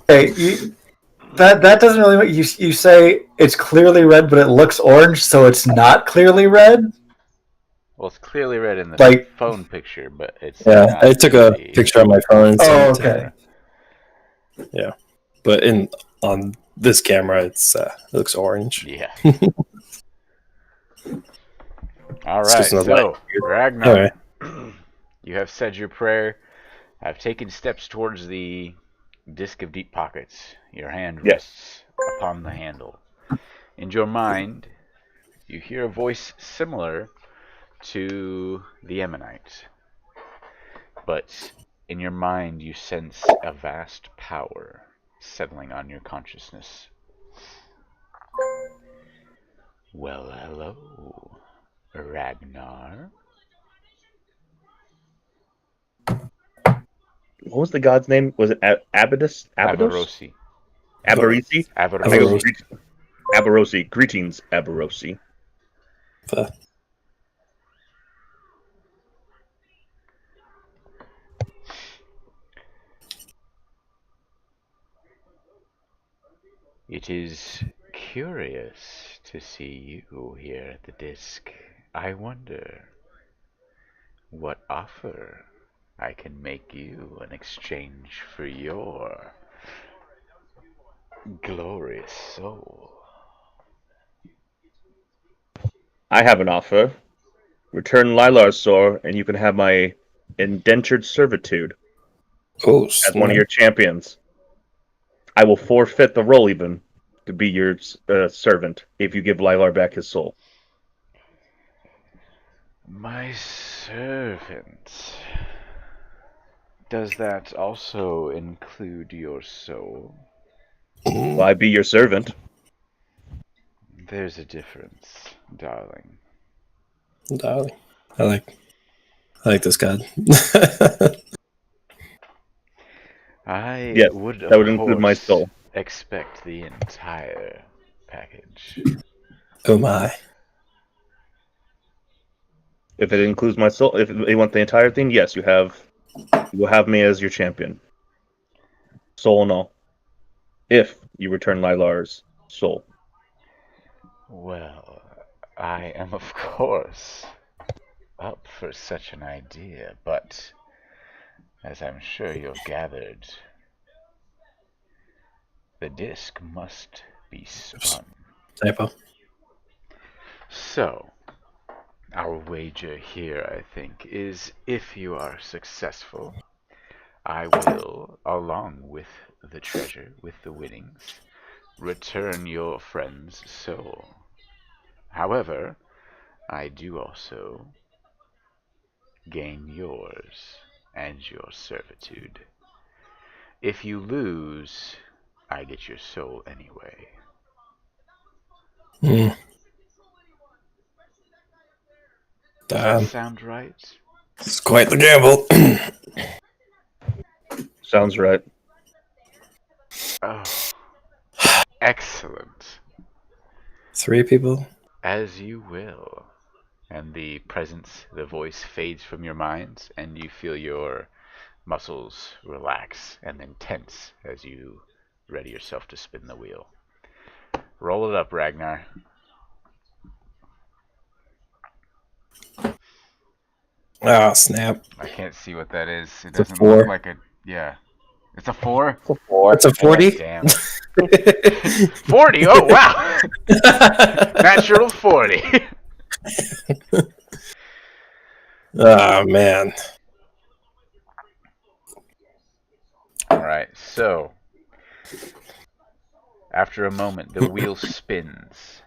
[SPEAKER 4] Hey, that doesn't really. You say it's clearly red, but it looks orange, so it's not clearly red.
[SPEAKER 1] Well, it's clearly red in the
[SPEAKER 4] Like-
[SPEAKER 1] phone picture, but it's
[SPEAKER 2] Yeah,
[SPEAKER 1] not
[SPEAKER 2] I took a
[SPEAKER 1] the-
[SPEAKER 2] picture on my phone and sent
[SPEAKER 4] Oh,
[SPEAKER 2] it to
[SPEAKER 4] okay.
[SPEAKER 2] her. Yeah. But on this camera it looks orange.
[SPEAKER 1] Yeah. All
[SPEAKER 2] It's
[SPEAKER 1] right,
[SPEAKER 2] just another
[SPEAKER 1] so
[SPEAKER 2] light.
[SPEAKER 1] Ragnar,
[SPEAKER 2] Alright.
[SPEAKER 1] you have said your prayer. I've taken steps towards the disc of deep pockets. Your hand
[SPEAKER 5] Yes.
[SPEAKER 1] rests upon the handle. In your mind, you hear a voice similar to the Ammonite, but in your mind you sense a vast power settling on your consciousness. Well, hello, Ragnar.
[SPEAKER 5] What was the god's name? Was it Abydos?
[SPEAKER 1] Averosi.
[SPEAKER 5] Aberisi?
[SPEAKER 2] Averosi.
[SPEAKER 5] Averosi. Greetings, Averosi.
[SPEAKER 1] It is curious to see you here at the disc. I wonder what offer I can make you in exchange for your glorious soul.
[SPEAKER 5] I have an offer. Return Lilar's soul, and you can have my indentured servitude
[SPEAKER 2] Oh,
[SPEAKER 5] as one of your champions. I will forfeit the role even to be your servant if you give Lilar back his soul.
[SPEAKER 1] My servant. Does that also include your soul?
[SPEAKER 5] Will I be your servant?
[SPEAKER 1] There's a difference, darling.
[SPEAKER 2] Darling. I like this god.
[SPEAKER 1] I
[SPEAKER 5] Yes,
[SPEAKER 1] would, of
[SPEAKER 5] that would include my
[SPEAKER 1] course,
[SPEAKER 5] soul.
[SPEAKER 1] expect the entire package.
[SPEAKER 2] Oh my.
[SPEAKER 5] If it includes my soul, if you want the entire thing, yes, you will have me as your champion. Soul and all. If you return Lilar's soul.
[SPEAKER 1] Well, I am, of course, up for such an idea, but as I'm sure you've gathered, the disc must be spun.
[SPEAKER 2] Typo.
[SPEAKER 1] So, our wager here, I think, is if you are successful, I will, along with the treasure, with the winnings, return your friend's soul. However, I do also gain yours and your servitude. If you lose, I get your soul anyway.
[SPEAKER 2] Mm.
[SPEAKER 1] Does that sound right?
[SPEAKER 2] It's quite the gamble.
[SPEAKER 5] Sounds right.
[SPEAKER 1] Oh, excellent.
[SPEAKER 2] 3 people?
[SPEAKER 1] As you will. And the presence, the voice fades from your minds, and you feel your muscles relax and then tense as you ready yourself to spin the wheel. Roll it up, Ragnar.
[SPEAKER 2] Ah, snap.
[SPEAKER 1] I can't see what that is. It
[SPEAKER 2] It's a
[SPEAKER 1] doesn't
[SPEAKER 2] 4.
[SPEAKER 1] look like a... Yeah. It's a 4?
[SPEAKER 2] It's a 40?
[SPEAKER 1] Damn. 40? Oh, wow! Natural 40.
[SPEAKER 2] Oh, man.
[SPEAKER 1] Alright, so... After a moment, the wheel spins.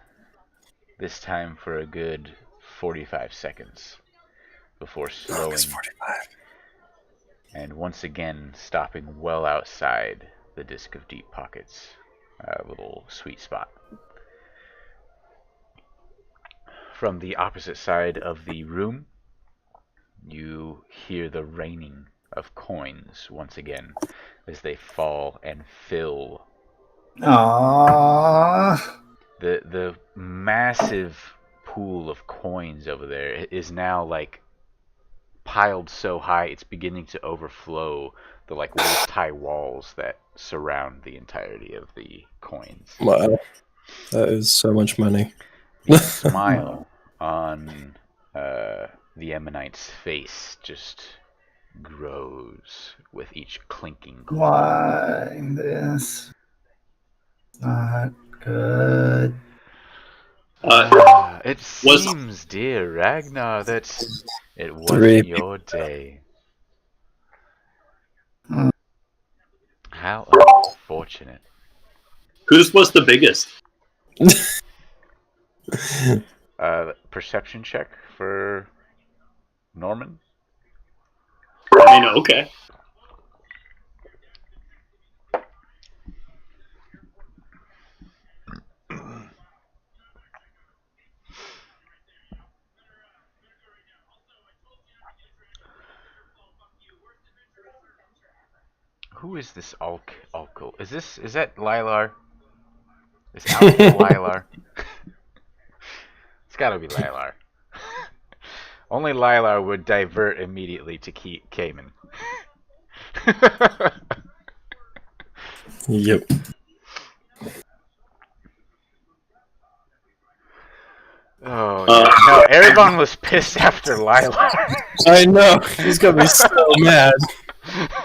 [SPEAKER 1] This time for a good 45 seconds. Before slowing...
[SPEAKER 2] 45.
[SPEAKER 1] And once again stopping well outside the Disc of Deep Pockets. A little sweet spot. From the opposite side of the room, you hear the raining of coins once again as they fall and fill.
[SPEAKER 4] Aww.
[SPEAKER 1] The massive pool of coins over there is now like piled so high it's beginning to overflow the like waist high walls that surround the entirety of the coins.
[SPEAKER 2] Wow. That is so much money.
[SPEAKER 1] The smile on the Ammonite's face just grows with each clinking coin.
[SPEAKER 4] Why this? Not good.
[SPEAKER 1] It seems, dear Ragnar, that it
[SPEAKER 2] 3
[SPEAKER 1] wasn't your day. How unfortunate.
[SPEAKER 8] Whose was the biggest?
[SPEAKER 1] Perception check for Norman.
[SPEAKER 8] I mean, okay.
[SPEAKER 1] Who is this Alkil? Is that Lilar? Is Alkil Lilar? It's gotta be Lilar. Only Lilar would divert immediately to Cayman.
[SPEAKER 2] Yep.
[SPEAKER 1] Oh, yeah. No, Erebon was pissed after Lilar.
[SPEAKER 2] I know. He's gonna be so mad.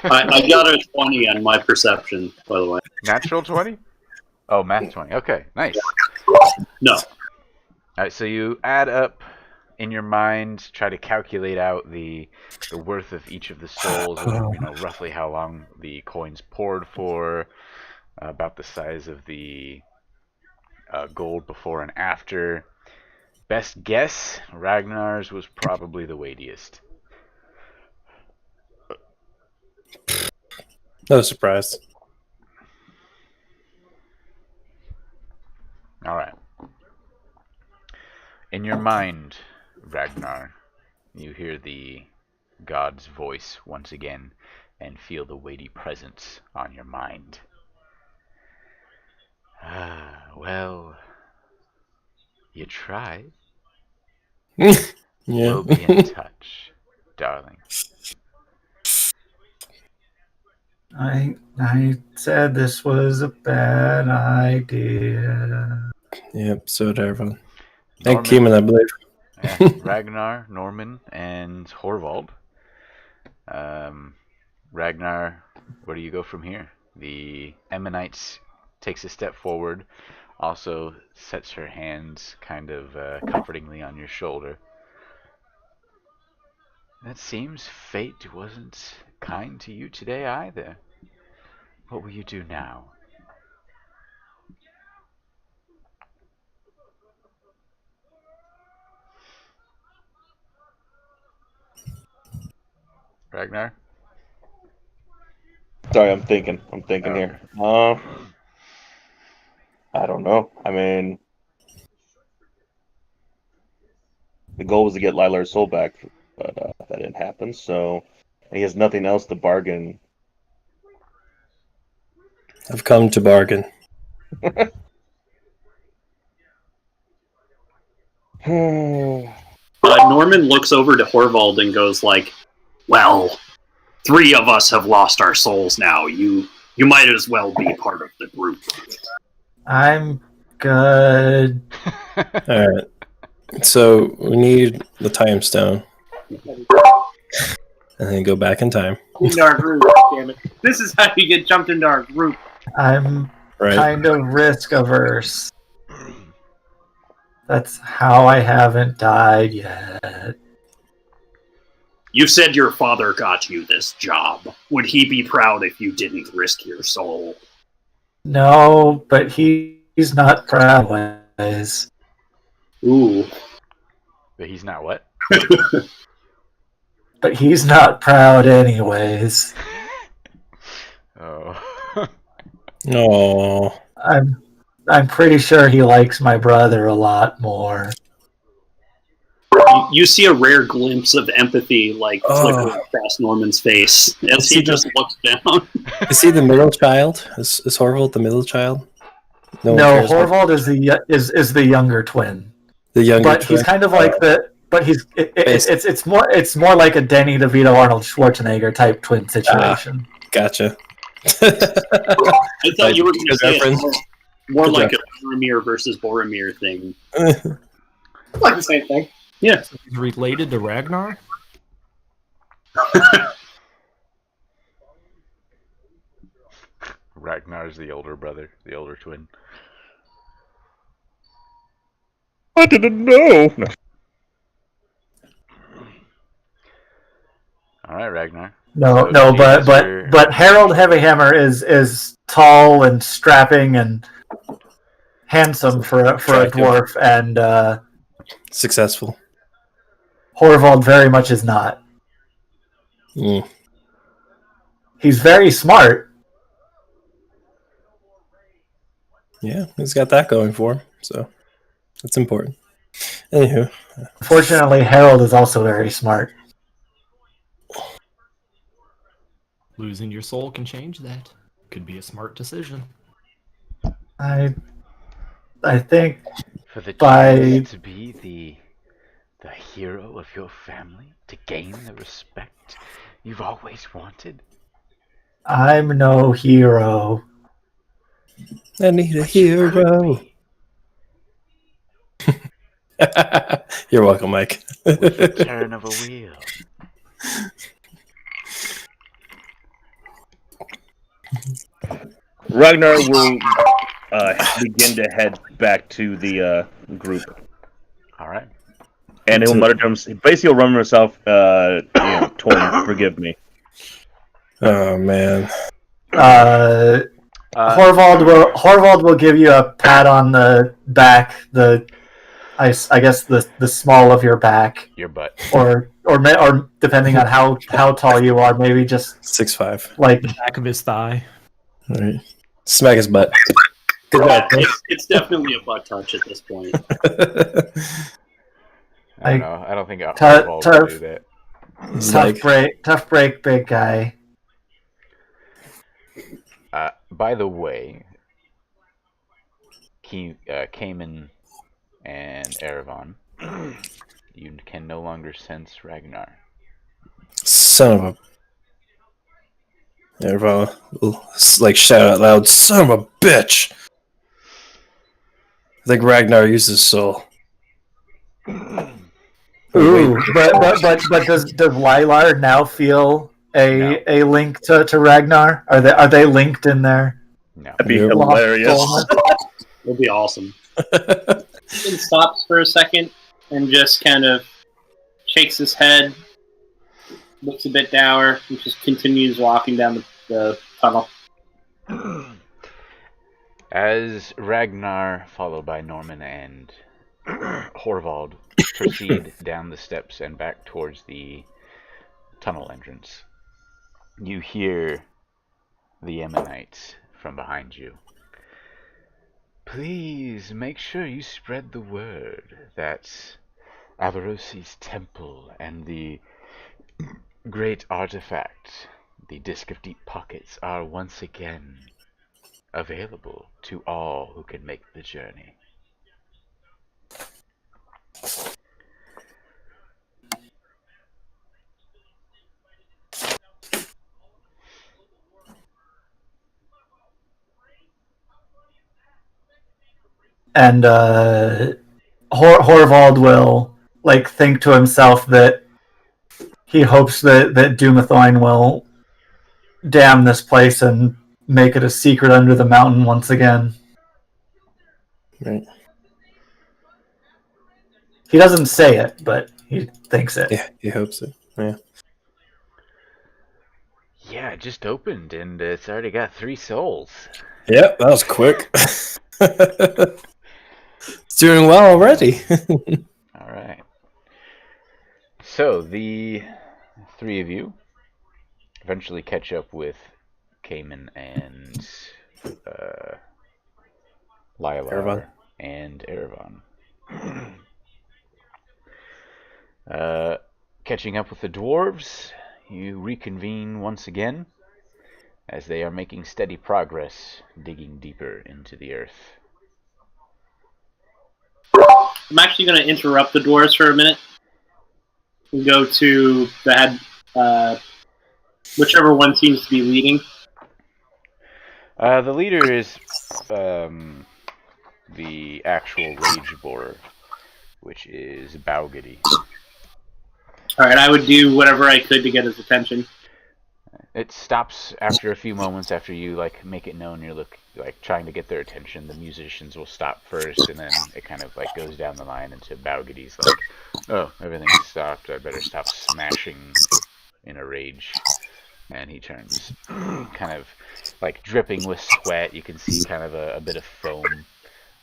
[SPEAKER 8] I got a 20 on my perception, by the way.
[SPEAKER 1] Natural 20? Oh, math 20. Okay, nice.
[SPEAKER 8] No.
[SPEAKER 1] Alright, so you add up in your mind, try to calculate out the worth of each of the souls, and, roughly how long the coins poured for, about the size of the gold before and after. Best guess, Ragnar's was probably the weightiest.
[SPEAKER 2] No surprise.
[SPEAKER 1] Alright. In your mind, Ragnar, you hear the god's voice once again and feel the weighty presence on your mind. Well, you tried.
[SPEAKER 2] Yeah.
[SPEAKER 1] We'll be in touch, darling.
[SPEAKER 4] I said this was a bad idea.
[SPEAKER 2] Yep, so did everyone. And Keeman, I believe.
[SPEAKER 1] Yeah, Ragnar, Norman, and Horvald. Ragnar, where do you go from here? The Ammonites takes a step forward, also sets her hands kind of comfortingly on your shoulder. It seems fate wasn't kind to you today either. What will you do now? Ragnar?
[SPEAKER 5] Sorry, I'm thinking.
[SPEAKER 1] Oh.
[SPEAKER 5] Here. I don't know. I mean, the goal was to get Lilar's soul back, but that didn't happen. So he has nothing else to bargain.
[SPEAKER 2] I've come to bargain.
[SPEAKER 8] Norman looks over to Horvald and goes like, "Well, 3 of us have lost our souls now. You might as well be part of the group."
[SPEAKER 4] I'm good.
[SPEAKER 2] Alright. So we need the time stone. And then go back in time.
[SPEAKER 6] Into our group, damn it. This is how you get jumped into our group.
[SPEAKER 4] I'm
[SPEAKER 2] Right.
[SPEAKER 4] kind of risk averse. That's how I haven't died yet.
[SPEAKER 8] You said your father got you this job. Would he be proud if you didn't risk your soul?
[SPEAKER 4] No, but he's not proud ways.
[SPEAKER 8] Ooh.
[SPEAKER 1] But he's not what?
[SPEAKER 4] But he's not proud anyways.
[SPEAKER 1] Oh.
[SPEAKER 2] Oh.
[SPEAKER 4] I'm pretty sure he likes my brother a lot more.
[SPEAKER 8] You see a rare glimpse of empathy, like, flicker across Norman's face as he just looks down.
[SPEAKER 2] Is he the middle child? Is Horvald the middle child?
[SPEAKER 4] No, Horvald is the younger twin.
[SPEAKER 2] The younger
[SPEAKER 4] but
[SPEAKER 2] twin?
[SPEAKER 4] He's kind of like the. But it's more like a Danny DeVito Arnold Schwarzenegger type twin situation.
[SPEAKER 2] Gotcha.
[SPEAKER 8] I thought you were going to say it more like a Boromir versus Boromir thing.
[SPEAKER 6] Like the same thing.
[SPEAKER 8] Yeah.
[SPEAKER 9] So he's related to Ragnar?
[SPEAKER 1] Ragnar's the older brother, the older twin.
[SPEAKER 5] I didn't know. No.
[SPEAKER 1] All right, Ragnar.
[SPEAKER 4] No,
[SPEAKER 1] So
[SPEAKER 4] but Harold Heavyhammer is tall and strapping and handsome for a dwarf, and
[SPEAKER 2] successful.
[SPEAKER 4] Horvald very much is not.
[SPEAKER 2] Mm.
[SPEAKER 4] He's very smart.
[SPEAKER 2] Yeah, he's got that going for him, so that's important. Anywho.
[SPEAKER 4] Unfortunately, Harold is also very smart.
[SPEAKER 9] Losing your soul can change that. Could be a smart decision.
[SPEAKER 4] I think
[SPEAKER 1] for the
[SPEAKER 4] by
[SPEAKER 1] chance to be the hero of your family, to gain the respect you've always wanted.
[SPEAKER 4] I'm no hero.
[SPEAKER 2] I need a hero. You're welcome, Mike.
[SPEAKER 1] With the turn of a wheel.
[SPEAKER 5] Ragnar will begin to head back to the group.
[SPEAKER 1] All right.
[SPEAKER 5] And he'll mutter to himself. Basically, he'll remember himself, Torn, forgive me.
[SPEAKER 2] Oh, man.
[SPEAKER 4] Horvald will give you a pat on the back, I guess the small of your back,
[SPEAKER 1] your butt,
[SPEAKER 4] or depending on how tall you are, maybe just
[SPEAKER 2] 6'5",
[SPEAKER 4] like
[SPEAKER 9] the back of his thigh.
[SPEAKER 2] All right. Smack his butt.
[SPEAKER 8] Yeah, it's definitely a butt touch at this point.
[SPEAKER 1] I don't know. I don't think Horvald will do that.
[SPEAKER 4] Tough break, big guy.
[SPEAKER 1] By the way, Cayman and Erevan, you can no longer sense Ragnar.
[SPEAKER 2] Son of a... Erevan will shout out loud, son of a bitch! I think Ragnar used his soul.
[SPEAKER 4] Ooh, but does Lilar now feel a link to Ragnar? Are they linked in there?
[SPEAKER 1] No.
[SPEAKER 5] That'd be
[SPEAKER 2] Yep.
[SPEAKER 5] hilarious.
[SPEAKER 8] It'll be awesome.
[SPEAKER 6] He stops for a second and just kind of shakes his head, looks a bit dour, and just continues walking down the tunnel.
[SPEAKER 1] As Ragnar, followed by Norman and Horvald, proceed down the steps and back towards the tunnel entrance, you hear the Ammonites from behind you. Please make sure you spread the word that Averosi's temple and the great artifact, the Disc of Deep Pockets, are once again available to all who can make the journey.
[SPEAKER 4] And Horvald will think to himself that he hopes that Dumathorn will dam this place and make it a secret under the mountain once again.
[SPEAKER 2] Right.
[SPEAKER 4] He doesn't say it, but he thinks it.
[SPEAKER 2] Yeah, he hopes it. Yeah.
[SPEAKER 1] Yeah, it just opened and it's already got 3 souls.
[SPEAKER 2] Yep, that was quick. It's doing well already.
[SPEAKER 1] Alright. So, the 3 of you eventually catch up with Cayman and Lilar
[SPEAKER 2] Erevan.
[SPEAKER 1] and Erevan. Catching up with the dwarves, you reconvene once again as they are making steady progress, digging deeper into the earth.
[SPEAKER 6] I'm actually going to interrupt the dwarves for a minute and go to the head, whichever one seems to be leading.
[SPEAKER 1] The leader is the actual rage boar, which is Baugady.
[SPEAKER 6] Alright, I would do whatever I could to get his attention.
[SPEAKER 1] It stops after a few moments after you make it known you're trying to get their attention. The musicians will stop first, and then it kind of goes down the line into Baugady's oh, everything's stopped. I better stop smashing in a rage. And he turns, kind of dripping with sweat. You can see kind of a bit of foam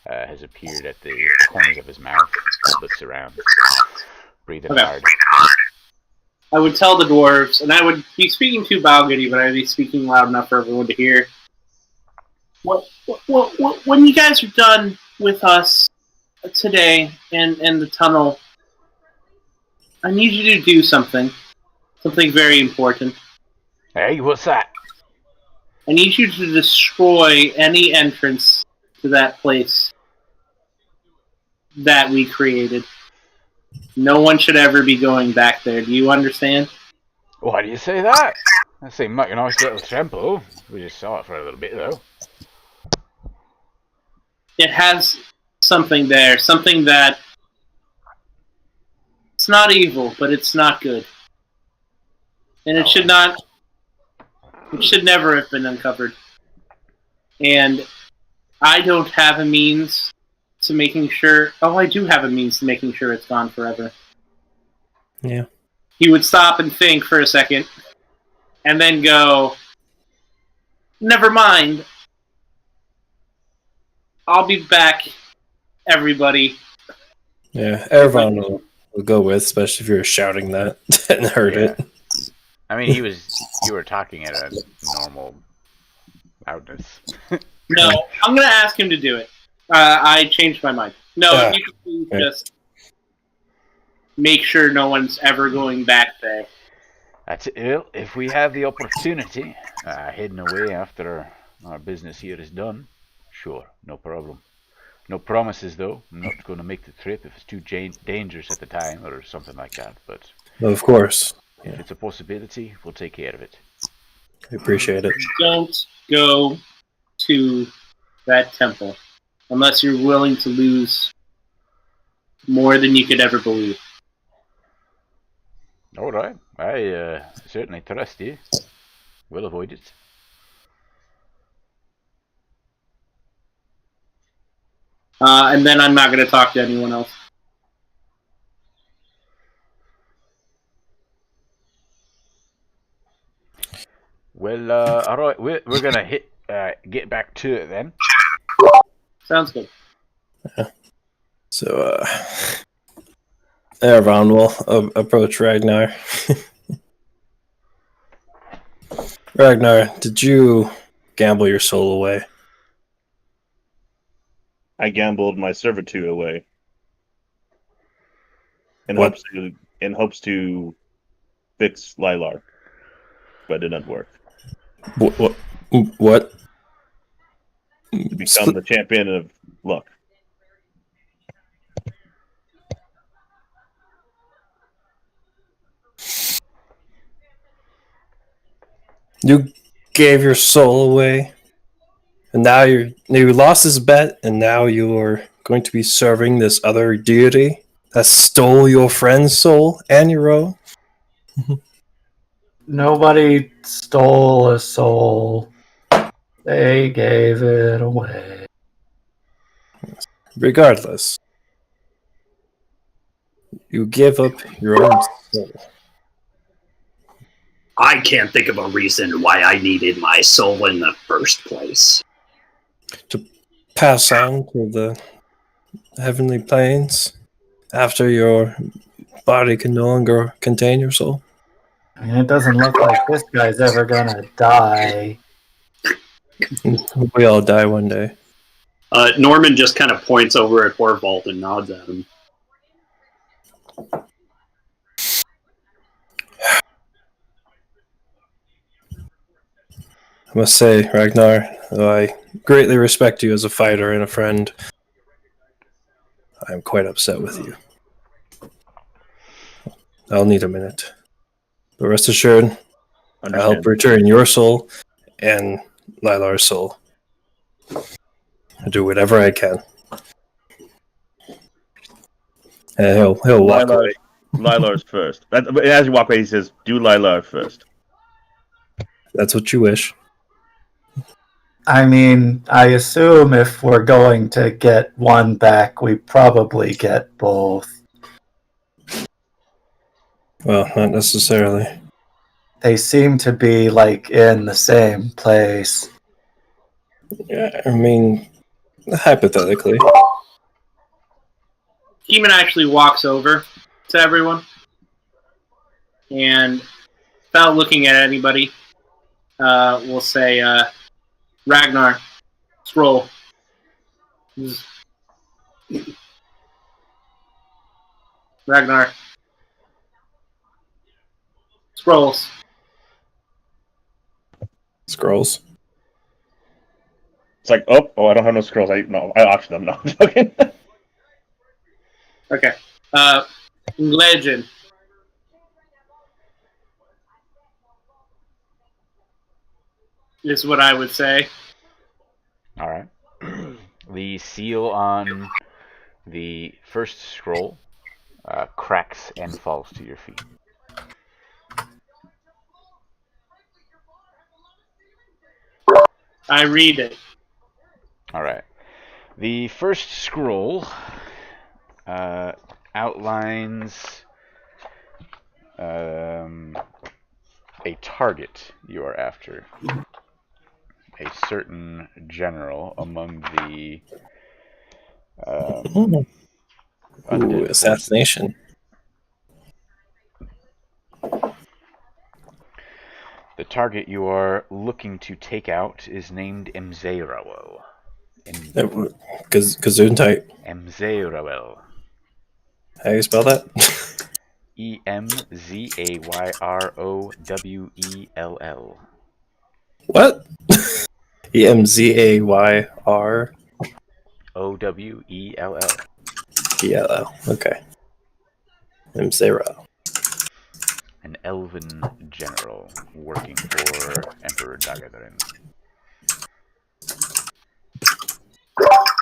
[SPEAKER 1] has appeared at the corners of his mouth. He looks around, breathing hard.
[SPEAKER 6] I would tell the dwarves, and I would be speaking to Balgady, but I'd be speaking loud enough for everyone to hear. When you guys are done with us today and the tunnel, I need you to do something. Something very important.
[SPEAKER 1] Hey, what's that?
[SPEAKER 6] I need you to destroy any entrance to that place that we created. No one should ever be going back there. Do you understand?
[SPEAKER 1] Why do you say that? That seemed like a nice little temple. We just saw it for a little bit, though.
[SPEAKER 6] It has something there. Something that... It's not evil, but it's not good. And it should not... It should never have been uncovered. And I don't have a means to making sure... Oh, I do have a means to making sure it's gone forever.
[SPEAKER 2] Yeah.
[SPEAKER 6] He would stop and think for a second, and then go, never mind. I'll be back, everybody.
[SPEAKER 2] Yeah, Erevan will go with, especially if you're shouting that and heard it.
[SPEAKER 1] I mean, you were talking at a normal loudness.
[SPEAKER 6] No, I'm going to ask him to do it. I changed my mind. No, if you could please just make sure no one's ever going back there.
[SPEAKER 1] That's it. Well, if we have the opportunity, hidden away after our business here is done, sure, no problem. No promises, though. I'm not going to make the trip if it's too dangerous at the time or something like that. But
[SPEAKER 2] of course,
[SPEAKER 1] if it's a possibility, we'll take care of it.
[SPEAKER 2] I appreciate it.
[SPEAKER 6] Don't go to that temple unless you're willing to lose more than you could ever believe.
[SPEAKER 1] All right. I certainly trust you. We'll avoid it.
[SPEAKER 6] And then I'm not going to talk to anyone else.
[SPEAKER 1] Well, all right. We're gonna get back to it then.
[SPEAKER 6] Sounds good.
[SPEAKER 2] So, Ervan will approach Ragnar. Ragnar, did you gamble your soul away?
[SPEAKER 5] I gambled my servitude away in
[SPEAKER 2] What?
[SPEAKER 5] hopes to fix Lilar, but it did not work.
[SPEAKER 2] What?
[SPEAKER 5] To become the champion of luck.
[SPEAKER 2] You gave your soul away, and now you lost this bet, and now you're going to be serving this other deity that stole your friend's soul and your own.
[SPEAKER 4] Nobody stole a soul. They gave it away.
[SPEAKER 2] Regardless, you give up your own soul.
[SPEAKER 8] I can't think of a reason why I needed my soul in the first place.
[SPEAKER 2] To pass on to the heavenly planes after your body can no longer contain your soul.
[SPEAKER 4] I mean, it doesn't look like this guy's ever gonna die.
[SPEAKER 2] We all die one day.
[SPEAKER 8] Norman just kind of points over at Horvault and nods at him.
[SPEAKER 2] I must say, Ragnar, though I greatly respect you as a fighter and a friend, I'm quite upset with you. I'll need a minute. But rest assured, I'll help return your soul and Lilar's soul. I'll do whatever I can. And he'll walk away.
[SPEAKER 5] Lilar's first. As you walk away, he says, "Do Lilar first."
[SPEAKER 2] That's what you wish.
[SPEAKER 4] I mean, I assume if we're going to get one back, we probably get both.
[SPEAKER 2] Well, not necessarily.
[SPEAKER 4] They seem to be, like, in the same place.
[SPEAKER 2] Yeah, I mean, hypothetically.
[SPEAKER 6] Demon actually walks over to everyone and, without looking at anybody, will say, Ragnar, scroll. Ragnar. Scrolls.
[SPEAKER 2] Scrolls.
[SPEAKER 5] It's like, oh, I don't have no scrolls. I auctioned them. No, I'm joking.
[SPEAKER 6] Okay. Legend. Is what I would say.
[SPEAKER 1] All right. The seal on the first scroll cracks and falls to your feet.
[SPEAKER 6] I read it.
[SPEAKER 1] All right. The first scroll outlines a target you are after. A certain general among the
[SPEAKER 2] assassination.
[SPEAKER 1] The target you are looking to take out is named Emzayrawel.
[SPEAKER 2] Gesundheit.
[SPEAKER 1] Emzayrawel.
[SPEAKER 2] How do you spell that?
[SPEAKER 1] Emzayrowell.
[SPEAKER 2] What? Emzayr.
[SPEAKER 1] Owell.
[SPEAKER 2] ELL. Okay. Emzayra.
[SPEAKER 1] An elven general working for Emperor Dagadarin.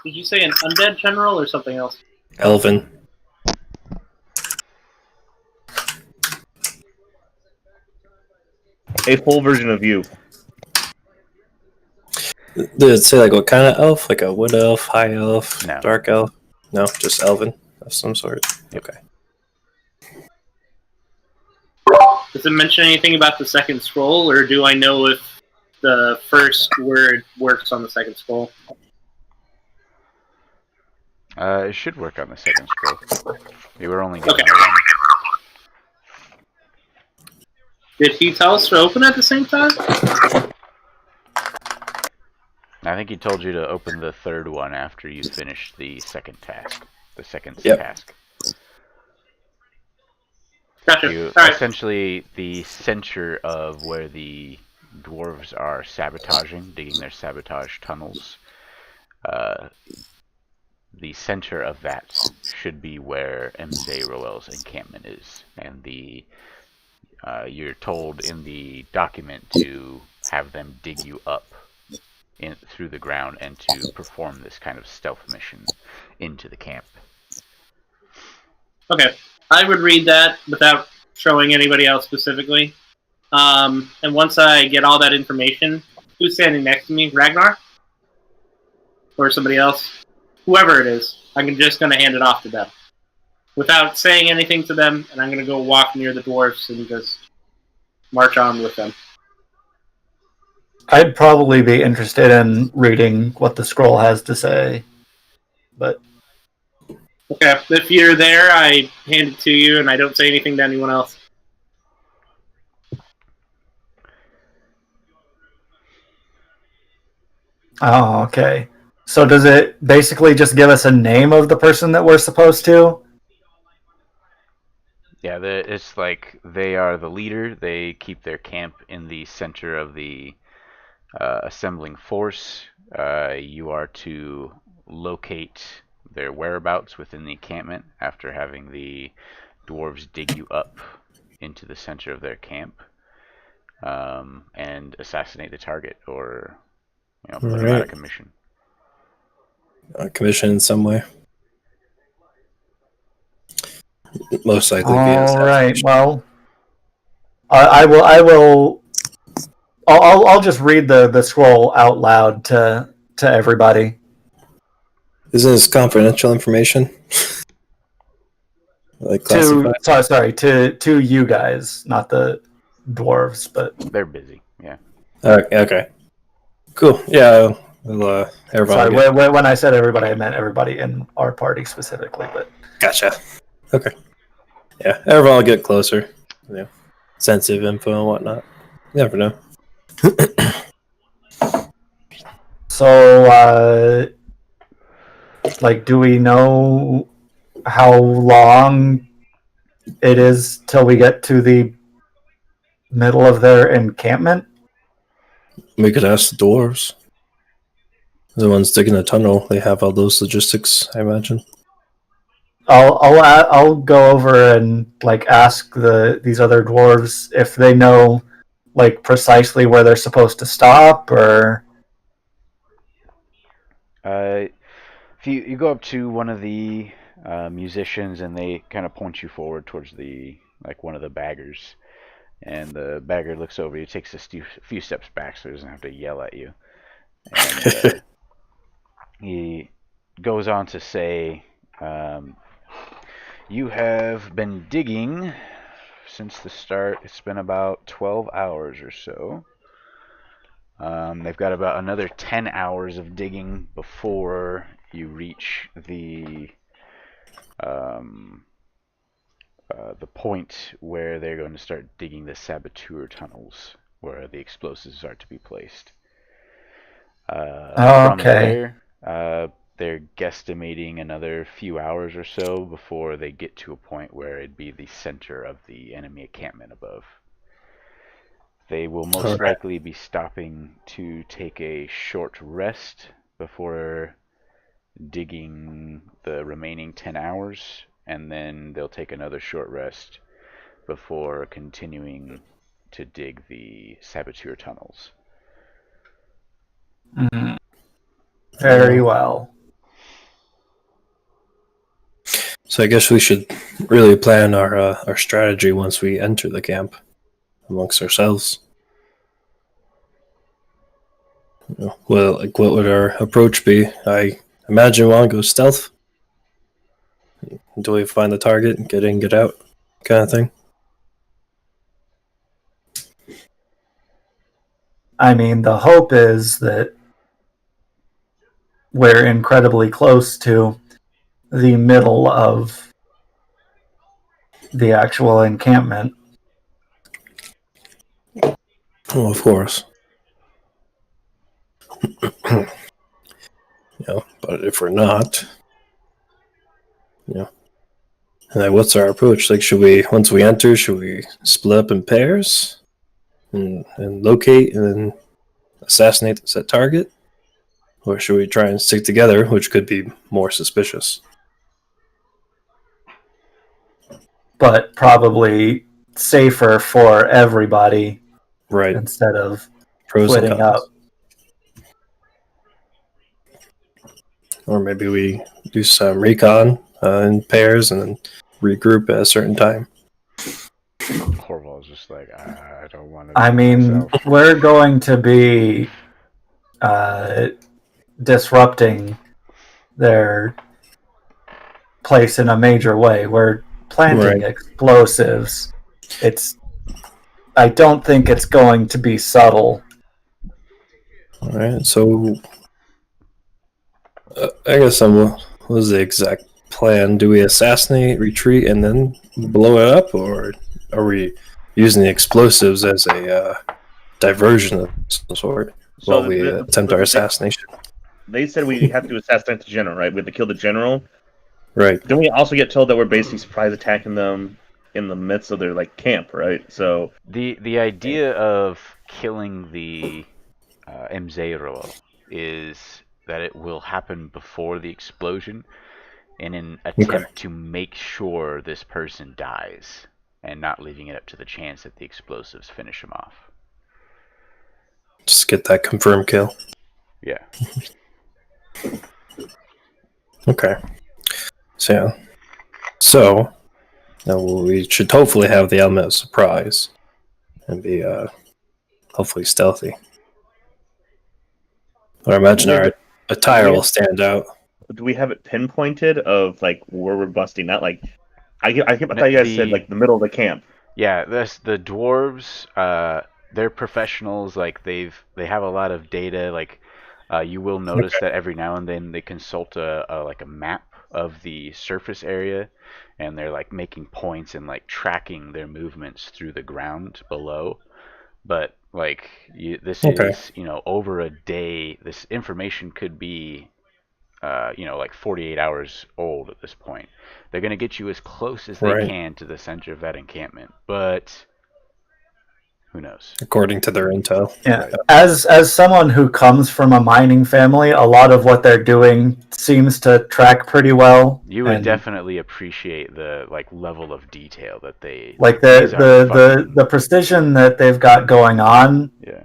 [SPEAKER 6] Did you say an undead general or something else?
[SPEAKER 2] Elven.
[SPEAKER 5] a full version of you.
[SPEAKER 2] Did it say like what kind of elf? Like a wood elf, high elf,
[SPEAKER 1] No.
[SPEAKER 2] dark elf? No, just elven of some sort.
[SPEAKER 1] Yep.
[SPEAKER 2] Okay.
[SPEAKER 6] Does it mention anything about the second scroll, or do I know if the first word works on the second scroll?
[SPEAKER 1] It should work on the second scroll. You were only given
[SPEAKER 6] Okay.
[SPEAKER 1] one.
[SPEAKER 6] Did he tell us to open at the same time?
[SPEAKER 1] I think he told you to open the third one after you finished the second task. The second
[SPEAKER 2] Yep.
[SPEAKER 1] task.
[SPEAKER 6] Gotcha.
[SPEAKER 1] You
[SPEAKER 6] All right.
[SPEAKER 1] essentially the center of where the dwarves are sabotaging, digging their sabotage tunnels. The center of that should be where MZ Roel's encampment is, and you're told in the document to have them dig you up through the ground and to perform this kind of stealth mission into the camp.
[SPEAKER 6] Okay. I would read that without showing anybody else specifically. And once I get all that information, who's standing next to me? Ragnar? Or somebody else? Whoever it is, I'm just going to hand it off to them. Without saying anything to them, and I'm going to go walk near the dwarves and just march on with them.
[SPEAKER 4] I'd probably be interested in reading what the scroll has to say, but
[SPEAKER 6] Okay, if you're there, I hand it to you, and I don't say anything to anyone else.
[SPEAKER 4] oh, okay. So does it basically just give us a name of the person that we're supposed to?
[SPEAKER 1] Yeah, it's like they are the leader. They keep their camp in the center of the assembling force. You are to locate their whereabouts within the encampment after having the dwarves dig you up into the center of their camp, and assassinate the target, or put them out of commission.
[SPEAKER 2] Commission in some way. Most likely be
[SPEAKER 4] All right.
[SPEAKER 2] assassination.
[SPEAKER 4] Well, I will. I'll just read the scroll out loud to everybody.
[SPEAKER 2] Isn't this confidential information? Like classified?
[SPEAKER 4] Sorry, to you guys, not the dwarves, but
[SPEAKER 1] They're busy. Yeah.
[SPEAKER 2] Okay. Cool. Yeah. Well,
[SPEAKER 4] sorry.
[SPEAKER 2] everyone.
[SPEAKER 4] When I said everybody, I meant everybody in our party specifically. But
[SPEAKER 2] Gotcha. Okay. Yeah, everyone will get closer. Yeah. Sensitive info and whatnot. You never know.
[SPEAKER 4] so, like, do we know how long it is till we get to the middle of their encampment?
[SPEAKER 2] We could ask the dwarves. The ones digging the tunnel, they have all those logistics, I imagine.
[SPEAKER 4] I'll go over and like ask these other dwarves if they know like precisely where they're supposed to stop, or
[SPEAKER 1] If you go up to one of the musicians and they kind of point you forward towards one of the baggers, and the bagger looks over you, takes a few steps back so he doesn't have to yell at you, and he goes on to say, you have been digging since the start. It's been about 12 hours or so. They've got about another 10 hours of digging before you reach the point where they're going to start digging the saboteur tunnels, where the explosives are to be placed. From there, they're guesstimating another few hours or so before they get to a point where it'd be the center of the enemy encampment above. They will most likely be stopping to take a short rest before digging the remaining 10 hours, and then they'll take another short rest before continuing to dig the saboteur tunnels.
[SPEAKER 4] very well.
[SPEAKER 2] So I guess we should really plan our strategy once we enter the camp amongst ourselves. Well, like, what would our approach be? I imagine we want to go stealth until we find the target and get in, get out, kind of thing.
[SPEAKER 4] I mean, the hope is that we're incredibly close to the middle of the actual encampment.
[SPEAKER 2] Well, of course. But if we're not, and then what's our approach? Like, should we, once we enter, should we split up in pairs and locate and then assassinate the set target? Or should we try and stick together, which could be more suspicious?
[SPEAKER 4] But probably safer for everybody,
[SPEAKER 2] right?
[SPEAKER 4] Instead of
[SPEAKER 2] pros and
[SPEAKER 4] splitting
[SPEAKER 2] cons.
[SPEAKER 4] up.
[SPEAKER 2] Or maybe we do some recon in pairs and then regroup at a certain time.
[SPEAKER 1] Corval's just like, I don't want to.
[SPEAKER 4] I mean,
[SPEAKER 1] myself.
[SPEAKER 4] we're going to be disrupting their place in a major way. We're planting explosives. I don't think it's going to be subtle.
[SPEAKER 2] All right, so I guess what was the exact plan? Do we assassinate, retreat, and then blow it up, or are we using the explosives as a diversion of some sort while we attempt our assassination?
[SPEAKER 5] They said we have to assassinate the general, right? We have to kill the general.
[SPEAKER 2] Right.
[SPEAKER 5] Then we also get told that we're basically surprise attacking them in the midst of their camp, right? So
[SPEAKER 1] the idea of killing the Mzero is that it will happen before the explosion in an attempt to make sure this person dies and not leaving it up to the chance that the explosives finish him off.
[SPEAKER 2] Just get that confirmed kill.
[SPEAKER 1] Yeah.
[SPEAKER 2] Okay. So now we should hopefully have the element of surprise and be hopefully stealthy. But I imagine our attire will stand out.
[SPEAKER 5] Do we have it pinpointed of where we're busting out? I thought you guys said the middle of the camp.
[SPEAKER 1] Yeah, the dwarves. They're professionals. They have a lot of data. You will notice that every now and then they consult a map of the surface area, and they're making points and tracking their movements through the ground below. But this is over a day. This information could be 48 hours old at this point. They're going to get you as close as they can to the center of that encampment, but who knows?
[SPEAKER 2] According to their intel.
[SPEAKER 4] Yeah. Right. As someone who comes from a mining family, a lot of what they're doing seems to track pretty well.
[SPEAKER 1] You would definitely appreciate the level of detail that they
[SPEAKER 4] the precision that they've got going on.
[SPEAKER 1] Yeah.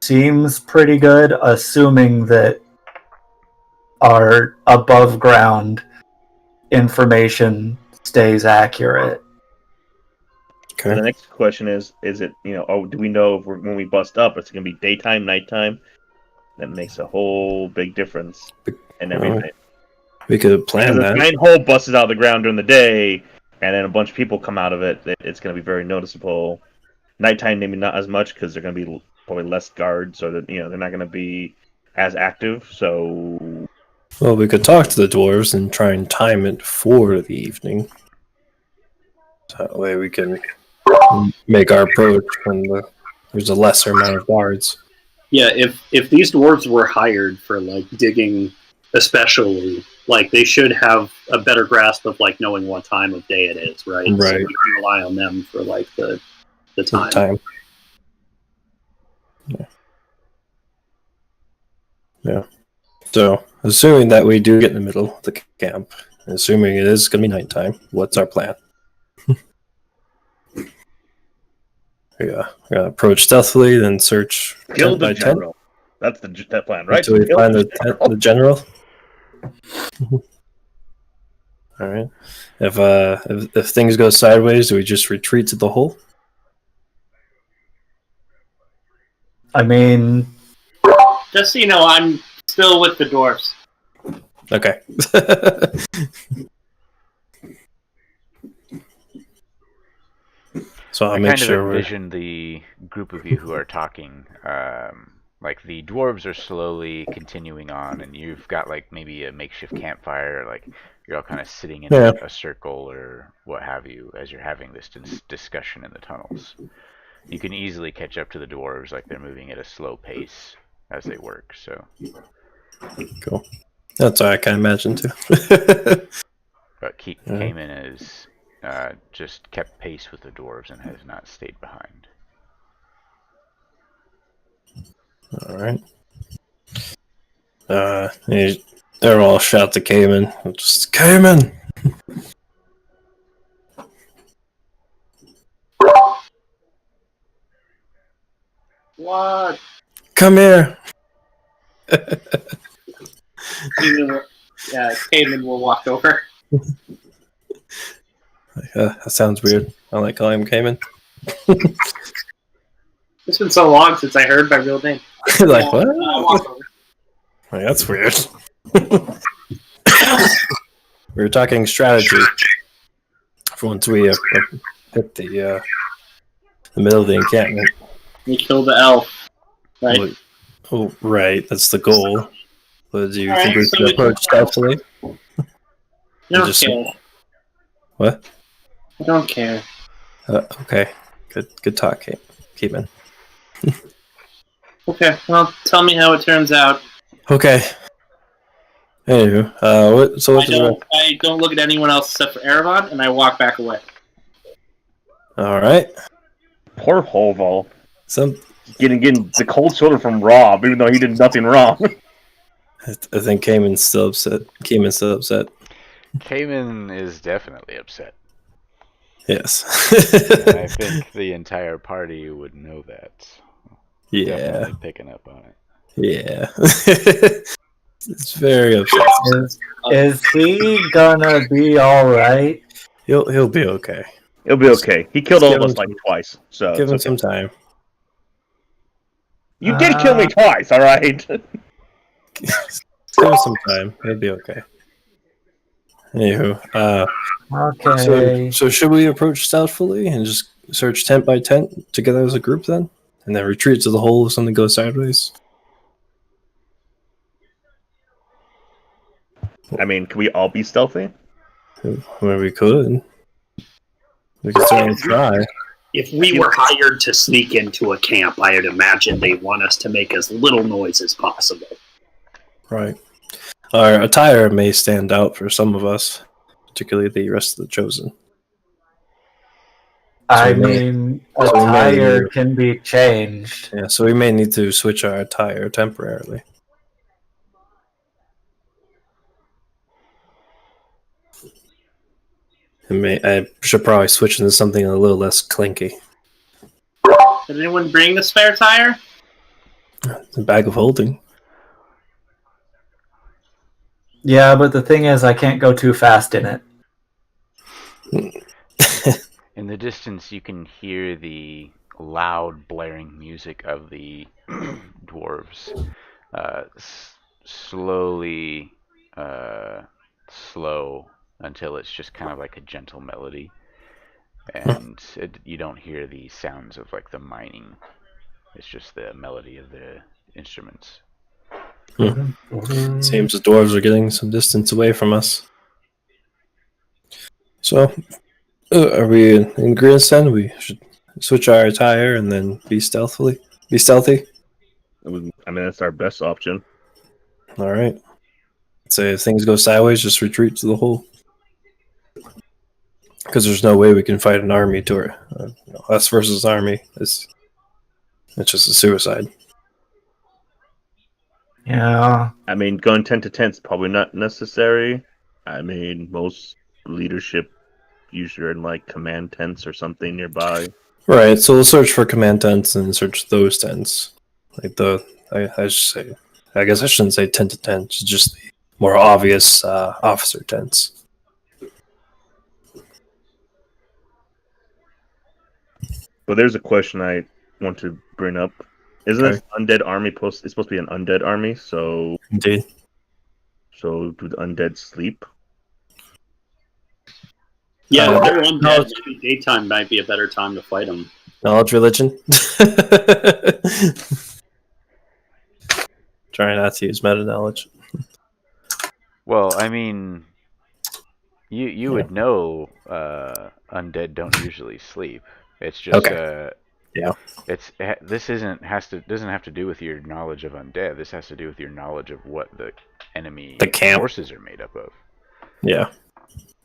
[SPEAKER 4] Seems pretty good, assuming that our above ground information stays accurate.
[SPEAKER 5] Okay. The next question is it, do we know if when we bust up, it's going to be daytime, nighttime? That makes a whole big difference in everything.
[SPEAKER 2] We could plan that.
[SPEAKER 5] If a giant hole busts out of the ground during the day, and then a bunch of people come out of it, it's going to be very noticeable. Nighttime, maybe not as much, because they're going to be probably less guards, so that they're not going to be as active. So,
[SPEAKER 2] well, we could talk to the dwarves and try and time it for the evening. So that way we can make our approach when there's a lesser amount of guards.
[SPEAKER 8] Yeah, if these dwarves were hired for digging, especially, they should have a better grasp of knowing what time of day it is, right?
[SPEAKER 2] Right.
[SPEAKER 8] So we can rely on them for the time.
[SPEAKER 2] Yeah. So, assuming that we do get in the middle of the camp, assuming it is going to be nighttime, what's our plan? Yeah, we're going to approach stealthily, then search.
[SPEAKER 5] Kill the general. That's that plan, right?
[SPEAKER 2] Until we find the general. All right. If things go sideways, do we just retreat to the hole?
[SPEAKER 4] I mean,
[SPEAKER 6] just so you know, I'm still with the dwarves.
[SPEAKER 2] Okay. So I'll
[SPEAKER 1] I
[SPEAKER 2] make
[SPEAKER 1] kind of
[SPEAKER 2] sure we're.
[SPEAKER 1] envision the group of you who are talking. Like the dwarves are slowly continuing on, and you've got like maybe a makeshift campfire, like you're all kind of sitting in
[SPEAKER 2] Yeah.
[SPEAKER 1] a circle or what have you as you're having this discussion in the tunnels. You can easily catch up to the dwarves, like they're moving at a slow pace as they work. So
[SPEAKER 2] Cool. That's what I can imagine too.
[SPEAKER 1] but Cayman is just kept pace with the dwarves and has not stayed behind.
[SPEAKER 2] All right. They'll all shout to Cayman. Just Cayman.
[SPEAKER 6] What?
[SPEAKER 2] Come here.
[SPEAKER 6] Cayman will walk over.
[SPEAKER 2] That sounds weird. I like calling him Cayman.
[SPEAKER 6] It's been so long since I heard my real name.
[SPEAKER 2] Like what?
[SPEAKER 6] I'll walk over.
[SPEAKER 2] Like, that's weird. We were talking strategy. For once we hit the middle of the encampment.
[SPEAKER 6] You kill the elf, right?
[SPEAKER 2] Oh, right. That's the goal. But do you
[SPEAKER 6] All
[SPEAKER 2] think
[SPEAKER 6] right,
[SPEAKER 2] we
[SPEAKER 6] so
[SPEAKER 2] can
[SPEAKER 6] we can-
[SPEAKER 2] approach stealthily?
[SPEAKER 6] I don't
[SPEAKER 2] Just-
[SPEAKER 6] care.
[SPEAKER 2] What?
[SPEAKER 6] I don't care.
[SPEAKER 2] Okay. Good talk, Cayman.
[SPEAKER 6] Okay, well, tell me how it turns out.
[SPEAKER 2] Okay. Anywho,
[SPEAKER 6] I don't look at anyone else except for Erebon, and I walk back away.
[SPEAKER 2] All right.
[SPEAKER 5] Poor Hoval.
[SPEAKER 2] Some
[SPEAKER 5] Getting the cold shoulder from Rob, even though he did nothing wrong.
[SPEAKER 2] I think Cayman's still upset.
[SPEAKER 1] Cayman is definitely upset.
[SPEAKER 2] Yes.
[SPEAKER 1] And I think the entire party would know that.
[SPEAKER 2] Yeah.
[SPEAKER 1] Definitely picking up on it.
[SPEAKER 2] Yeah. It's very upset.
[SPEAKER 4] Is he gonna be alright?
[SPEAKER 2] He'll be okay.
[SPEAKER 5] He'll be okay. He killed
[SPEAKER 2] Just
[SPEAKER 5] all
[SPEAKER 2] give
[SPEAKER 5] of us
[SPEAKER 2] him
[SPEAKER 5] like twice, so
[SPEAKER 2] Give him
[SPEAKER 5] it's okay.
[SPEAKER 2] some time.
[SPEAKER 5] You did kill me twice, all right.
[SPEAKER 2] Give him some time. He'll be okay. Anywho,
[SPEAKER 4] Okay.
[SPEAKER 2] so should we approach stealthily and just search tent by tent together as a group then, and then retreat to the hole if something goes sideways?
[SPEAKER 5] I mean, can we all be stealthy?
[SPEAKER 2] Where we could. We could certainly try.
[SPEAKER 8] If we were hired to sneak into a camp, I would imagine they want us to make as little noise as possible.
[SPEAKER 2] Right. Our attire may stand out for some of us, particularly the rest of the chosen.
[SPEAKER 4] I
[SPEAKER 2] So we may-
[SPEAKER 4] mean,
[SPEAKER 2] so we may-
[SPEAKER 4] attire can be changed.
[SPEAKER 2] Yeah, so we may need to switch our attire temporarily. I should probably switch into something a little less clinky.
[SPEAKER 6] Did anyone bring the spare tire?
[SPEAKER 2] A bag of holding.
[SPEAKER 4] Yeah, but the thing is, I can't go too fast in it.
[SPEAKER 1] In the distance, you can hear the loud, blaring music of the dwarves. Slowly, slow, until it's just kind of like a gentle melody. And you don't hear the sounds of like the mining. It's just the melody of the instruments.
[SPEAKER 2] Seems the dwarves are getting some distance away from us. So, are we in agreement then? We should switch our attire and then be stealthy.
[SPEAKER 5] I mean, that's our best option.
[SPEAKER 2] All right. Say if things go sideways, just retreat to the hole. Because there's no way we can fight an army to us versus army. It's just a suicide.
[SPEAKER 4] Yeah.
[SPEAKER 5] I mean, going tent to tent is probably not necessary. I mean, most leadership usually are in like command tents or something nearby.
[SPEAKER 2] Right, so we'll search for command tents and search those tents. Like I should say, I guess I shouldn't say tent to tent, it's just the more obvious officer tents.
[SPEAKER 5] But there's a question I want to bring up. Isn't
[SPEAKER 2] Okay.
[SPEAKER 5] this undead army it's supposed to be an undead army? So
[SPEAKER 2] Indeed.
[SPEAKER 5] do the undead sleep?
[SPEAKER 8] Yeah, if they're
[SPEAKER 2] no,
[SPEAKER 8] undead, maybe daytime might be a better time to fight them.
[SPEAKER 2] knowledge religion. Try not to use meta knowledge.
[SPEAKER 1] Well, I mean, you would know undead don't usually sleep. It's just
[SPEAKER 2] Okay. Yeah.
[SPEAKER 1] this doesn't have to do with your knowledge of undead. This has to do with your knowledge of what the enemy
[SPEAKER 2] The camp.
[SPEAKER 1] forces are made up of.
[SPEAKER 2] Yeah.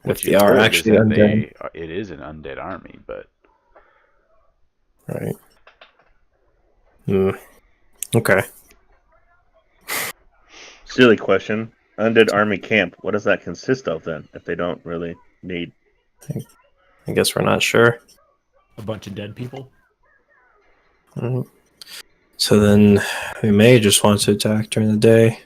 [SPEAKER 1] What
[SPEAKER 2] If
[SPEAKER 1] you
[SPEAKER 2] they are
[SPEAKER 1] heard
[SPEAKER 2] actually
[SPEAKER 1] is that
[SPEAKER 2] undead.
[SPEAKER 1] it is an undead army, but
[SPEAKER 2] Right. Okay.
[SPEAKER 5] Silly question. Undead army camp. What does that consist of then? If they don't really need.
[SPEAKER 2] I guess we're not sure.
[SPEAKER 9] A bunch of dead people.
[SPEAKER 2] Mhm. So then we may just want to attack during the day.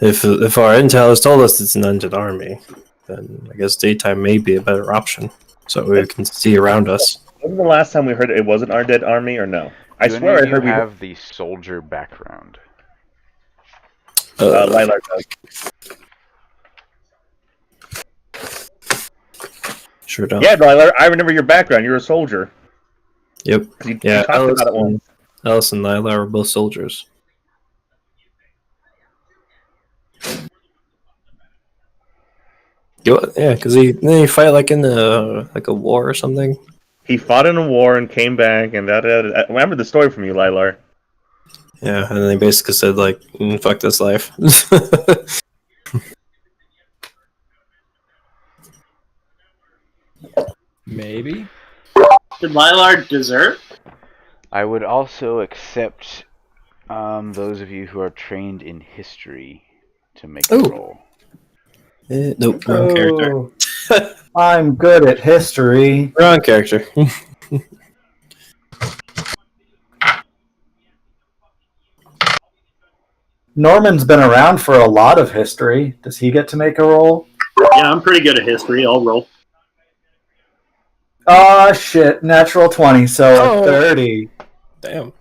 [SPEAKER 2] If our intel has told us it's an undead army, then I guess daytime may be a better option. So we can see around us.
[SPEAKER 5] When was the last time we heard it was an undead army or no? I
[SPEAKER 1] do
[SPEAKER 5] swear
[SPEAKER 1] any
[SPEAKER 5] I
[SPEAKER 1] of you
[SPEAKER 5] heard
[SPEAKER 1] have the soldier background?
[SPEAKER 5] Lilar does.
[SPEAKER 2] Sure don't.
[SPEAKER 5] Yeah, Lilar, I remember your background. You're a soldier.
[SPEAKER 2] Yep.
[SPEAKER 5] You
[SPEAKER 2] Yeah,
[SPEAKER 5] talked about it once.
[SPEAKER 2] Alice and Nyla are both soldiers. Yeah, because didn't he fight like in a war or something?
[SPEAKER 5] He fought in a war and came back, and I remember the story from you, Lilar.
[SPEAKER 2] Yeah, and then they basically said like, "Fuck this life."
[SPEAKER 9] Maybe.
[SPEAKER 6] Did Lilar desert?
[SPEAKER 1] I would also accept those of you who are trained in history to make a
[SPEAKER 2] Ooh.
[SPEAKER 1] roll.
[SPEAKER 2] Nope, wrong character.
[SPEAKER 4] I'm good at history.
[SPEAKER 2] Wrong character.
[SPEAKER 4] Norman's been around for a lot of history. Does he get to make a roll?
[SPEAKER 8] Yeah, I'm pretty good at history. I'll roll.
[SPEAKER 4] Ah, shit. Natural 20, so 30.
[SPEAKER 2] Damn.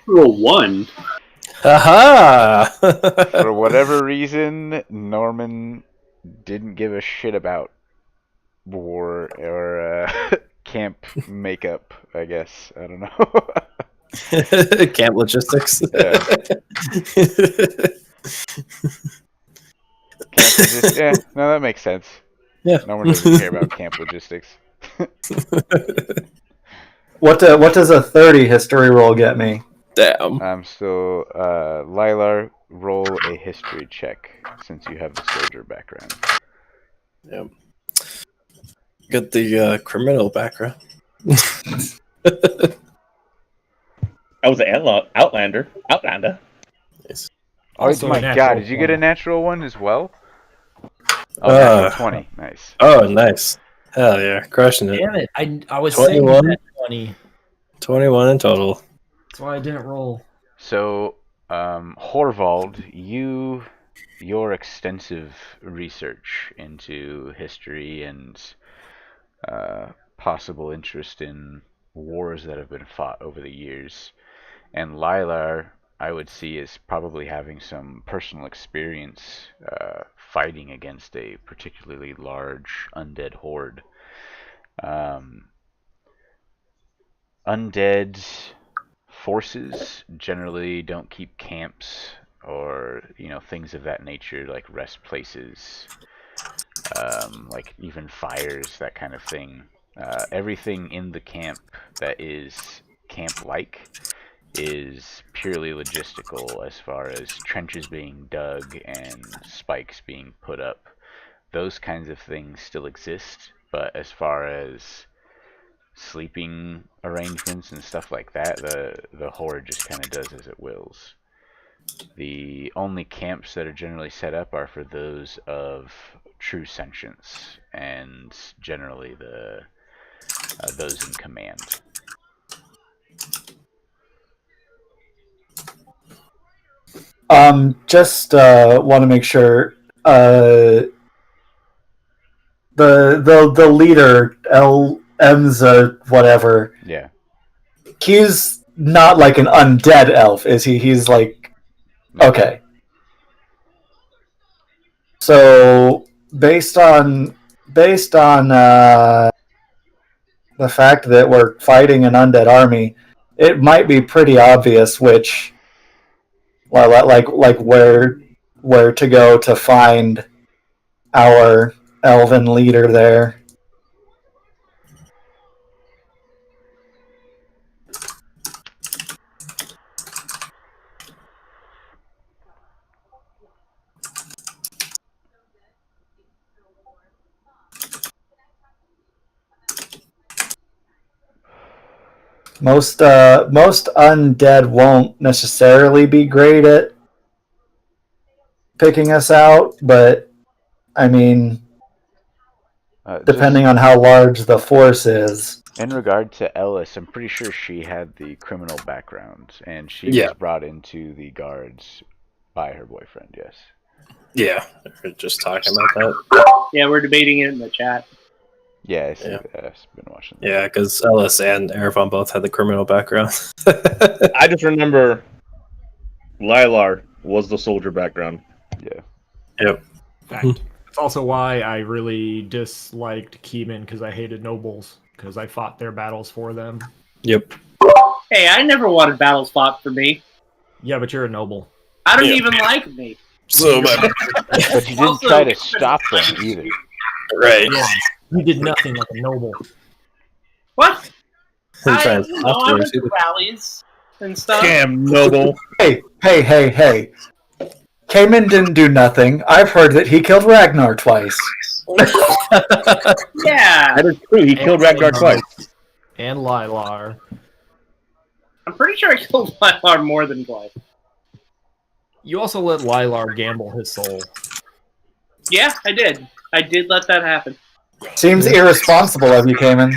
[SPEAKER 8] Roll 1.
[SPEAKER 2] Aha!
[SPEAKER 1] For whatever reason, Norman didn't give a shit about war or camp makeup, I guess. I don't know.
[SPEAKER 2] Camp logistics.
[SPEAKER 1] Yeah. Camp logistics. Yeah, no, that makes sense.
[SPEAKER 2] Yeah.
[SPEAKER 1] Norman doesn't care about camp logistics.
[SPEAKER 4] What does a 30 history roll get me?
[SPEAKER 2] Damn.
[SPEAKER 1] I'm still Lilar, roll a history check since you have the soldier background.
[SPEAKER 2] Yep. Got the criminal background.
[SPEAKER 5] I was an Outlander.
[SPEAKER 2] Nice.
[SPEAKER 1] Oh
[SPEAKER 9] Also
[SPEAKER 1] my
[SPEAKER 9] a natural
[SPEAKER 1] god, did you get a
[SPEAKER 9] 20.
[SPEAKER 1] natural one as well? Oh, natural 20. Nice.
[SPEAKER 2] Oh, nice. Hell yeah, crushing it.
[SPEAKER 9] Damn it! I was
[SPEAKER 2] 21?
[SPEAKER 9] saying that 20.
[SPEAKER 2] 21 in total.
[SPEAKER 9] That's why I didn't roll.
[SPEAKER 1] So, Horvald, your extensive research into history and possible interest in wars that have been fought over the years, and Lilar, I would see as probably having some personal experience fighting against a particularly large undead horde. Undead forces generally don't keep camps or things of that nature, like rest places, like even fires, that kind of thing. Everything in the camp that is camp-like is purely logistical, as far as trenches being dug and spikes being put up. Those kinds of things still exist, but as far as sleeping arrangements and stuff like that, the horde just kind of does as it wills. The only camps that are generally set up are for those of true sentience, and generally those in command.
[SPEAKER 4] Just want to make sure. the leader, Emza, whatever.
[SPEAKER 1] Yeah.
[SPEAKER 4] He's not like an undead elf, is he? He's like okay. So based on the fact that we're fighting an undead army, it might be pretty obvious which, like where to go to find our elven leader there. Most undead won't necessarily be great at picking us out, but I mean, depending on how large the force is.
[SPEAKER 1] In regard to Ellis, I'm pretty sure she had the criminal background, and she
[SPEAKER 2] Yeah.
[SPEAKER 1] was brought into the guards by her boyfriend, yes.
[SPEAKER 2] Yeah, we were just talking about that.
[SPEAKER 6] Yeah, we're debating it in the chat.
[SPEAKER 1] Yeah, I see
[SPEAKER 2] Yeah.
[SPEAKER 1] that. I've been watching that.
[SPEAKER 2] Yeah, because Ellis and Erevon both had the criminal background.
[SPEAKER 5] I just remember Lilar was the soldier background.
[SPEAKER 1] Yeah.
[SPEAKER 2] Yep.
[SPEAKER 9] Fact. That's also why I really disliked Keeman, because I hated nobles, because I fought their battles for them.
[SPEAKER 2] Yep.
[SPEAKER 6] Hey, I never wanted battles fought for me.
[SPEAKER 9] Yeah, but you're a noble.
[SPEAKER 6] I don't even like me.
[SPEAKER 2] So,
[SPEAKER 1] But you didn't
[SPEAKER 6] Also-
[SPEAKER 1] try to stop them either.
[SPEAKER 2] right.
[SPEAKER 9] Yeah, you did nothing like a noble.
[SPEAKER 6] What?
[SPEAKER 2] I'm
[SPEAKER 6] I
[SPEAKER 2] trying to
[SPEAKER 6] went
[SPEAKER 2] afterwards
[SPEAKER 6] to
[SPEAKER 2] either.
[SPEAKER 6] rallies and stuff.
[SPEAKER 5] Damn noble.
[SPEAKER 4] Hey. Cayman didn't do nothing. I've heard that he killed Ragnar twice.
[SPEAKER 6] Yeah,
[SPEAKER 5] That is true. He killed Ragnar twice.
[SPEAKER 9] And Lilar.
[SPEAKER 6] I'm pretty sure I killed Lilar more than twice.
[SPEAKER 9] You also let Lilar gamble his soul.
[SPEAKER 6] Yeah, I did. I did let that happen.
[SPEAKER 4] Seems irresponsible of you, Cayman.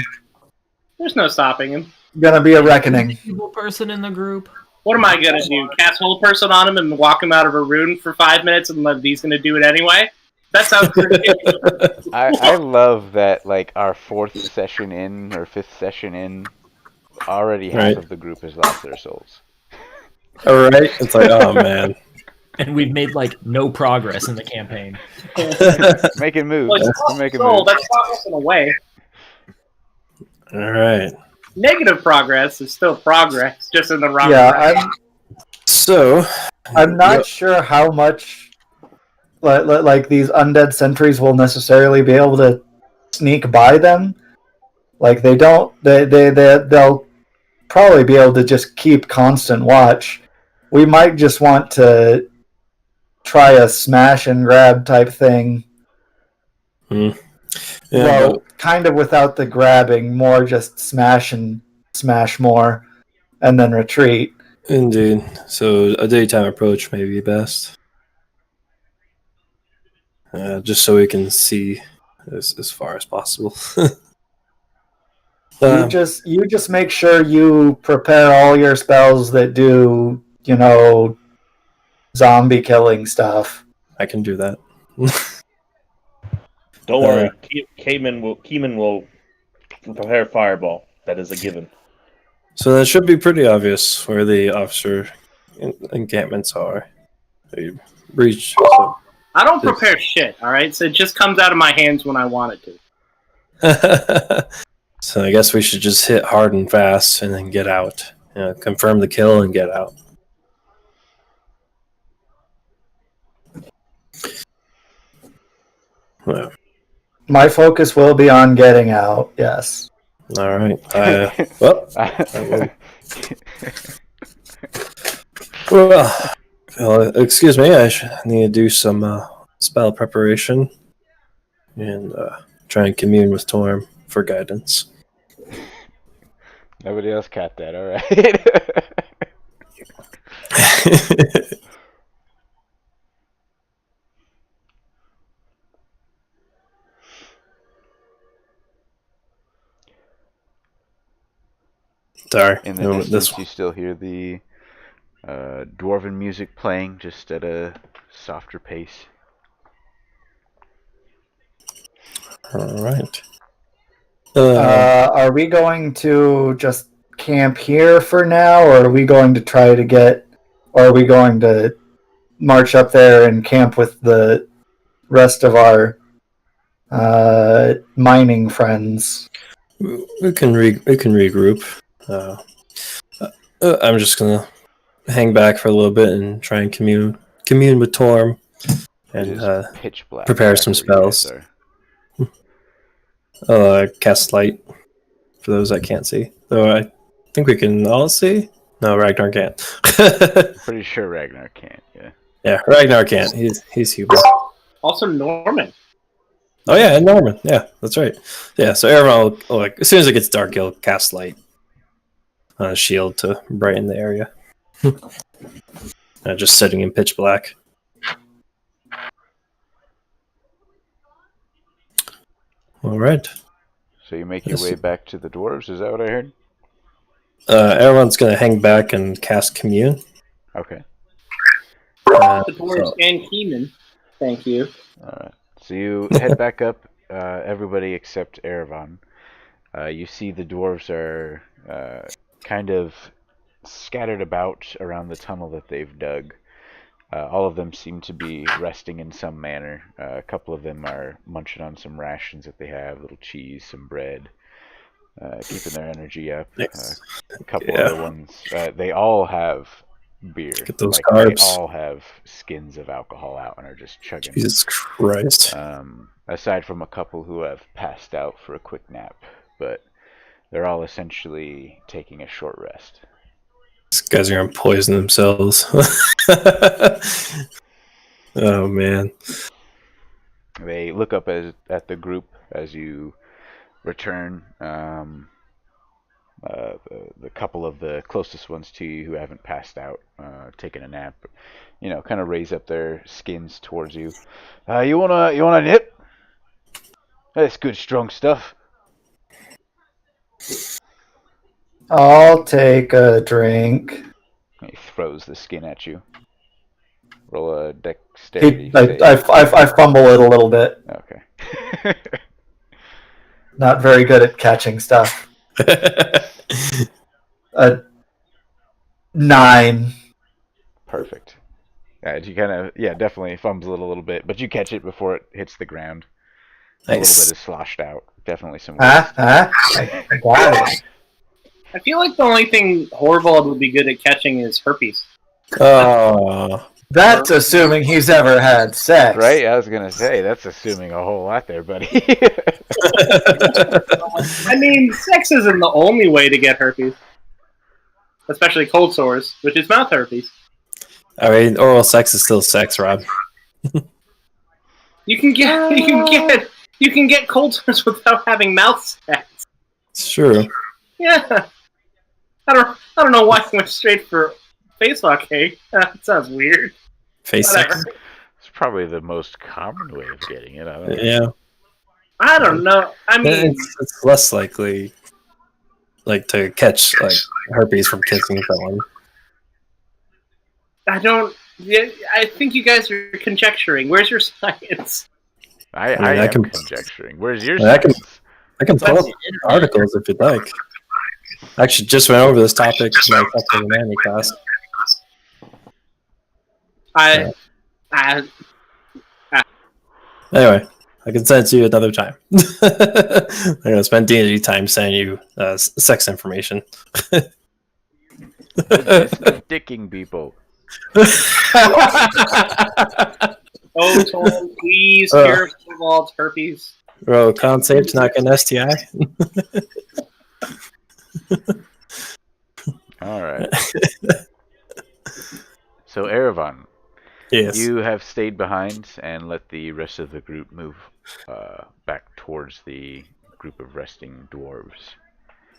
[SPEAKER 6] There's no stopping him.
[SPEAKER 4] Gonna be a reckoning.
[SPEAKER 9] Evil person in the group.
[SPEAKER 6] What am I gonna do? Cast whole person on him and walk him out of a rune for 5 minutes and then he's gonna do it anyway? That sounds ridiculous.
[SPEAKER 1] I love that, like, our 4th session in, or 5th session in, already half
[SPEAKER 2] Right.
[SPEAKER 1] of the group has lost their souls.
[SPEAKER 2] All right. It's like, oh man.
[SPEAKER 9] And we've made, like, no progress in the campaign.
[SPEAKER 1] Making moves.
[SPEAKER 6] Well,
[SPEAKER 1] We're making
[SPEAKER 6] soul,
[SPEAKER 1] moves.
[SPEAKER 6] that's progress in a way.
[SPEAKER 2] All right.
[SPEAKER 6] Negative progress is still progress, just in the wrong
[SPEAKER 4] Yeah,
[SPEAKER 6] direction.
[SPEAKER 2] So,
[SPEAKER 4] I'm not sure how much like these undead sentries will necessarily be able to sneak by them. Like they'll probably be able to just keep constant watch. We might just want to try a smash and grab type thing.
[SPEAKER 2] yeah,
[SPEAKER 4] Well, kind of without the grabbing, more just smash and smash more, and then retreat.
[SPEAKER 2] indeed. So a daytime approach may be best. Just so we can see as far as possible.
[SPEAKER 4] You just make sure you prepare all your spells that do, zombie killing stuff.
[SPEAKER 2] I can do that.
[SPEAKER 5] Don't worry. Keeman will prepare fireball. That is a given.
[SPEAKER 2] So that should be pretty obvious where the officer encampments are. They reach. So.
[SPEAKER 6] I don't prepare shit, alright? So it just comes out of my hands when I want it to.
[SPEAKER 2] So I guess we should just hit hard and fast and then get out. Confirm the kill and get out. Well,
[SPEAKER 4] My focus will be on getting out, yes.
[SPEAKER 2] all right. Well, excuse me. I need to do some spell preparation and try and commune with Torm for guidance.
[SPEAKER 1] Nobody else caught that, alright.
[SPEAKER 2] Sorry.
[SPEAKER 1] In the
[SPEAKER 2] No,
[SPEAKER 1] distance, you still hear the dwarven music playing, just at a softer pace.
[SPEAKER 2] All right.
[SPEAKER 4] Are we going to just camp here for now, or are we going to try to get, or are we going to march up there and camp with the rest of our mining friends?
[SPEAKER 2] We can regroup. I'm just gonna hang back for a little bit and try and commune with Torm
[SPEAKER 1] It
[SPEAKER 2] and
[SPEAKER 1] is pitch black.
[SPEAKER 2] prepare
[SPEAKER 1] back
[SPEAKER 2] some
[SPEAKER 1] where you guys
[SPEAKER 2] spells.
[SPEAKER 1] are.
[SPEAKER 2] Cast light for those that can't see. Though I think we can all see. No, Ragnar can't.
[SPEAKER 1] Pretty sure Ragnar can't. Yeah.
[SPEAKER 2] Yeah, Ragnar can't. He's human.
[SPEAKER 6] Also, Norman.
[SPEAKER 2] Oh yeah, and Norman. Yeah, that's right. Yeah, so everyone will, like, as soon as it gets dark, he'll cast light on a shield to brighten the area. Just sitting in pitch black. All right.
[SPEAKER 1] So you make your way back to the dwarves. Is that what I heard?
[SPEAKER 2] Everyone's gonna hang back and cast commune.
[SPEAKER 1] Okay.
[SPEAKER 6] The dwarves and Keenan. Thank you.
[SPEAKER 1] All right. So you head back up. Everybody except Erevan. You see the dwarves are kind of scattered about around the tunnel that they've dug. All of them seem to be resting in some manner. A couple of them are munching on some rations that they have, little cheese, some bread, keeping their energy up. A couple other ones, they all have beer.
[SPEAKER 2] Get those
[SPEAKER 1] They
[SPEAKER 2] carbs.
[SPEAKER 1] all have skins of alcohol out and are just chugging.
[SPEAKER 2] Jesus Christ.
[SPEAKER 1] Aside from a couple who have passed out for a quick nap, but they're all essentially taking a short rest.
[SPEAKER 2] These guys are gonna poison themselves. Oh man.
[SPEAKER 1] They look up at the group as you return. The couple of the closest ones to you who haven't passed out, taking a nap, kind of raise up their skins towards you. You want a nip? That's good, strong stuff.
[SPEAKER 4] I'll take a drink.
[SPEAKER 1] He throws the skin at you. Roll a dexterity.
[SPEAKER 4] I fumble it a little bit.
[SPEAKER 1] Okay.
[SPEAKER 4] Not very good at catching stuff. 9.
[SPEAKER 1] Perfect. You kind of, definitely fumbles it a little bit, but you catch it before it hits the ground.
[SPEAKER 2] Nice.
[SPEAKER 1] A little bit is sloshed out. Definitely some.
[SPEAKER 4] I got it.
[SPEAKER 6] I feel like the only thing Horvald would be good at catching is herpes.
[SPEAKER 2] Oh.
[SPEAKER 4] That's assuming he's ever had sex.
[SPEAKER 1] Right? I was going to say, that's assuming a whole lot there, buddy.
[SPEAKER 6] I mean, sex isn't the only way to get herpes. Especially cold sores, which is mouth herpes.
[SPEAKER 2] I mean, oral sex is still sex, Rob.
[SPEAKER 6] You can get cold sores without having mouth sex.
[SPEAKER 2] It's true.
[SPEAKER 6] Yeah. I don't know why I went straight for face lock, hey? That sounds weird.
[SPEAKER 2] Face sex?
[SPEAKER 1] It's probably the most common way of getting it. I don't know.
[SPEAKER 2] Yeah.
[SPEAKER 6] I don't know. I mean,
[SPEAKER 2] it's less likely, to catch herpes from kissing someone.
[SPEAKER 6] I think you guys are conjecturing. Where's your science?
[SPEAKER 1] I am conjecturing. Where's your
[SPEAKER 2] I
[SPEAKER 1] science?
[SPEAKER 2] can pull up articles if you'd like. I actually just went over this topic in my fucking anatomy class. Anyway, I can send it to you another time. I'm gonna spend D&D time sending you sex information.
[SPEAKER 1] It's dicking people.
[SPEAKER 6] Oh, Tom, please cure Horvald's herpes.
[SPEAKER 2] Bro, con save to not get an STI.
[SPEAKER 1] All right. So, Erevan,
[SPEAKER 2] yes.
[SPEAKER 1] You have stayed behind and let the rest of the group move back towards the group of resting dwarves.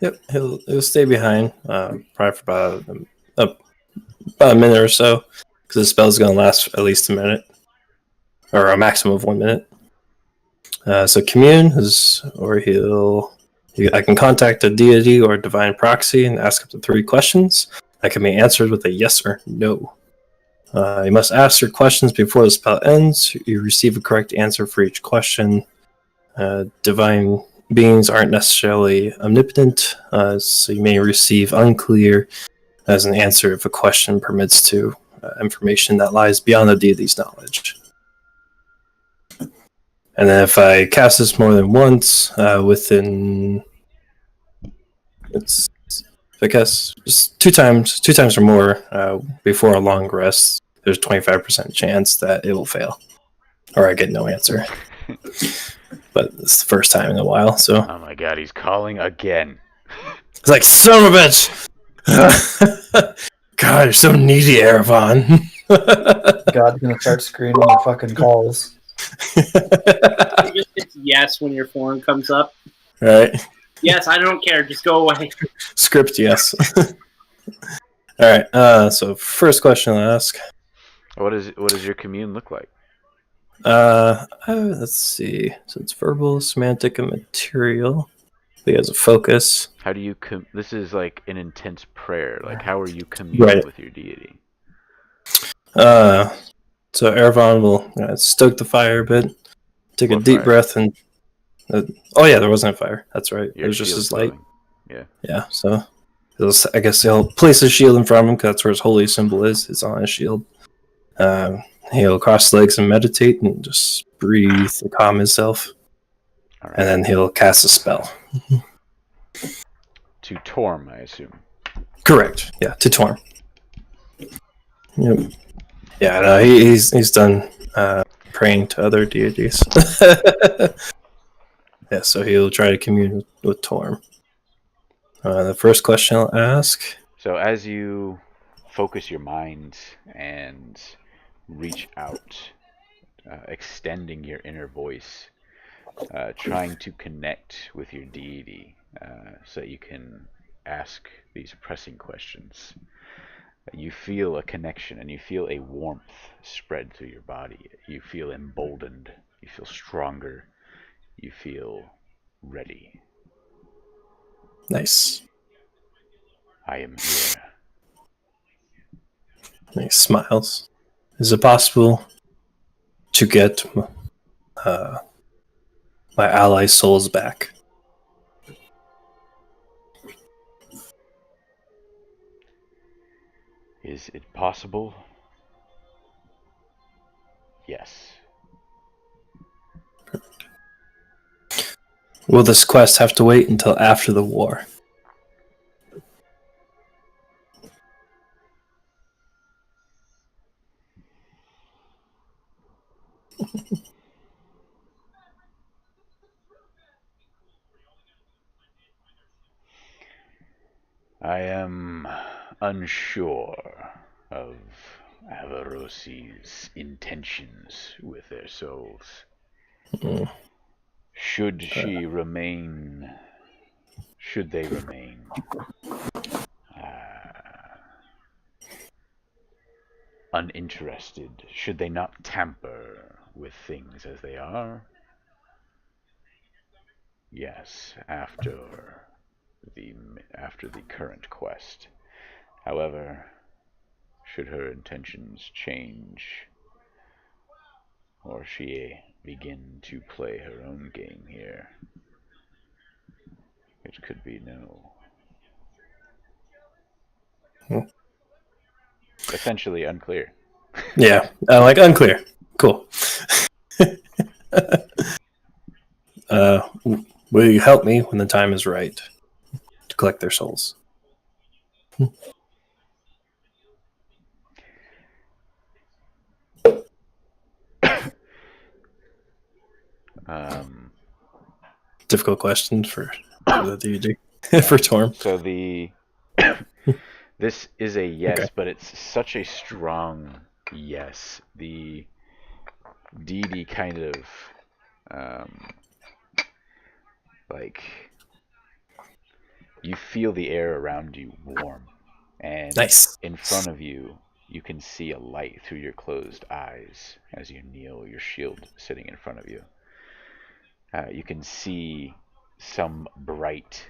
[SPEAKER 2] Yep, he'll stay behind, probably for about a minute or so, because the spell's going to last at least a minute, or a maximum of 1 minute. So commune is, I can contact a deity or a divine proxy and ask up to 3 questions that can be answered with a yes or no. You must ask your questions before the spell ends. You receive a correct answer for each question. Divine beings aren't necessarily omnipotent, so you may receive unclear as an answer if a question permits to information that lies beyond the deity's knowledge. And then if I cast this more than once, within if I cast just two times or more before a long rest, there's a 25% chance that it will fail, or I get no answer. But it's the first time in a while, so
[SPEAKER 1] Oh my god, he's calling again.
[SPEAKER 2] it's like, son of a bitch! God, you're so needy, Erevan.
[SPEAKER 4] God's gonna start screening your fucking calls.
[SPEAKER 6] You just hit yes when your phone comes up.
[SPEAKER 2] Right.
[SPEAKER 6] Yes, I don't care. Just go away.
[SPEAKER 2] Script, yes. All right. So first question I'll ask.
[SPEAKER 1] What does your commune look like?
[SPEAKER 2] Let's see. So it's verbal, semantic, and material. He has a focus.
[SPEAKER 1] How do you this is like an intense prayer. Like, how are you communing with your deity?
[SPEAKER 2] So Erevan will stoke the fire a bit, take a deep breath, and oh yeah, there wasn't a fire. That's right. It was just his light.
[SPEAKER 1] Yeah.
[SPEAKER 2] Yeah. So I guess he'll place his shield in front of him because that's where his holy symbol is. It's on his shield. He'll cross legs and meditate and just breathe to calm himself. Right. And then he'll cast a spell.
[SPEAKER 1] To Torm, I assume.
[SPEAKER 2] Correct. Yeah, to Torm. Yep. Yeah, no, he's done praying to other deities. Yeah, so he'll try to commune with Torm. The first question I'll ask.
[SPEAKER 1] So as you focus your mind and reach out, extending your inner voice, trying to connect with your deity so that you can ask these pressing questions, you feel a connection and you feel a warmth spread through your body. You feel emboldened. You feel stronger. You feel ready.
[SPEAKER 2] Nice.
[SPEAKER 1] I am here.
[SPEAKER 2] He smiles. Is it possible to get my ally souls back?
[SPEAKER 1] Is it possible? Yes.
[SPEAKER 2] Will this quest have to wait until after the war?
[SPEAKER 1] I am unsure of Averosi's intentions with their souls. Should they remain uninterested, should they not tamper with things as they are? Yes, after the current quest. However, should her intentions change, or she begin to play her own game here, it could be no. Essentially unclear.
[SPEAKER 2] Yeah, unclear. Cool. Will you help me when the time is right to collect their souls? Difficult question for the DG. For Torm.
[SPEAKER 1] So this is a yes, okay. But it's such a strong yes. The DD kind of like you feel the air around you warm, and
[SPEAKER 2] nice.
[SPEAKER 1] In front of you, you can see a light through your closed eyes as you kneel, your shield sitting in front of you. You can see some bright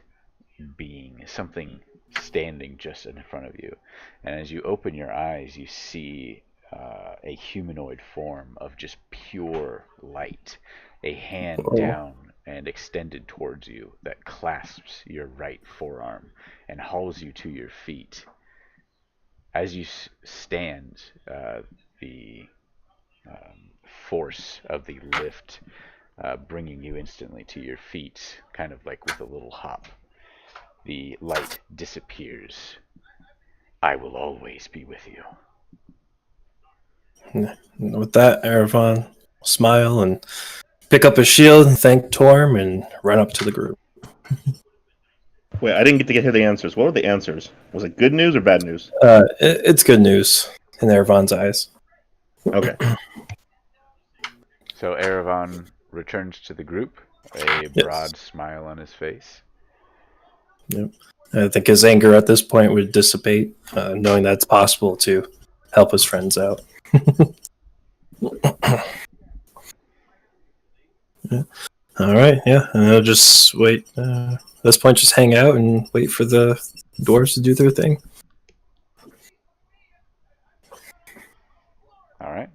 [SPEAKER 1] being, something standing just in front of you. And as you open your eyes, you see a humanoid form of just pure light. A hand down and extended towards you that clasps your right forearm and hauls you to your feet. As you stand, the force of the lift bringing you instantly to your feet, kind of like with a little hop. The light disappears. I will always be with you.
[SPEAKER 2] And with that, Erevan will smile and pick up his shield and thank Torm and run up to the group.
[SPEAKER 5] Wait, I didn't get to hear the answers. What were the answers? Was it good news or bad news?
[SPEAKER 2] It's good news in Erevan's eyes.
[SPEAKER 5] Okay.
[SPEAKER 1] So Erevan returns to the group, a broad smile on his face.
[SPEAKER 2] Yep. I think his anger at this point would dissipate, knowing that it's possible to help his friends out. Yeah. All right, yeah, and I'll just wait. At this point, just hang out and wait for the dwarves to do their thing.
[SPEAKER 1] All right.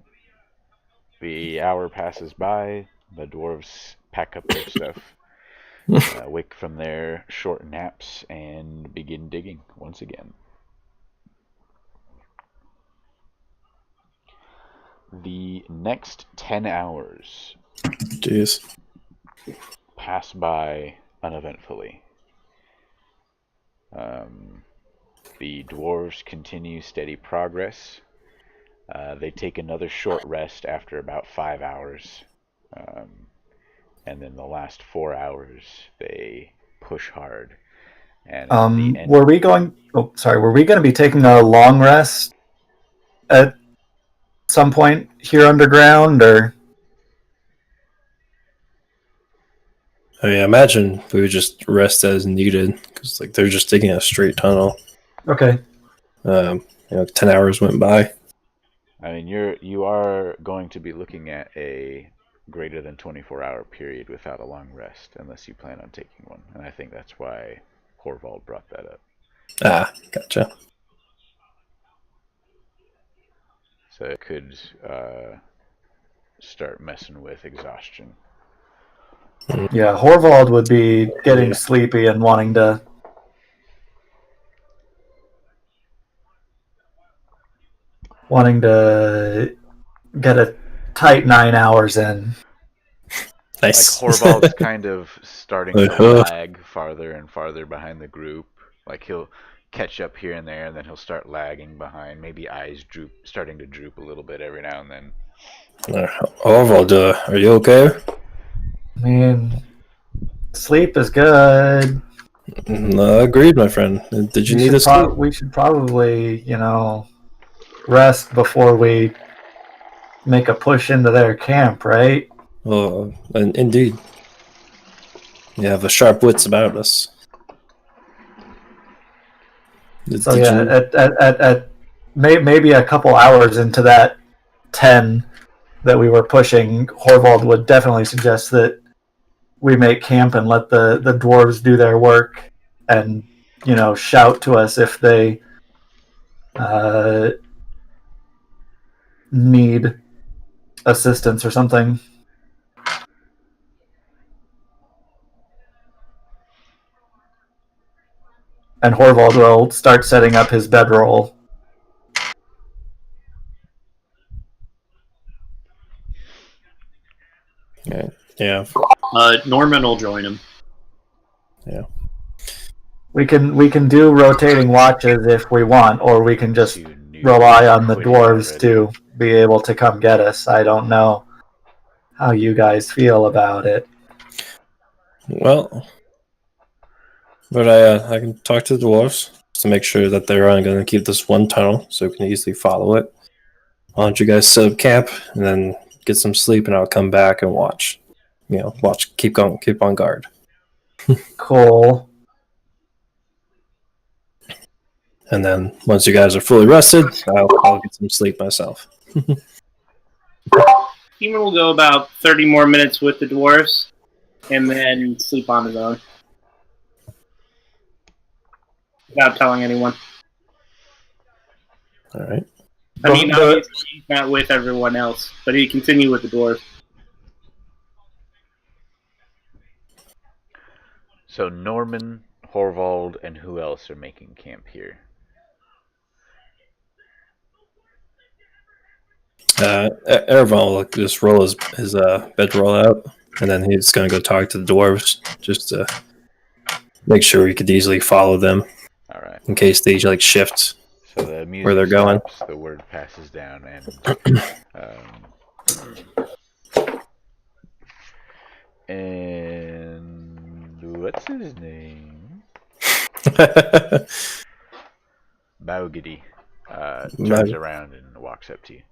[SPEAKER 1] The hour passes by. The dwarves pack up their stuff, wake from their short naps, and begin digging once again. The next 10 hours
[SPEAKER 2] Jeez.
[SPEAKER 1] pass by uneventfully. The dwarves continue steady progress. They take another short rest after about 5 hours. And then the last 4 hours, they push hard. And at the end,
[SPEAKER 4] Were we going to be taking a long rest at some point here underground, or?
[SPEAKER 2] I mean, I imagine we would just rest as needed because, like, they're just digging a straight tunnel.
[SPEAKER 4] Okay.
[SPEAKER 2] 10 hours went by.
[SPEAKER 1] I mean, you are going to be looking at a greater than 24-hour period without a long rest, unless you plan on taking one. And I think that's why Horvald brought that up.
[SPEAKER 2] Ah, gotcha.
[SPEAKER 1] So it could start messing with exhaustion.
[SPEAKER 4] Yeah, Horvald would be getting sleepy and wanting to get a tight 9 hours in.
[SPEAKER 2] Nice.
[SPEAKER 1] Like Horvald's kind of starting to lag farther and farther behind the group. Like he'll catch up here and there, and then he'll start lagging behind. Maybe eyes starting to droop a little bit every now and then.
[SPEAKER 2] Horvald, are you okay?
[SPEAKER 4] I mean, sleep is good.
[SPEAKER 2] Agreed, my friend. Did you need a sleep?
[SPEAKER 4] We should probably, rest before we make a push into their camp, right?
[SPEAKER 2] Oh, indeed. You have a sharp wits about us.
[SPEAKER 4] So at maybe a couple hours into that 10 that we were pushing, Horvald would definitely suggest that we make camp and let the dwarves do their work, and shout to us if they need assistance or something. And Horvald will start setting up his bedroll.
[SPEAKER 2] Yeah.
[SPEAKER 8] Norman will join him.
[SPEAKER 2] Yeah.
[SPEAKER 4] We can do rotating watches if we want, or we can just rely on the dwarves to be able to come get us. I don't know how you guys feel about it.
[SPEAKER 2] Well, but I can talk to the dwarves to make sure that they're only going to keep this one tunnel, so we can easily follow it. Why don't you guys set up camp and then get some sleep, and I'll come back and watch. Keep on guard.
[SPEAKER 4] Cool.
[SPEAKER 2] And then once you guys are fully rested, I'll get some sleep myself.
[SPEAKER 6] Heeman will go about 30 more minutes with the dwarves, and then sleep on his own. Without telling anyone.
[SPEAKER 2] Alright.
[SPEAKER 6] I mean, obviously he's not with everyone else, but he continue with the dwarves.
[SPEAKER 1] So Norman, Horvald, and who else are making camp here?
[SPEAKER 2] Ervan will just roll his bedroll out, and then he's gonna go talk to the dwarves just to make sure he could easily follow them
[SPEAKER 1] All right.
[SPEAKER 2] in case they like shift
[SPEAKER 1] So the music
[SPEAKER 2] where they're going.
[SPEAKER 1] stops, the word passes down, and what's his name? Baugity turns around and walks up to you.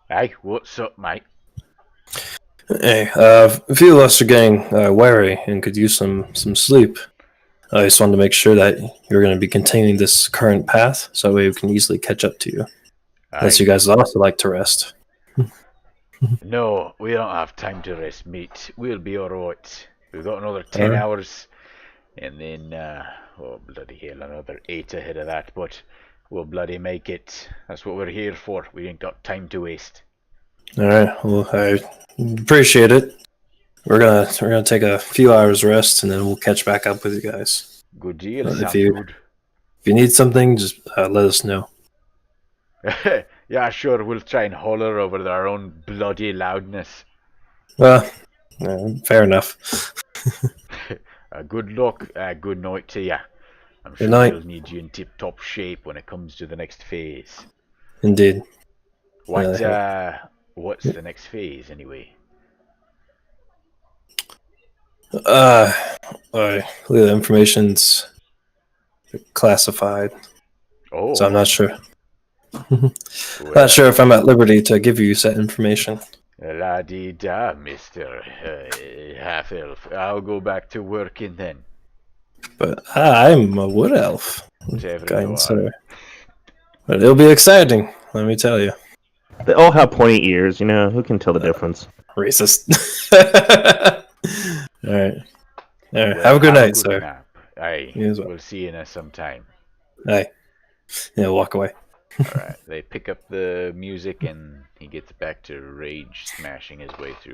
[SPEAKER 1] Hey, what's up, mate?
[SPEAKER 2] Hey, a few of us are getting wary and could use some sleep. I just wanted to make sure that you're going to be continuing this current path, so that way we can easily catch up to you. Unless you guys would also like to rest.
[SPEAKER 1] No, we don't have time to rest, mate. We'll be alright. We've got another 10 hours, and then, oh bloody hell, another 8 ahead of that, but we'll bloody make it. That's what we're here for. We ain't got time to waste.
[SPEAKER 2] Alright, well, I appreciate it. We're gonna take a few hours rest, and then we'll catch back up with you guys.
[SPEAKER 1] Good deal,
[SPEAKER 2] If
[SPEAKER 1] good.
[SPEAKER 2] you need something, just let us know.
[SPEAKER 1] Yeah, sure, we'll try and holler over our own bloody loudness.
[SPEAKER 2] Well, fair enough.
[SPEAKER 1] Good luck, good night to ya. I'm sure
[SPEAKER 2] Good night.
[SPEAKER 1] we'll need you in tip-top shape when it comes to the next phase.
[SPEAKER 2] Indeed.
[SPEAKER 1] What's the next phase, anyway?
[SPEAKER 2] I believe the information's classified.
[SPEAKER 1] Oh.
[SPEAKER 2] So I'm not sure.
[SPEAKER 1] Well,
[SPEAKER 2] Not sure if I'm at liberty to give you said information.
[SPEAKER 1] La-dee-da, Mr. Half-Elf. I'll go back to working then.
[SPEAKER 2] But I'm a wood elf.
[SPEAKER 1] Whatever you
[SPEAKER 2] Guidance
[SPEAKER 1] are.
[SPEAKER 2] center. But it'll be exciting, let me tell you.
[SPEAKER 11] They all have pointy ears, you know. Who can tell the difference?
[SPEAKER 2] Racist. Alright.
[SPEAKER 1] Well,
[SPEAKER 2] Have a good night, sir.
[SPEAKER 1] nap. Aye,
[SPEAKER 2] You as well.
[SPEAKER 1] we'll see you in some time.
[SPEAKER 2] Aye. Yeah, walk away.
[SPEAKER 1] Alright, they pick up the music and he gets back to rage smashing his way through